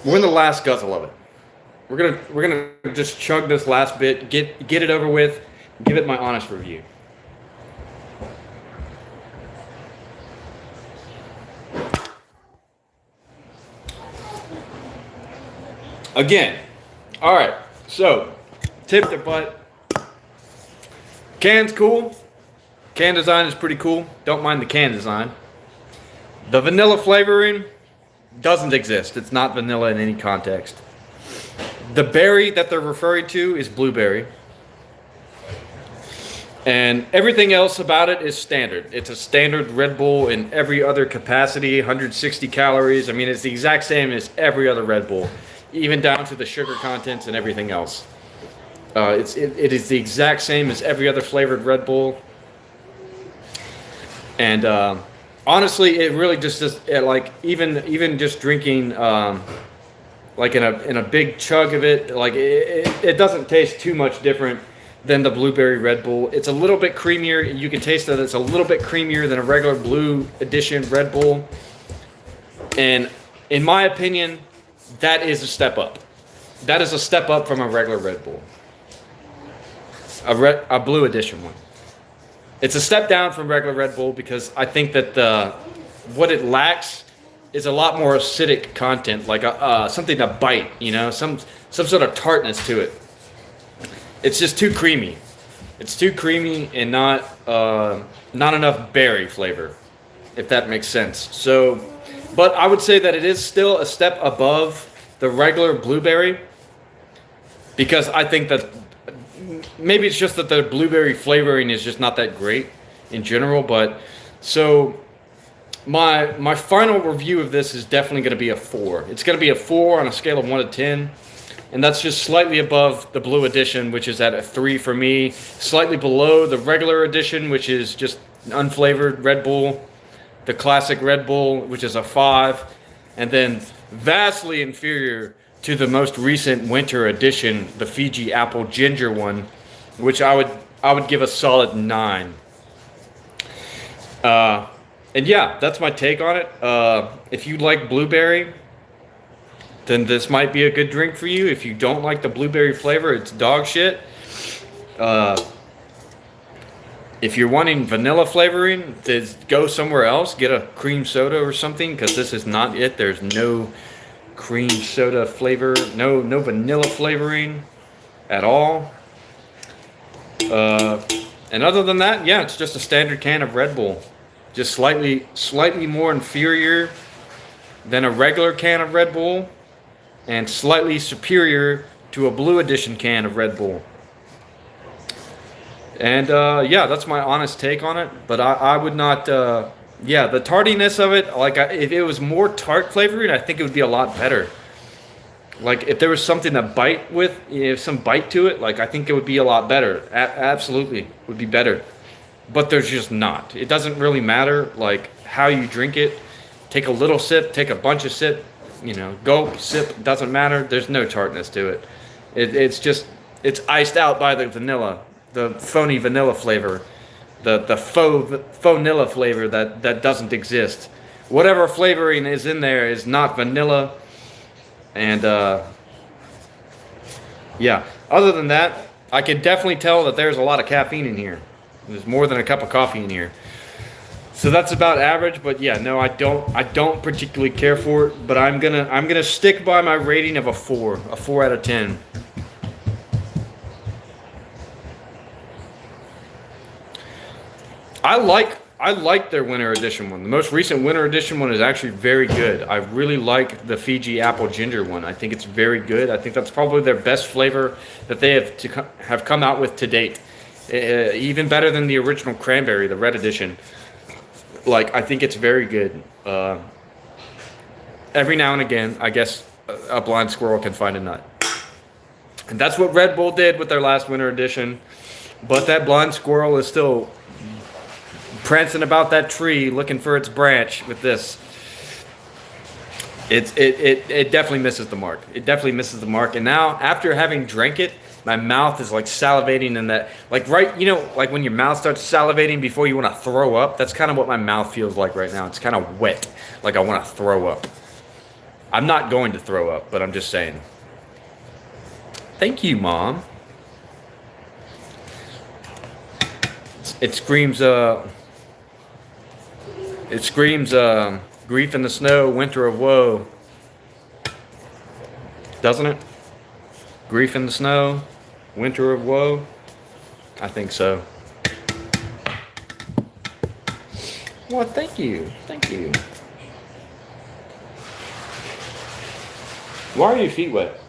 Speaker 3: We're in the last guzzle of it. We're gonna just chug this last bit, get it over with, give it my honest review. Again, all right. So, tip the butt. Can's cool. Can design is pretty cool. Don't mind the can design. The vanilla flavoring doesn't exist. It's not vanilla in any context. The berry that they're referring to is blueberry. And everything else about it is standard. It's a standard Red Bull in every other capacity, 160 calories. I mean, it's the exact same as every other Red Bull, even down to the sugar contents and everything else. It is the exact same as every other flavored Red Bull. And honestly, it really just like even just drinking like in a big chug of it, like it doesn't taste too much different than the blueberry Red Bull. It's a little bit creamier. You can taste that it's a little bit creamier than a regular blue edition Red Bull. And in my opinion, that is a step up. That is a step up from a regular Red Bull. A blue edition one. It's a step down from regular Red Bull because I think that what it lacks is a lot more acidic content, like something to bite, you know, some sort of tartness to it. It's just too creamy. It's too creamy and not enough berry flavor, if that makes sense. So But I would say that it is still a step above the regular blueberry, because I think that maybe it's just that the blueberry flavoring is just not that great in general. But so my final review of this is definitely going to be a 4. It's going to be a 4 on a scale of 1 to 10. And that's just slightly above the blue edition, which is at a 3 for me. Slightly below the regular edition, which is just unflavored Red Bull. The classic Red Bull, which is a 5. And then vastly inferior to the most recent winter edition, the Fiji Apple Ginger one, which I would give a solid 9. And yeah, that's my take on it. If you like blueberry, then this might be a good drink for you. If you don't like the blueberry flavor, it's dog shit. If you're wanting vanilla flavoring, then go somewhere else. Get a cream soda or something, because this is not it. There's no cream soda flavor, no vanilla flavoring at all. And other than that, yeah, it's just a standard can of Red Bull. Just slightly more inferior than a regular can of Red Bull, and slightly superior to a blue edition can of Red Bull. And yeah, that's my honest take on it. But I would not, yeah, the tartiness of it, like if it was more tart flavoring, I think it would be a lot better. Like if there was something to bite with, some bite to it, like I think it would be a lot better. Absolutely, would be better. But there's just not. It doesn't really matter like how you drink it. Take a little sip, take a bunch of sip, gulp, sip, doesn't matter. There's no tartness to it. It's iced out by the vanilla, the phony vanilla flavor, the faux vanilla flavor that doesn't exist. Whatever flavoring is in there is not vanilla. And yeah, other than that, I can definitely tell that there's a lot of caffeine in here. There's more than a cup of coffee in here. So that's about average, but yeah, no, I don't particularly care for it, but I'm gonna stick by my rating of a 4 out of 10. I like their winter edition one. The most recent winter edition one is actually very good. I really like the Fiji Apple Ginger one. I think it's very good. I think that's probably their best flavor that they have come out with to date. Even better than the original cranberry, the red edition. Like, I think it's very good. Every now and again, I guess a blind squirrel can find a nut. And that's what Red Bull did with their last winter edition. But that blind squirrel is still prancing about that tree looking for its branch with this. It definitely misses the mark. It definitely misses the mark. And now, after having drank it, my mouth is like salivating, and that, like, right, like when your mouth starts salivating before you want to throw up. That's kind of what my mouth feels like right now. It's kind of wet, like I want to throw up. I'm not going to throw up, but I'm just saying. Thank you, Mom. It screams grief in the snow, winter of woe. Doesn't it? Grief in the snow, winter of woe. I think so. Well, thank you. Thank you. Why are your feet wet?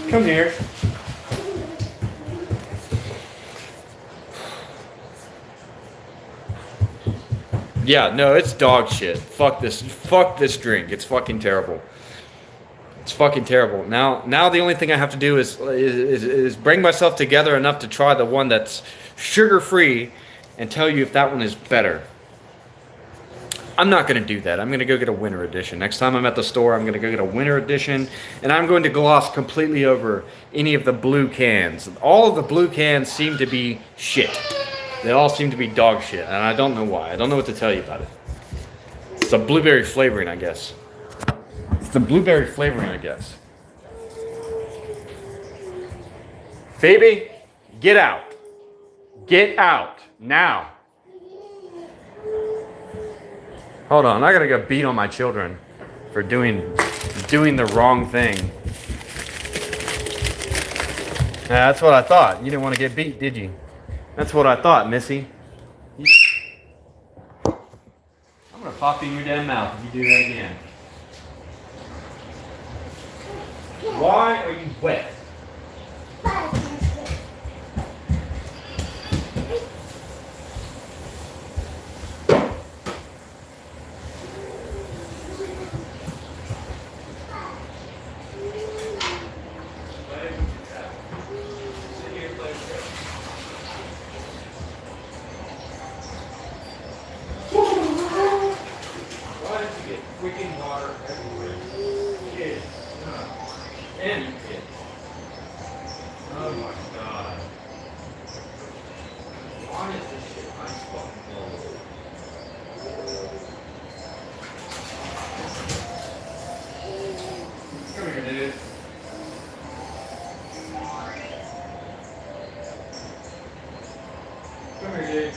Speaker 3: Come here. Yeah, no, it's dog shit. Fuck this drink. It's fucking terrible. It's fucking terrible. Now the only thing I have to do is bring myself together enough to try the one that's sugar-free and tell you if that one is better. I'm not going to do that. I'm going to go get a winter edition. Next time I'm at the store, I'm going to go get a winter edition, and I'm going to gloss completely over any of the blue cans. All of the blue cans seem to be shit. They all seem to be dog shit, and I don't know why. I don't know what to tell you about it. It's the blueberry flavoring, I guess. It's the blueberry flavoring, I guess. Phoebe, get out. Get out. Now. Hold on, I gotta go beat on my children for doing the wrong thing. Yeah, that's what I thought. You didn't want to get beat, did you? That's what I thought, Missy. pop you in your damn mouth if you do that again. Why are you wet? Why did you get freaking water everywhere? Kids. And you kids. Oh my god. Why is this shit ice fucking cold? Come here, dude. Come here, dude.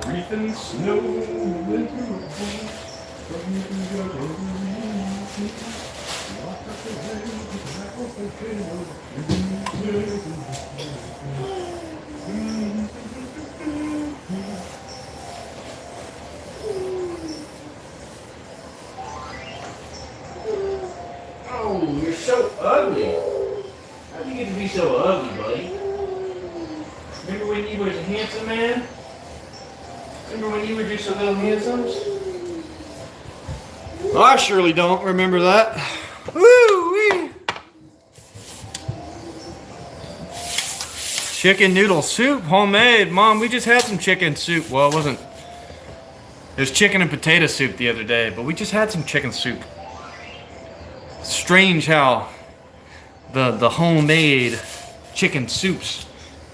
Speaker 3: Breathing snow moving through the woods. Oh, you're so ugly. How'd you get to be so ugly, buddy? Remember when you was a handsome man? Remember when you were just a little handsome? I surely don't remember that. Woo-wee. Chicken noodle soup, homemade. Mom, we just had some chicken soup. Well, it wasn't. It was chicken and potato soup the other day, but we just had some chicken soup. Strange how the homemade chicken soups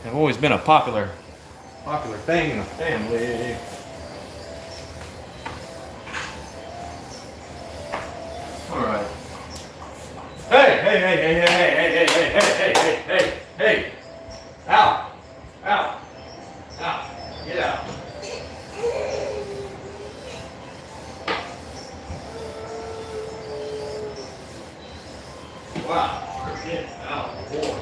Speaker 3: have always been a popular thing in the family. All right. Hey. Out. Get out. Wow. Get out, boy.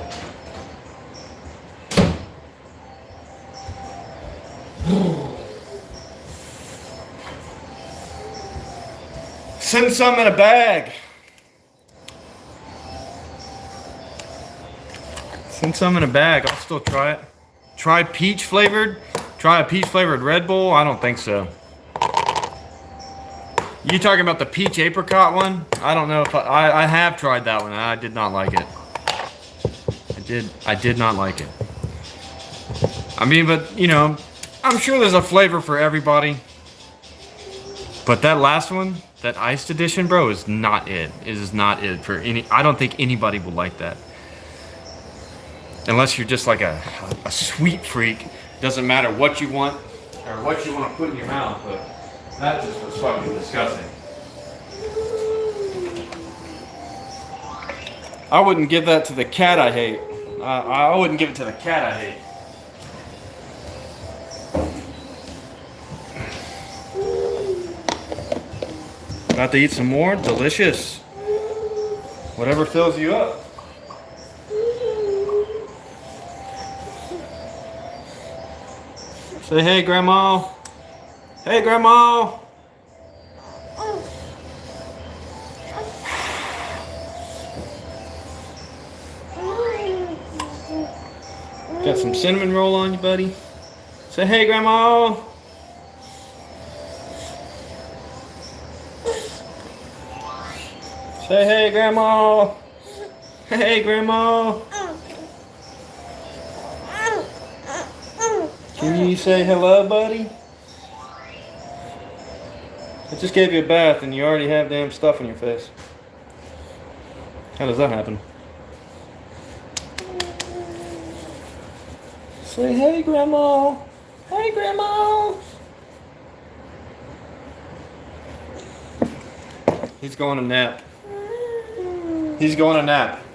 Speaker 3: Send some in a bag. Send some in a bag. I'll still try it. Try peach flavored? Try a peach flavored Red Bull? I don't think so. You talking about the peach apricot one? I don't know if I have tried that one. I did not like it. I did not like it. I mean, but you know, I'm sure there's a flavor for everybody. But that last one, that iced edition, bro, is not it. It is not it for any. I don't think anybody will like that. Unless you're just like a sweet freak. Doesn't matter what you want or what you want to put in your mouth, but that just was fucking disgusting. I wouldn't give that to the cat I hate. I wouldn't give it to the cat I hate. About to eat some more? Delicious. Whatever fills you up. Say hey, Grandma. Hey, Grandma. Got some cinnamon roll on you, buddy. Say hey, Grandma. Say hey, Grandma. Hey, Grandma. Can you say hello, buddy? I just gave you a bath and you already have damn stuff on your face. How does that happen? Say hey, Grandma. Hey, Grandma. He's going to nap. He's going to nap.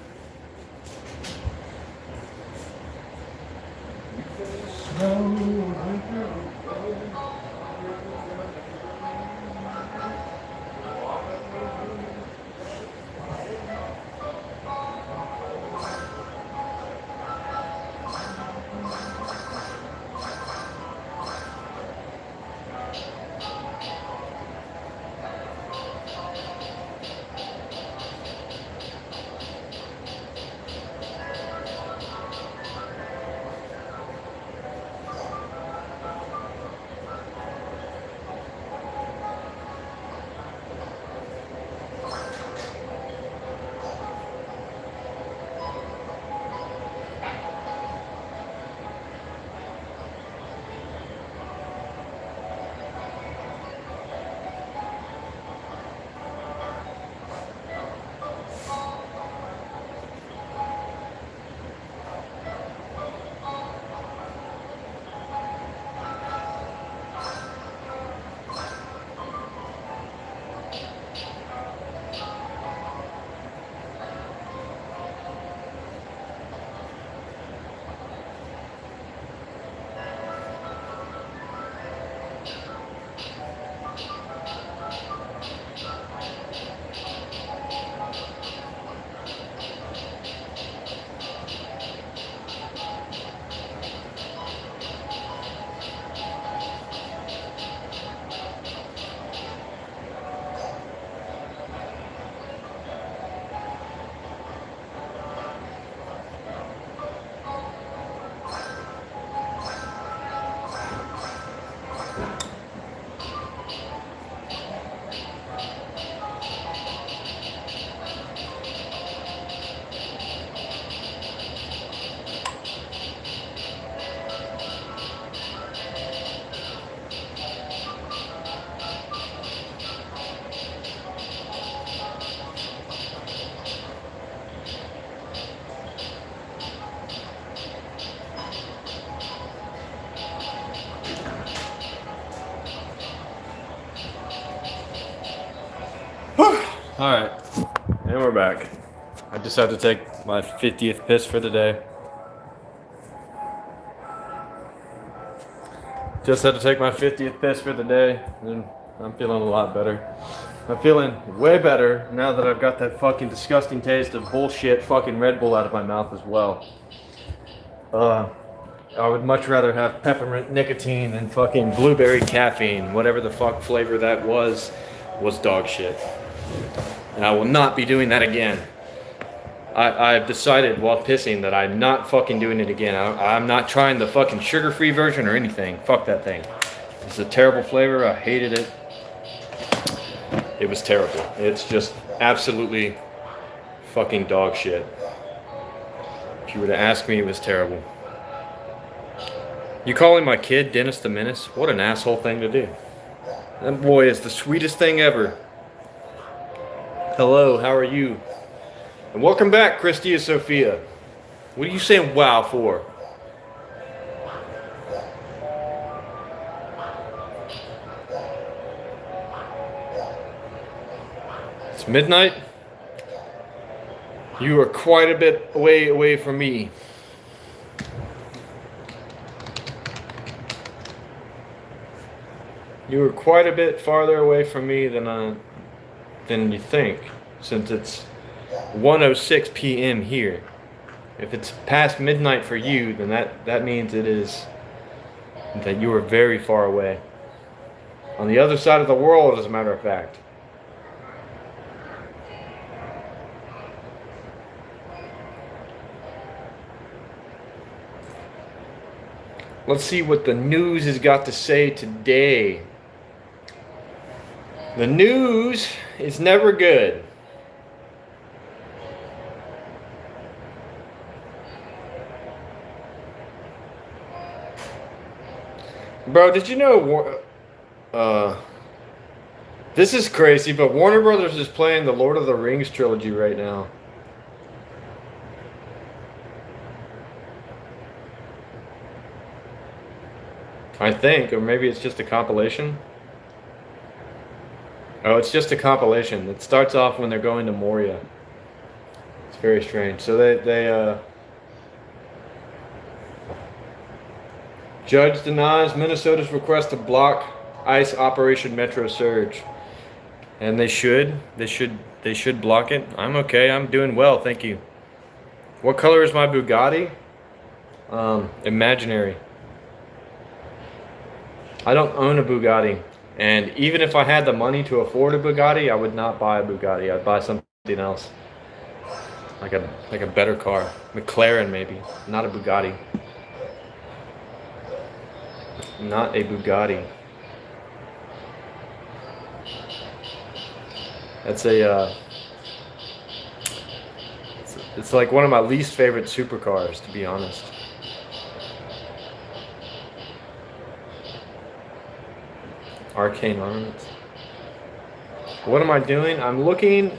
Speaker 3: Alright, and we're back. I just had to take my 50th piss for the day. Just had to take my 50th piss for the day, and I'm feeling a lot better. I'm feeling way better now that I've got that fucking disgusting taste of bullshit fucking Red Bull out of my mouth as well. I would much rather have peppermint nicotine than fucking blueberry caffeine. Whatever the fuck flavor that was dog shit. And I will not be doing that again. I've decided while pissing that I'm not fucking doing it again. I'm not trying the fucking sugar-free version or anything. Fuck that thing. It's a terrible flavor. I hated it. It was terrible. It's just absolutely fucking dog shit. If you were to ask me, it was terrible. You calling my kid Dennis the Menace? What an asshole thing to do. That boy is the sweetest thing ever. Hello, how are you? And welcome back, Christia Sophia. What are you saying wow for? It's midnight. You are quite a bit away from me. You are quite a bit farther away from me than you think, since it's 1:06 p.m. here. If it's past midnight for you, then that means it is that you are very far away. On the other side of the world, as a matter of fact. Let's see what the news has got to say today. The news is never good. Bro, did you know? This is crazy, but Warner Brothers is playing the Lord of the Rings trilogy right now. I think, or maybe it's just a compilation. Oh, it's just a compilation. It starts off when they're going to Moria. It's very strange. So judge denies Minnesota's request to block ICE Operation Metro Surge. And they should block it. I'm okay. I'm doing well, thank you. What color is my Bugatti? Imaginary. I don't own a Bugatti, and even if I had the money to afford a Bugatti, I would not buy a Bugatti. I'd buy something else, like a better car, McLaren maybe, not a Bugatti. Not a Bugatti. That's it's like one of my least favorite supercars, to be honest. Arcane armaments. What am I doing? I'm looking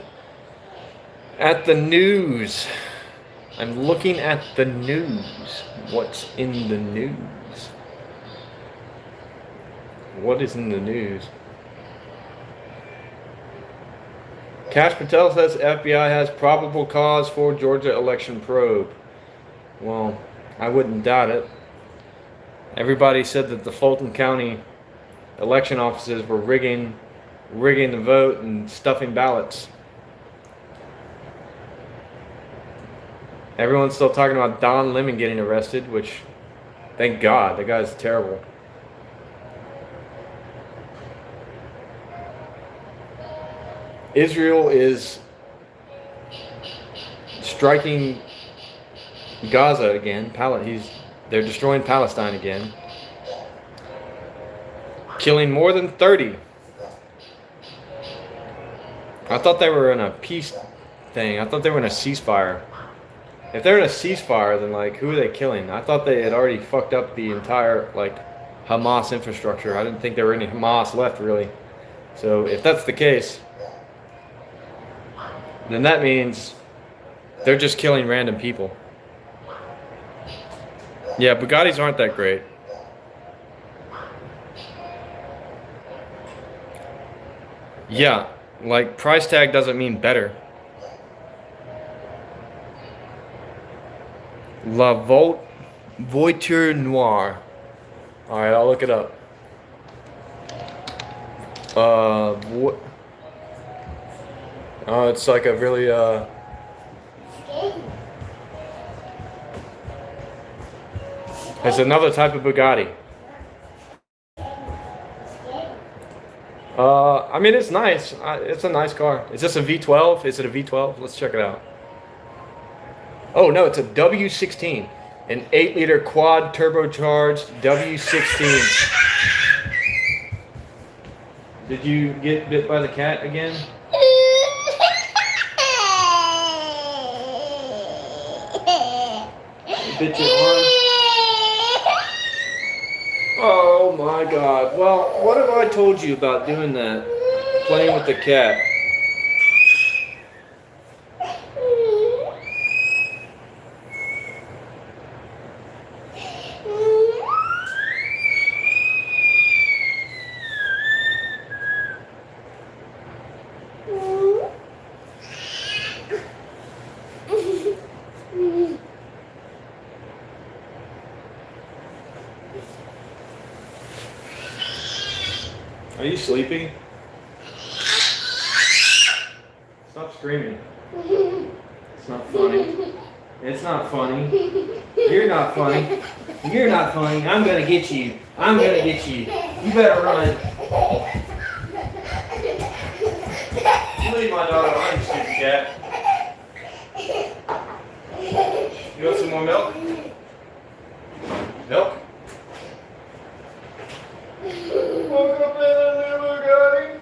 Speaker 3: at the news. I'm looking at the news. What's in the news? What is in the news? Kash Patel says FBI has probable cause for Georgia election probe. Well, I wouldn't doubt it. Everybody said that the Fulton County election offices were rigging the vote and stuffing ballots. Everyone's still talking about Don Lemon getting arrested, which, thank God, the guy's terrible. Israel is striking Gaza again. They're destroying Palestine again. Killing more than 30. I thought they were in a peace thing. I thought they were in a ceasefire. If they're in a ceasefire, then like, who are they killing? I thought they had already fucked up the entire like Hamas infrastructure. I didn't think there were any Hamas left really. So if that's the case, then that means they're just killing random people. Yeah, Bugattis aren't that great. Yeah, like price tag doesn't mean better. La Voiture Noire. Alright, I'll look it up. What? Oh, it's like a really, it's another type of Bugatti. I mean, it's nice. It's a nice car. Is this a V12? Is it a V12? Let's check it out. Oh, no, it's a W16. An 8-liter quad turbocharged W16. Did you get bit by the cat again? Bit your arm? Oh my God. Well, what have I told you about doing that? Playing with the cat. Are you sleepy? Stop screaming. It's not funny. It's not funny. You're not funny. You're not funny. I'm gonna get you. I'm gonna get you. You better run. You leave my daughter alone, you stupid cat. You want some more milk? Milk? Woke up in a new Bugatti.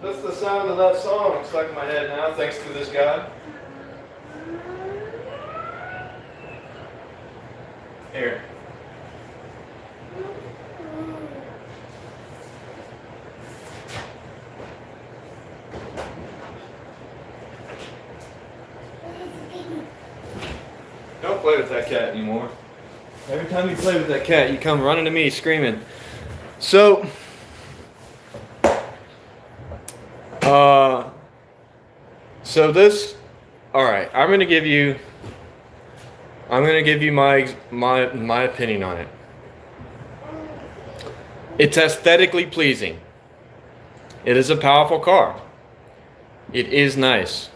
Speaker 3: That's the sound of that song stuck in my head now, thanks to this guy. Here.
Speaker 1: play with that cat anymore. Every time you play with that cat, you come running to me screaming. So, this, all right, I'm gonna give you my opinion on it. It's aesthetically pleasing. It is a powerful car. It is nice.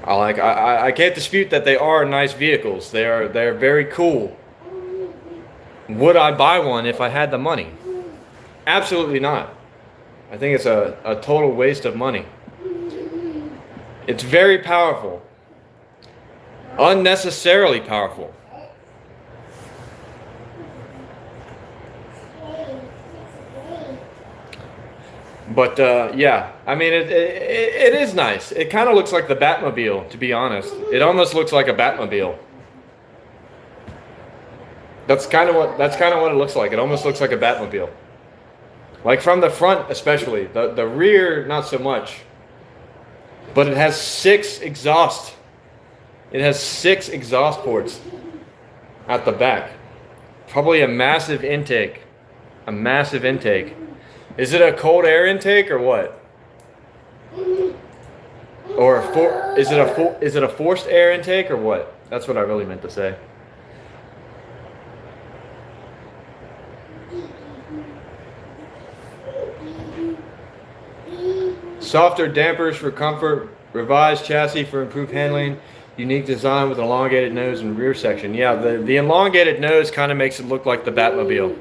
Speaker 1: I can't dispute that they are nice vehicles. They're very cool. Would I buy one if I had the money? Absolutely not. I think it's a total waste of money. It's very powerful. Unnecessarily powerful. But yeah, I mean it is nice. It kind of looks like the Batmobile, to be honest. It almost looks like a Batmobile. That's kind of what it looks like. It almost looks like a Batmobile. Like from the front especially. The rear not so much. But it has 6 exhaust. It has 6 exhaust ports at the back. Probably a massive intake. A massive intake. Is it a cold air intake or what? Or is it a forced air intake or what? That's what I really meant to say. Softer dampers for comfort, revised chassis for improved handling, unique design with elongated nose and rear section. Yeah, the elongated nose kind of makes it look like the Batmobile.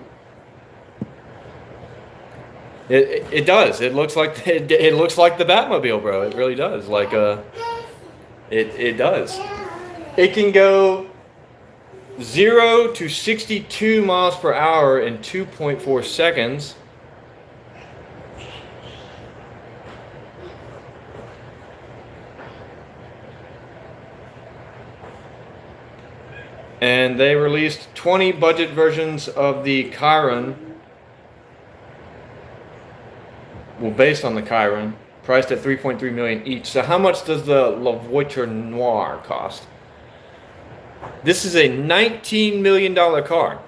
Speaker 1: It does. It looks like it looks like the Batmobile, bro. It really does. Like it does. It can go 0 to 62 miles per hour in 2.4 seconds. And they released 20 budget versions of the Chiron. Well, based on the Chiron, priced at $3.3 million each. So how much does the La Voiture Noire cost? This is a $19 million car.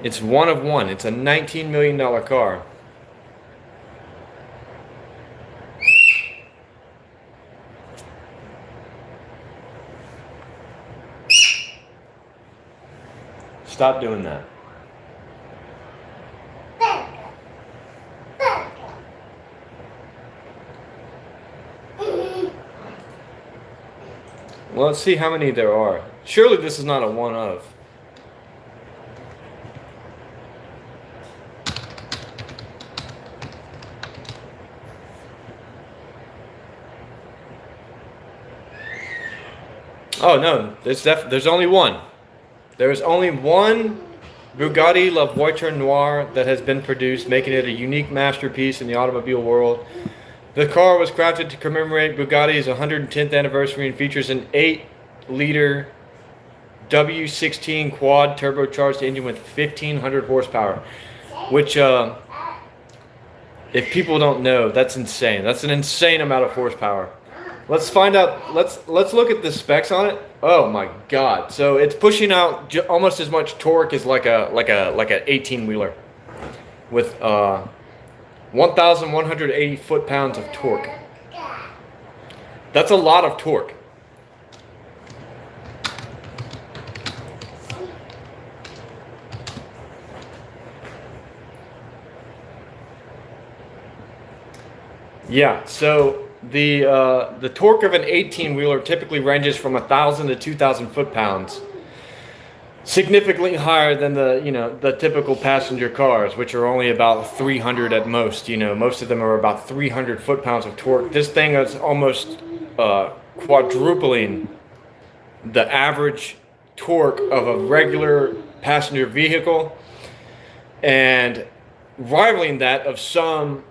Speaker 1: It's one of one. It's a $19 million car. Stop doing that. Well, let's see how many there are. Surely this is not a one of. Oh no, there's only one. There is only one Bugatti La Voiture Noire that has been produced, making it a unique masterpiece in the automobile world. The car was crafted to commemorate Bugatti's 110th anniversary and features an 8-liter W16 quad turbocharged engine with 1,500 horsepower, which, if people don't know, that's insane. That's an insane amount of horsepower. Let's find out. Let's look at the specs on it. Oh my God! So it's pushing out almost as much torque as like a 18-wheeler, with 1,180 foot-pounds of torque. That's a lot of torque. Yeah, so the torque of an 18-wheeler typically ranges from 1,000 to 2,000 foot-pounds. Significantly higher than the typical passenger cars, which are only about 300 at most. Most of them are about 300 foot-pounds of torque. This thing is almost quadrupling the average torque of a regular passenger vehicle, and rivaling that of some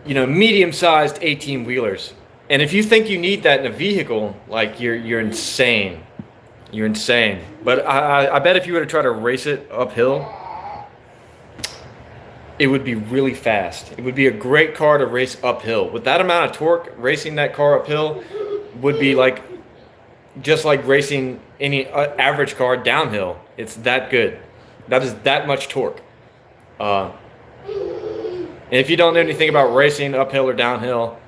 Speaker 1: medium-sized 18-wheelers. And if you think you need that in a vehicle, like you're insane. You're insane. But I bet if you were to try to race it uphill, it would be really fast. It would be a great car to race uphill. With that amount of torque, racing that car uphill would be like
Speaker 3: just like racing any average car downhill. It's that good. That is that much torque. And if you don't know anything about racing, uphill or downhill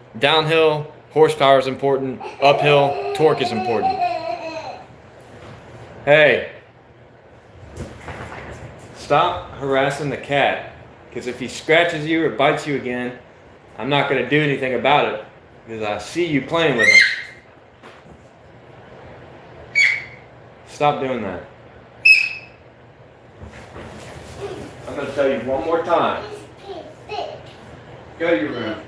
Speaker 3: horsepower is important. Uphill torque is important. Hey, stop harassing the cat. Because if he scratches you or bites you again, I'm not going to do anything about it. Because I see you playing with him. Stop doing that. I'm going to tell you one more time. Go to your room.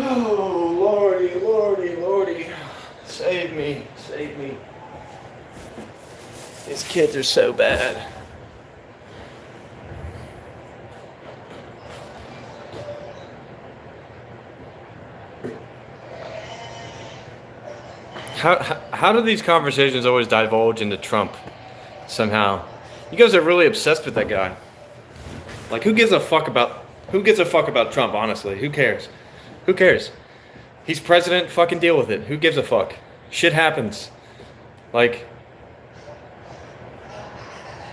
Speaker 3: Oh, Lordy, Lordy, Lordy. Save me, save me. These kids are so bad. How do these conversations always divulge into Trump somehow? You guys are really obsessed with that guy. Like, who gives a fuck about Trump, honestly? Who cares? Who cares? He's president, fucking deal with it. Who gives a fuck? Shit happens. Like,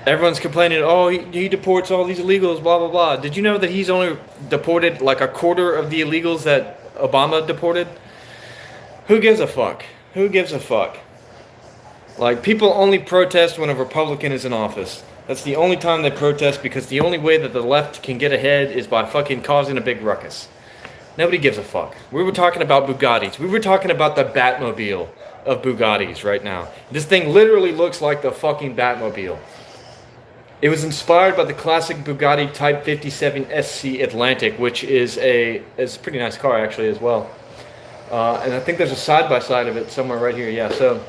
Speaker 3: everyone's complaining, oh, he deports all these illegals, blah, blah, blah. Did you know that he's only deported like a quarter of the illegals that Obama deported? Who gives a fuck? Who gives a fuck? Like, people only protest when a Republican is in office. That's the only time they protest, because the only way that the left can get ahead is by fucking causing a big ruckus. Nobody gives a fuck. We were talking about Bugattis. We were talking about the Batmobile of Bugattis right now. This thing literally looks like the fucking Batmobile. It was inspired by the classic Bugatti Type 57 SC Atlantic, which is a pretty nice car actually as well. And I think there's a side-by-side of it somewhere right here. Yeah, so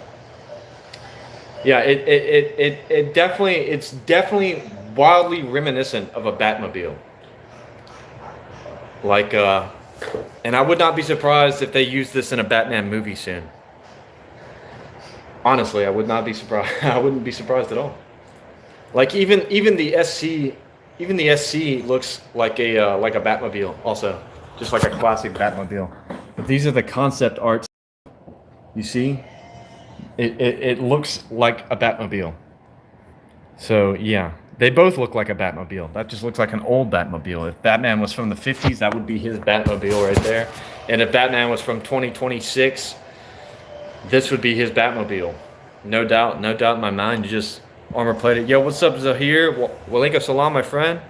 Speaker 3: yeah, it's definitely wildly reminiscent of a Batmobile. Like, and I would not be surprised if they use this in a Batman movie soon. Honestly, I would not be surprised. I wouldn't be surprised at all. Like, even the SC looks like a Batmobile also, just like a classic Batmobile. But these are the concept arts. You see, it looks like a Batmobile. So yeah, they both look like a Batmobile. That just looks like an old Batmobile. If Batman was from the 50s, that would be his Batmobile right there. And if Batman was from 2026, this would be his Batmobile. No doubt in my mind. You just armor plated. Yo, what's up, Zahir? Walaikum salam, my friend.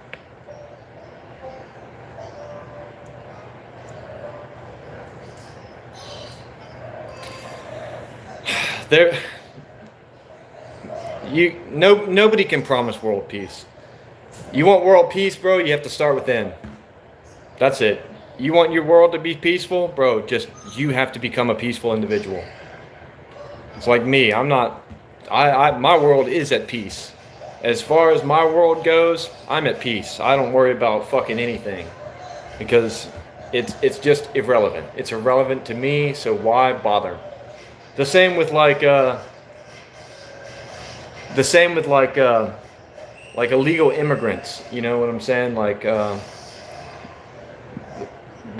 Speaker 3: Nobody can promise world peace. You want world peace, bro, you have to start within. That's it. You want your world to be peaceful, bro, you have to become a peaceful individual. It's like me. My world is at peace. As far as my world goes, I'm at peace. I don't worry about fucking anything, because it's just irrelevant. It's irrelevant to me, so why bother? The same with illegal immigrants. You know what I'm saying? Like, the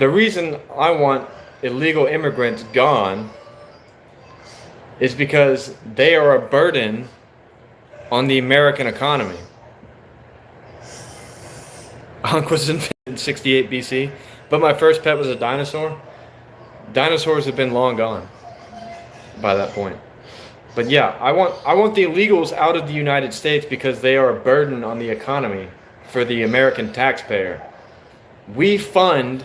Speaker 3: reason I want illegal immigrants gone is because they are a burden on the American economy. Ankh was invented in 68 BC, but my first pet was a dinosaur. Dinosaurs have been long gone by that point. But yeah, I want the illegals out of the United States because they are a burden on the economy. for the American taxpayer. We fund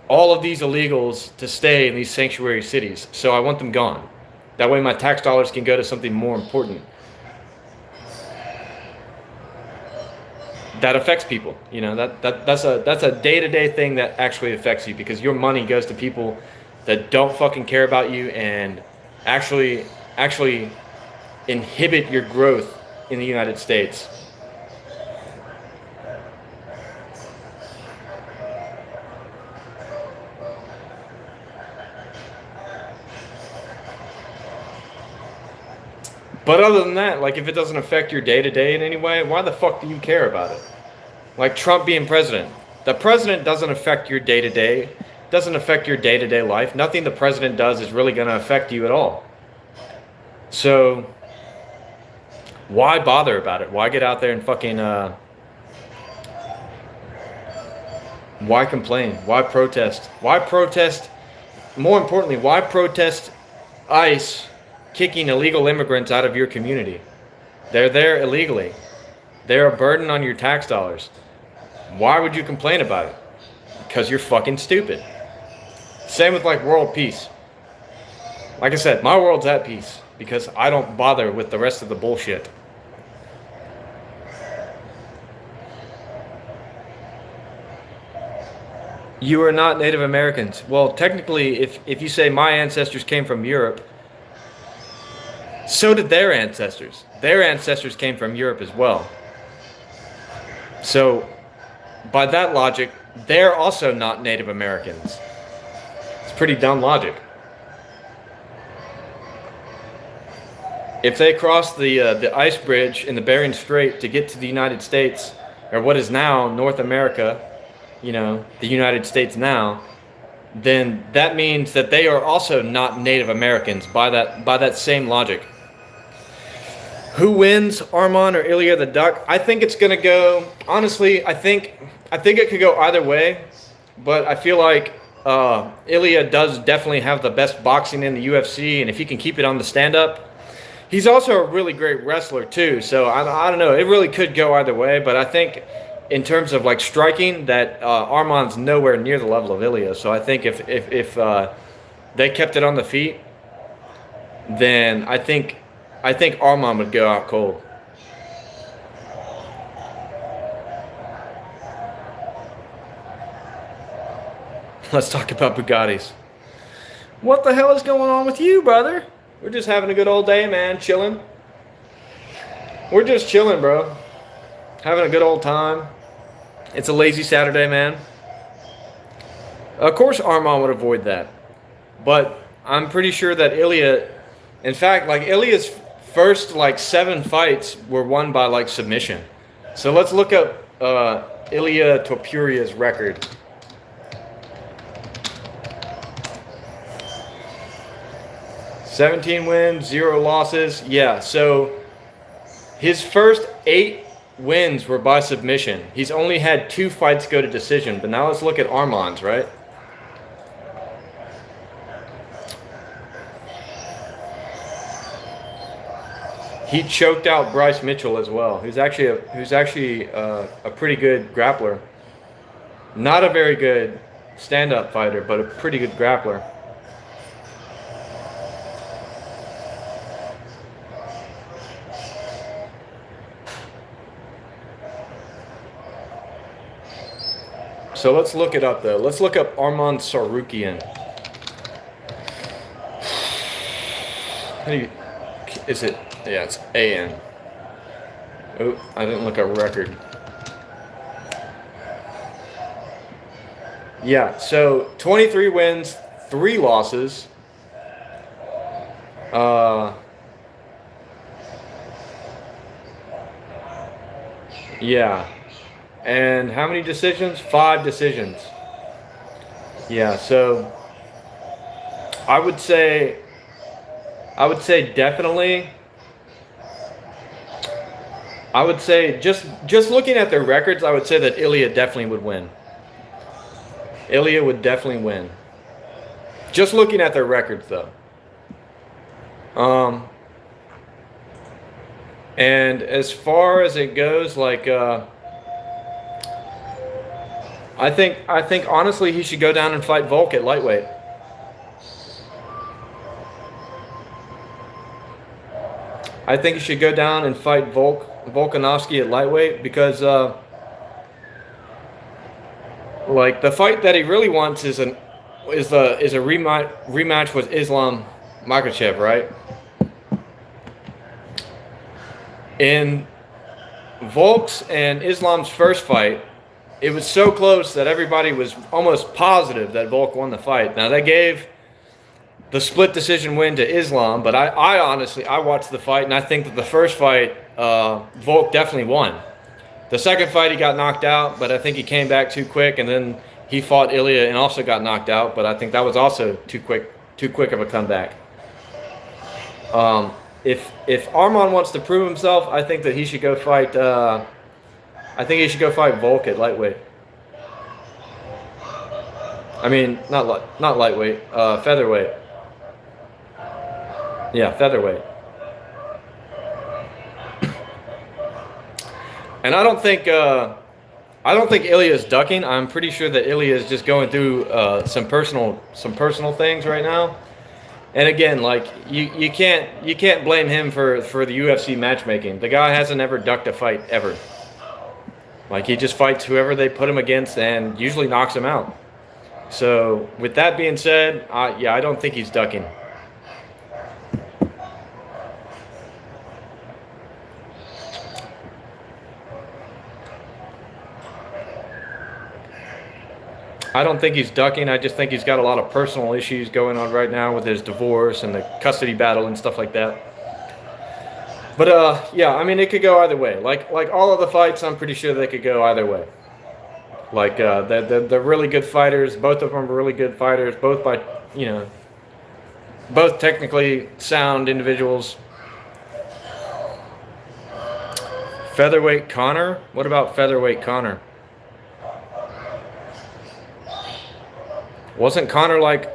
Speaker 3: all of these illegals to stay in these sanctuary cities, so I want them gone. That way my tax dollars can go to something more important. That affects people, you know, that's a day-to-day thing that actually affects you, because your money goes to people that don't fucking care about you and actually inhibit your growth in the United States. But other than that, like, if it doesn't affect your day-to-day in any way, why the fuck do you care about it? Like Trump being president. The president doesn't affect your day-to-day, doesn't affect your day-to-day life. Nothing the president does is really going to affect you at all. So, why bother about it? Why get out there and fucking, why complain? Why protest? Why protest? More importantly, why protest ICE kicking illegal immigrants out of your community? They're there illegally. They're a burden on your tax dollars. Why would you complain about it? Because you're fucking stupid. Same with like world peace. Like I said, my world's at peace because I don't bother with the rest of the bullshit. You are not Native Americans. Well, technically, if you say my ancestors came from Europe, so did their ancestors. Their ancestors came from Europe as well. So, by that logic, they're also not Native Americans. It's pretty dumb logic. If they crossed the ice bridge in the Bering Strait to get to the United States, or what is now North America, you know, the United States now, then that means that they are also not Native Americans by that same logic. Who wins, Armand or Ilya the Duck? I think it's gonna go. Honestly, I think it could go either way, but I feel like Ilya does definitely have the best boxing in the UFC, and if he can keep it on the stand-up, he's also a really great wrestler too. So I don't know. It really could go either way, but I think in terms of like striking, that Armand's nowhere near the level of Ilya. So I think if they kept it on the feet, then I think Armand would go out cold. Let's talk about Bugattis. What the hell is going on with you, brother? We're just having a good old day, man. Chilling. We're just chilling, bro. Having a good old time. It's a lazy Saturday, man. Of course Armand would avoid that. But I'm pretty sure that Ilya... In fact, like, Ilya's first, like, 7 fights were won by, like, submission. So let's look up Ilya Topuria's record. "17 wins, 0 losses." Yeah, so his first 8 wins were by submission. He's only had 2 fights go to decision. But now let's look at Armand's, right? He choked out Bryce Mitchell as well, who's actually a pretty good grappler. Not a very good stand-up fighter, but a pretty good grappler. So let's look it up, though. Let's look up Armand Sarukian. How do you... Is it... Yeah, it's AN. Oh, I didn't look at record. Yeah, so 23 wins, 3 losses. Yeah. And how many decisions? 5 decisions. Yeah, so I would say definitely. I would say just looking at their records, I would say that Ilya definitely would win. Ilya would definitely win. Just looking at their records, though. And as far as it goes, like I think honestly he should go down and fight Volk at lightweight. I think he should go down and fight Volkanovski at lightweight because like the fight that he really wants is a rematch with Islam Makhachev, right? In Volk's and Islam's first fight, it was so close that everybody was almost positive that Volk won the fight. Now they gave the split decision win to Islam, but I honestly I watched the fight and I think that the first fight Volk definitely won. The second fight he got knocked out, but I think he came back too quick, and then he fought Ilya and also got knocked out, but I think that was also too quick of a comeback. If Arman wants to prove himself, I think that he should go fight. I think he should go fight Volk at lightweight. I mean, not lightweight, featherweight. Yeah, featherweight. And I don't think Ilya is ducking. I'm pretty sure that Ilya is just going through some personal things right now. And again, like you can't blame him for the UFC matchmaking. The guy hasn't ever ducked a fight ever. Like he just fights whoever they put him against and usually knocks him out. So with that being said, I don't think he's ducking. I don't think he's ducking. I just think he's got a lot of personal issues going on right now with his divorce and the custody battle and stuff like that. But yeah, I mean, it could go either way. Like all of the fights, I'm pretty sure they could go either way. Like they're really good fighters. Both of them are really good fighters. Both both technically sound individuals. Featherweight Connor. What about featherweight Connor? Wasn't Connor like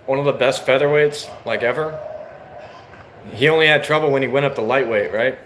Speaker 3: one of the best featherweights like ever? He only had trouble when he went up to lightweight, right?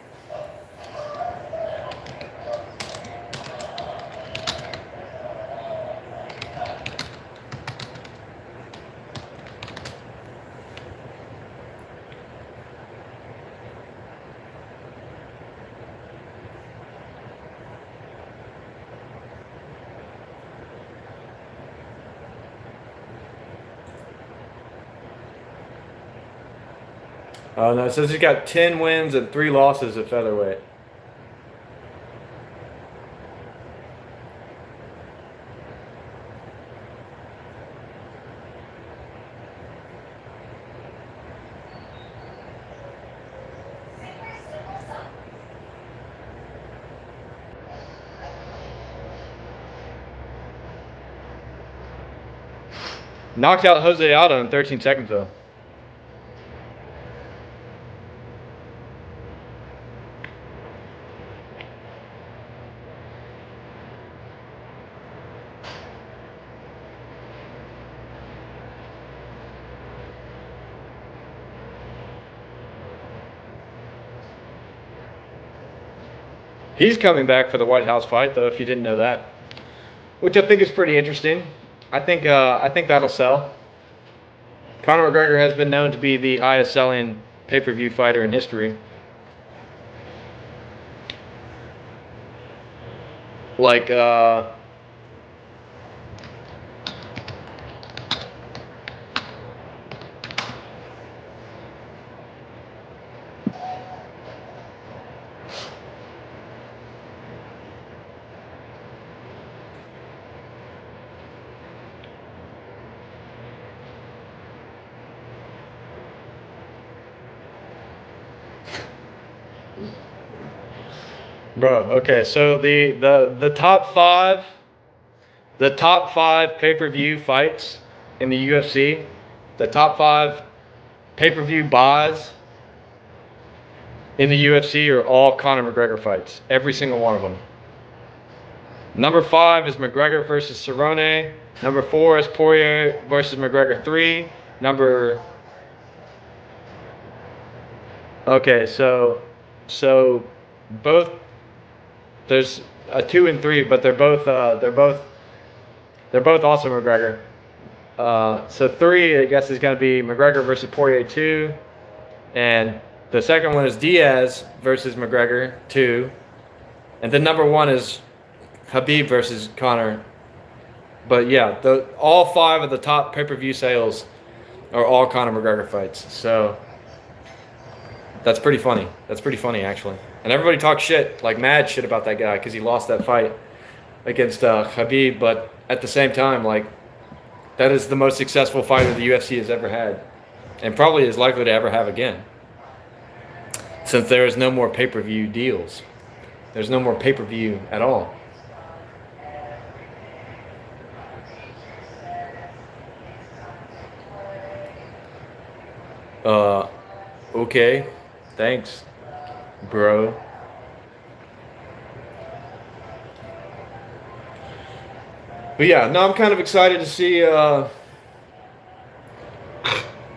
Speaker 3: No, it says he's got 10 wins and 3 losses at featherweight. Knocked out Jose Aldo in 13 seconds, though. He's coming back for the White House fight, though, if you didn't know that. Which I think is pretty interesting. I think that'll sell. Conor McGregor has been known to be the highest selling pay-per-view fighter in history. Like, bro, okay, so the top five pay-per-view fights in the UFC, the top 5 pay-per-view buys in the UFC are all Conor McGregor fights. Every single one of them. Number 5 is McGregor versus Cerrone. Number 4 is Poirier versus McGregor 3. Okay, so both there's a 2 and 3, but they're both
Speaker 4: They're both also McGregor. So 3, I guess, is going to be McGregor versus Poirier 2. And the second one is Diaz versus McGregor 2. And then number 1 is Khabib versus Conor. But yeah, all 5 of the top pay-per-view sales are all Conor McGregor fights. So that's pretty funny. That's pretty funny, actually. And everybody talks shit, like mad shit about that guy because he lost that fight against Khabib. But at the same time, like, that is the most successful fighter the UFC has ever had, and probably is likely to ever have again, since there is no more pay-per-view deals. There's no more pay-per-view at all. Okay. Thanks, bro. But yeah, no, I'm kind of excited to see. I'm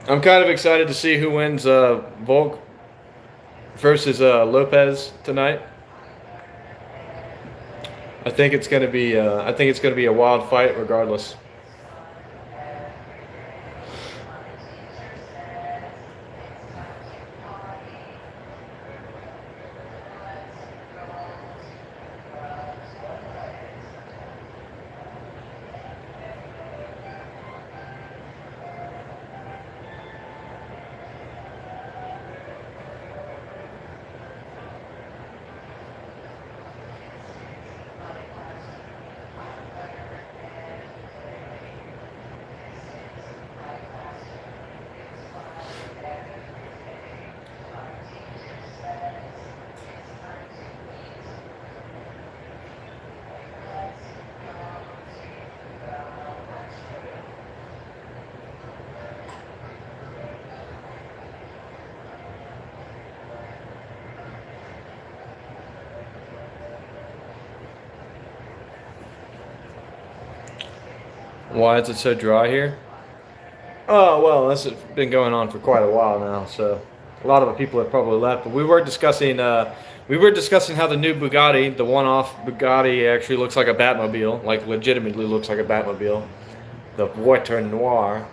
Speaker 4: kind of excited to see who wins Volk versus Lopez tonight. I think it's gonna be. I think it's gonna be a wild fight, regardless. Why is it so dry here? Oh, well, this has been going on for quite a while now, so a lot of the people have probably left. But we were discussing how the new Bugatti, the one-off Bugatti, actually looks like a Batmobile, like legitimately looks like a Batmobile. The Voiture Noir.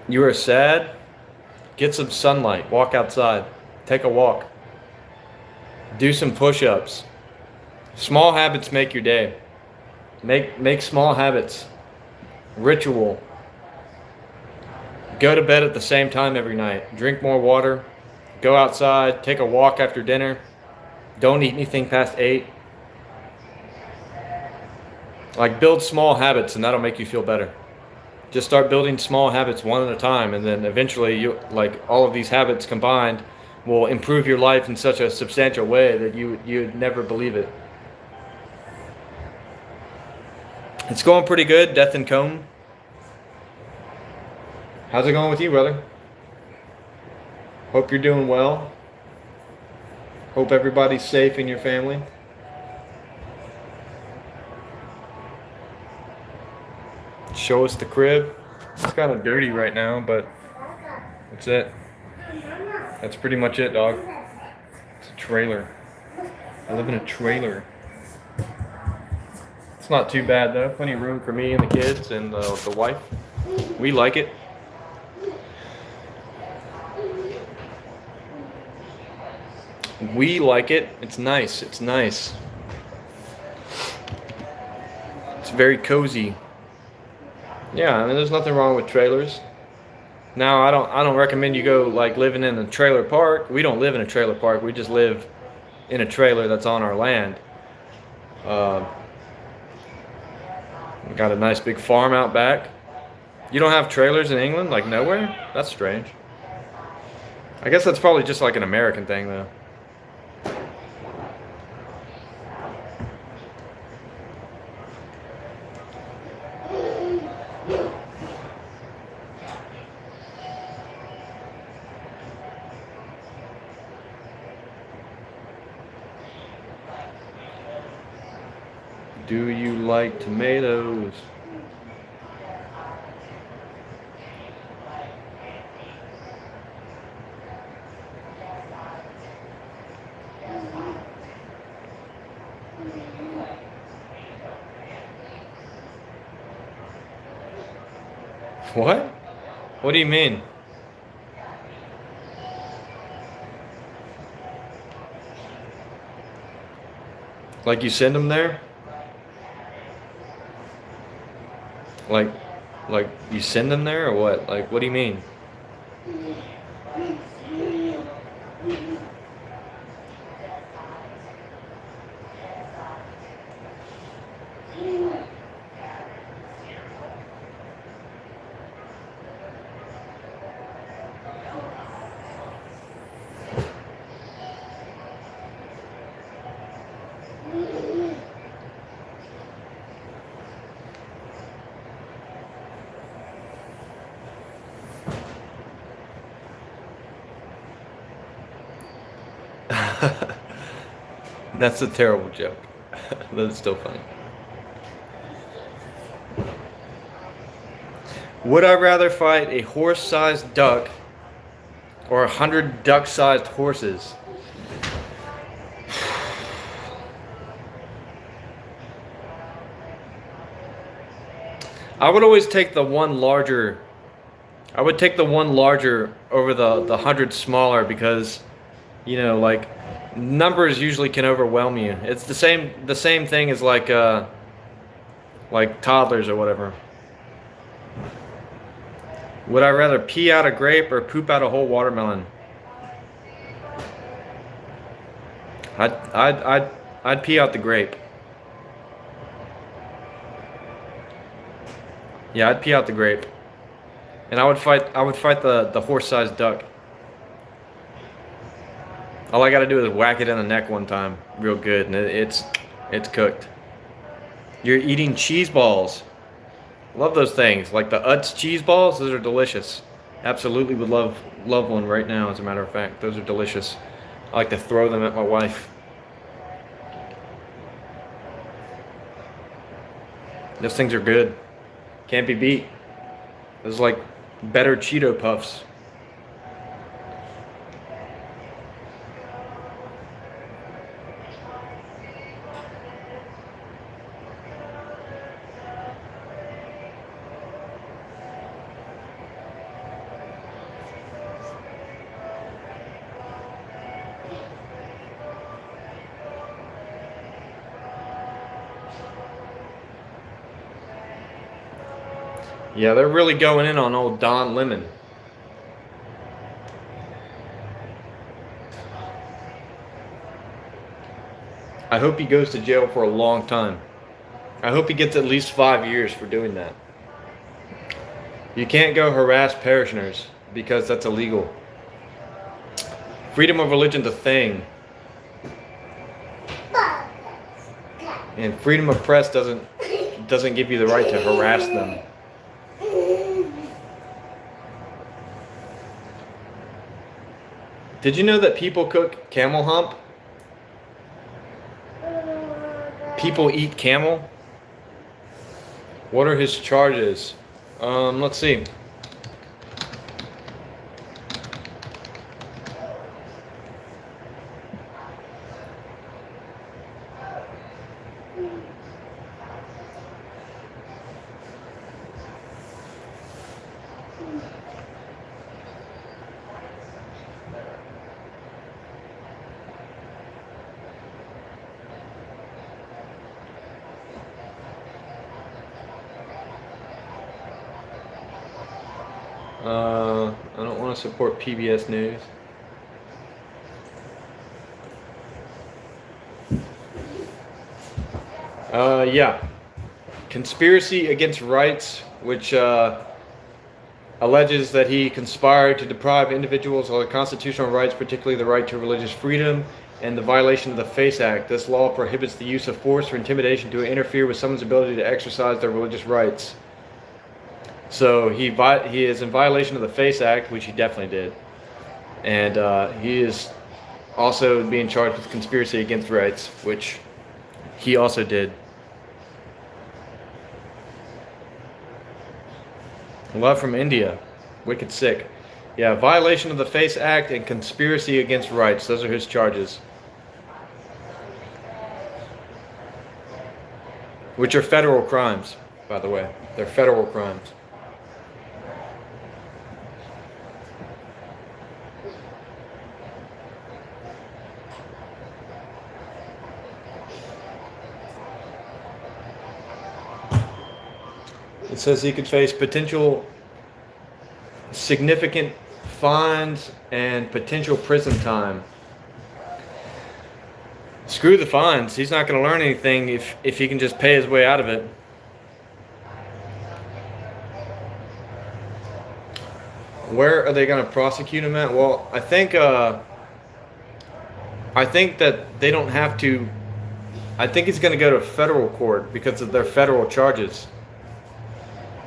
Speaker 4: You are sad? Get some sunlight. Walk outside. Take a walk. Do some push-ups. Small habits make your day. Make small habits. Ritual. Go to bed at the same time every night. Drink more water. Go outside. Take a walk after dinner. Don't eat anything past 8. Like, build small habits, and that'll make you feel better. Just start building small habits one at a time, and then eventually, like, all of these habits combined will improve your life in such a substantial way that you'd never believe it. It's going pretty good, Death and Comb. How's it going with you, brother? Hope you're doing well. Hope everybody's safe in your family. Show us the crib. It's kind of dirty right now, but that's it. That's pretty much it, dog. It's a trailer. I live in a trailer. It's not too bad, though. Plenty of room for me and the kids and the wife. We like it. We like it. It's nice. It's nice. It's very cozy. Yeah, I mean, there's nothing wrong with trailers. Now, I don't recommend you go like living in a trailer park. We don't live in a trailer park. We just live in a trailer that's on our land. We got a nice big farm out back. You don't have trailers in England, like nowhere? That's strange. I guess that's probably just like an American thing, though. Do you like tomatoes? What? What do you mean? Like you send them there? Like, like you send them there or what? Like, what do you mean? That's a terrible joke. But it's still funny. Would I rather fight a horse-sized duck or 100 duck-sized horses? I would always take the one larger. I would take the one larger over the 100 smaller because, you know, like numbers usually can overwhelm you. It's the same thing as like toddlers or whatever. Would I rather pee out a grape or poop out a whole watermelon? I'd pee out the grape. Yeah, I'd pee out the grape. And I would fight the horse-sized duck. All I gotta do is whack it in the neck one time, real good, and it's cooked. You're eating cheese balls. Love those things, like the Utz cheese balls. Those are delicious. Absolutely would love one right now. As a matter of fact, those are delicious. I like to throw them at my wife. Those things are good. Can't be beat. Those are like better Cheeto Puffs. Yeah, they're really going in on old Don Lemon. I hope he goes to jail for a long time. I hope he gets at least 5 years for doing that. You can't go harass parishioners because that's illegal. Freedom of religion's a thing. And freedom of press doesn't give you the right to harass them. Did you know that people cook camel hump? People eat camel? What are his charges? Let's see. I don't want to support PBS News. Yeah. Conspiracy against rights, which alleges that he conspired to deprive individuals of their constitutional rights, particularly the right to religious freedom, and the violation of the FACE Act. This law prohibits the use of force or intimidation to interfere with someone's ability to exercise their religious rights. So he is in violation of the FACE Act, which he definitely did. And he is also being charged with conspiracy against rights, which he also did. Love from India. Wicked sick. Yeah, violation of the FACE Act and conspiracy against rights. Those are his charges. Which are federal crimes, by the way. They're federal crimes. It says he could face potential significant fines and potential prison time. Screw the fines. He's not going to learn anything if he can just pay his way out of it. Where are they going to prosecute him at? Well, I think that they don't have to. I think he's going to go to federal court because of their federal charges.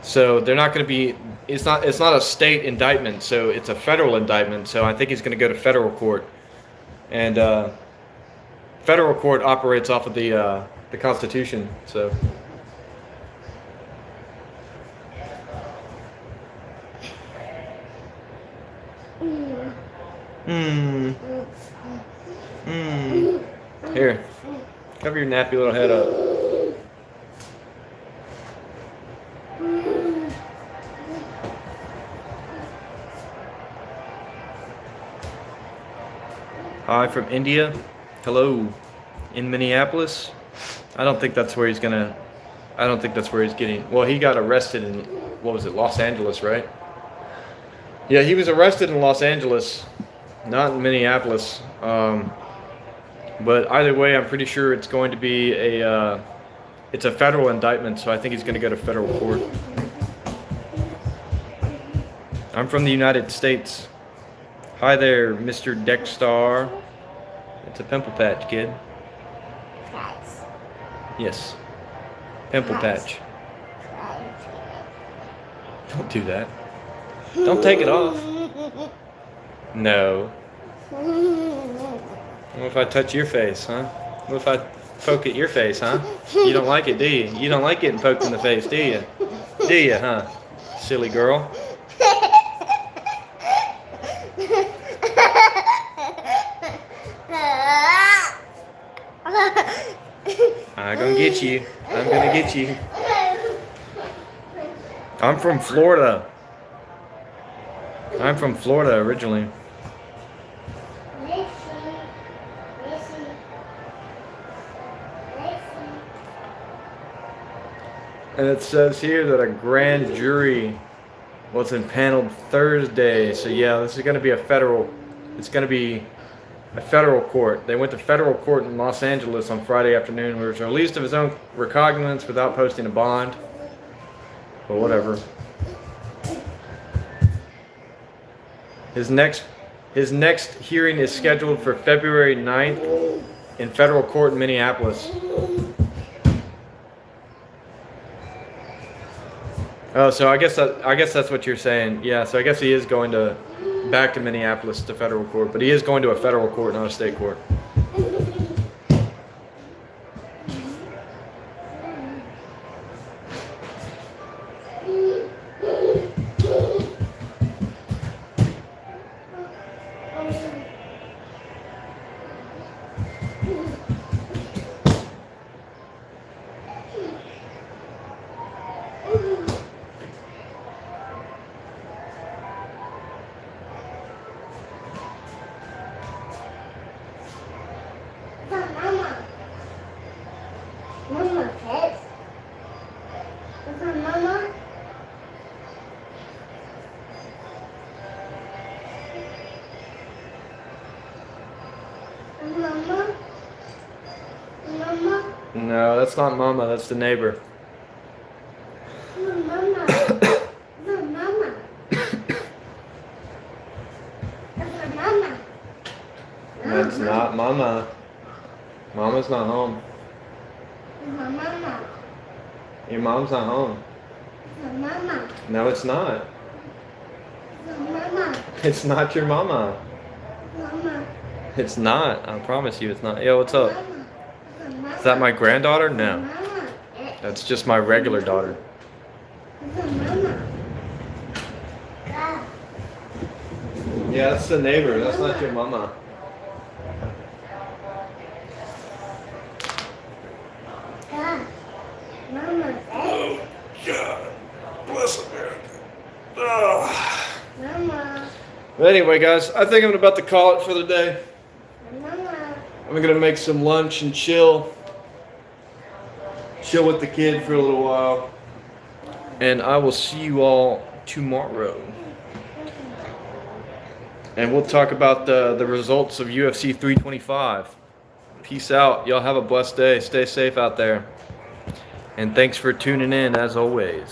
Speaker 4: So they're not going to be. It's not a state indictment, so it's a federal indictment. So I think he's going to go to federal court, and federal court operates off of the Constitution. So. Here, cover your nappy little head up. Hi from India. Hello. In Minneapolis. I don't think that's where he's gonna. I don't think that's where he's getting. Well, he got arrested in, what was it, Los Angeles, right? Yeah, he was arrested in Los Angeles, not in Minneapolis. But either way, I'm pretty sure it's going to be it's a federal indictment, so I think he's going to go to federal court. I'm from the United States. Hi there, Mr. Dexstar. It's a pimple patch, kid. Yes. Pimple patch. Don't do that. Don't take it off. No. What if I touch your face, huh? What if I poke at your face, huh? You don't like it, do you? You don't like getting poked in the face, do you? Do you, huh? Silly girl. I'm gonna get you. I'm gonna get you. I'm from Florida. I'm from Florida originally. And it says here that a grand jury was impaneled Thursday. So yeah, this is going to be it's going to be a federal court. They went to federal court in Los Angeles on Friday afternoon, where he was released of his own recognizance without posting a bond. But whatever. His next hearing is scheduled for February 9th in federal court in Minneapolis. Oh, so I guess that's what you're saying. Yeah, so I guess he is going back to Minneapolis to federal court, but he is going to a federal court, not a state court. No, that's not Mama. That's the neighbor.
Speaker 5: Mama. Mama. Mama.
Speaker 4: That's not Mama. Mama's not home.
Speaker 5: Mama.
Speaker 4: Your mom's not home.
Speaker 5: Mama.
Speaker 4: No, it's not.
Speaker 5: Mama.
Speaker 4: It's not your mama.
Speaker 5: Mama.
Speaker 4: It's not. I promise you it's not. Yo, what's up?
Speaker 5: Mama.
Speaker 4: Is that my granddaughter? No.
Speaker 5: Mama.
Speaker 4: That's just my regular daughter.
Speaker 5: Mama.
Speaker 4: Yeah, that's the neighbor. That's not your mama.
Speaker 5: Mama.
Speaker 1: God, bless America. Oh.
Speaker 5: Mama.
Speaker 4: But anyway, guys, I think I'm about to call it for the day.
Speaker 5: Mama.
Speaker 4: I'm gonna make some lunch and chill with the kid for a little while. And I will see you all tomorrow. And we'll talk about the results of UFC 325. Peace out. Y'all have a blessed day. Stay safe out there. And thanks for tuning in as always.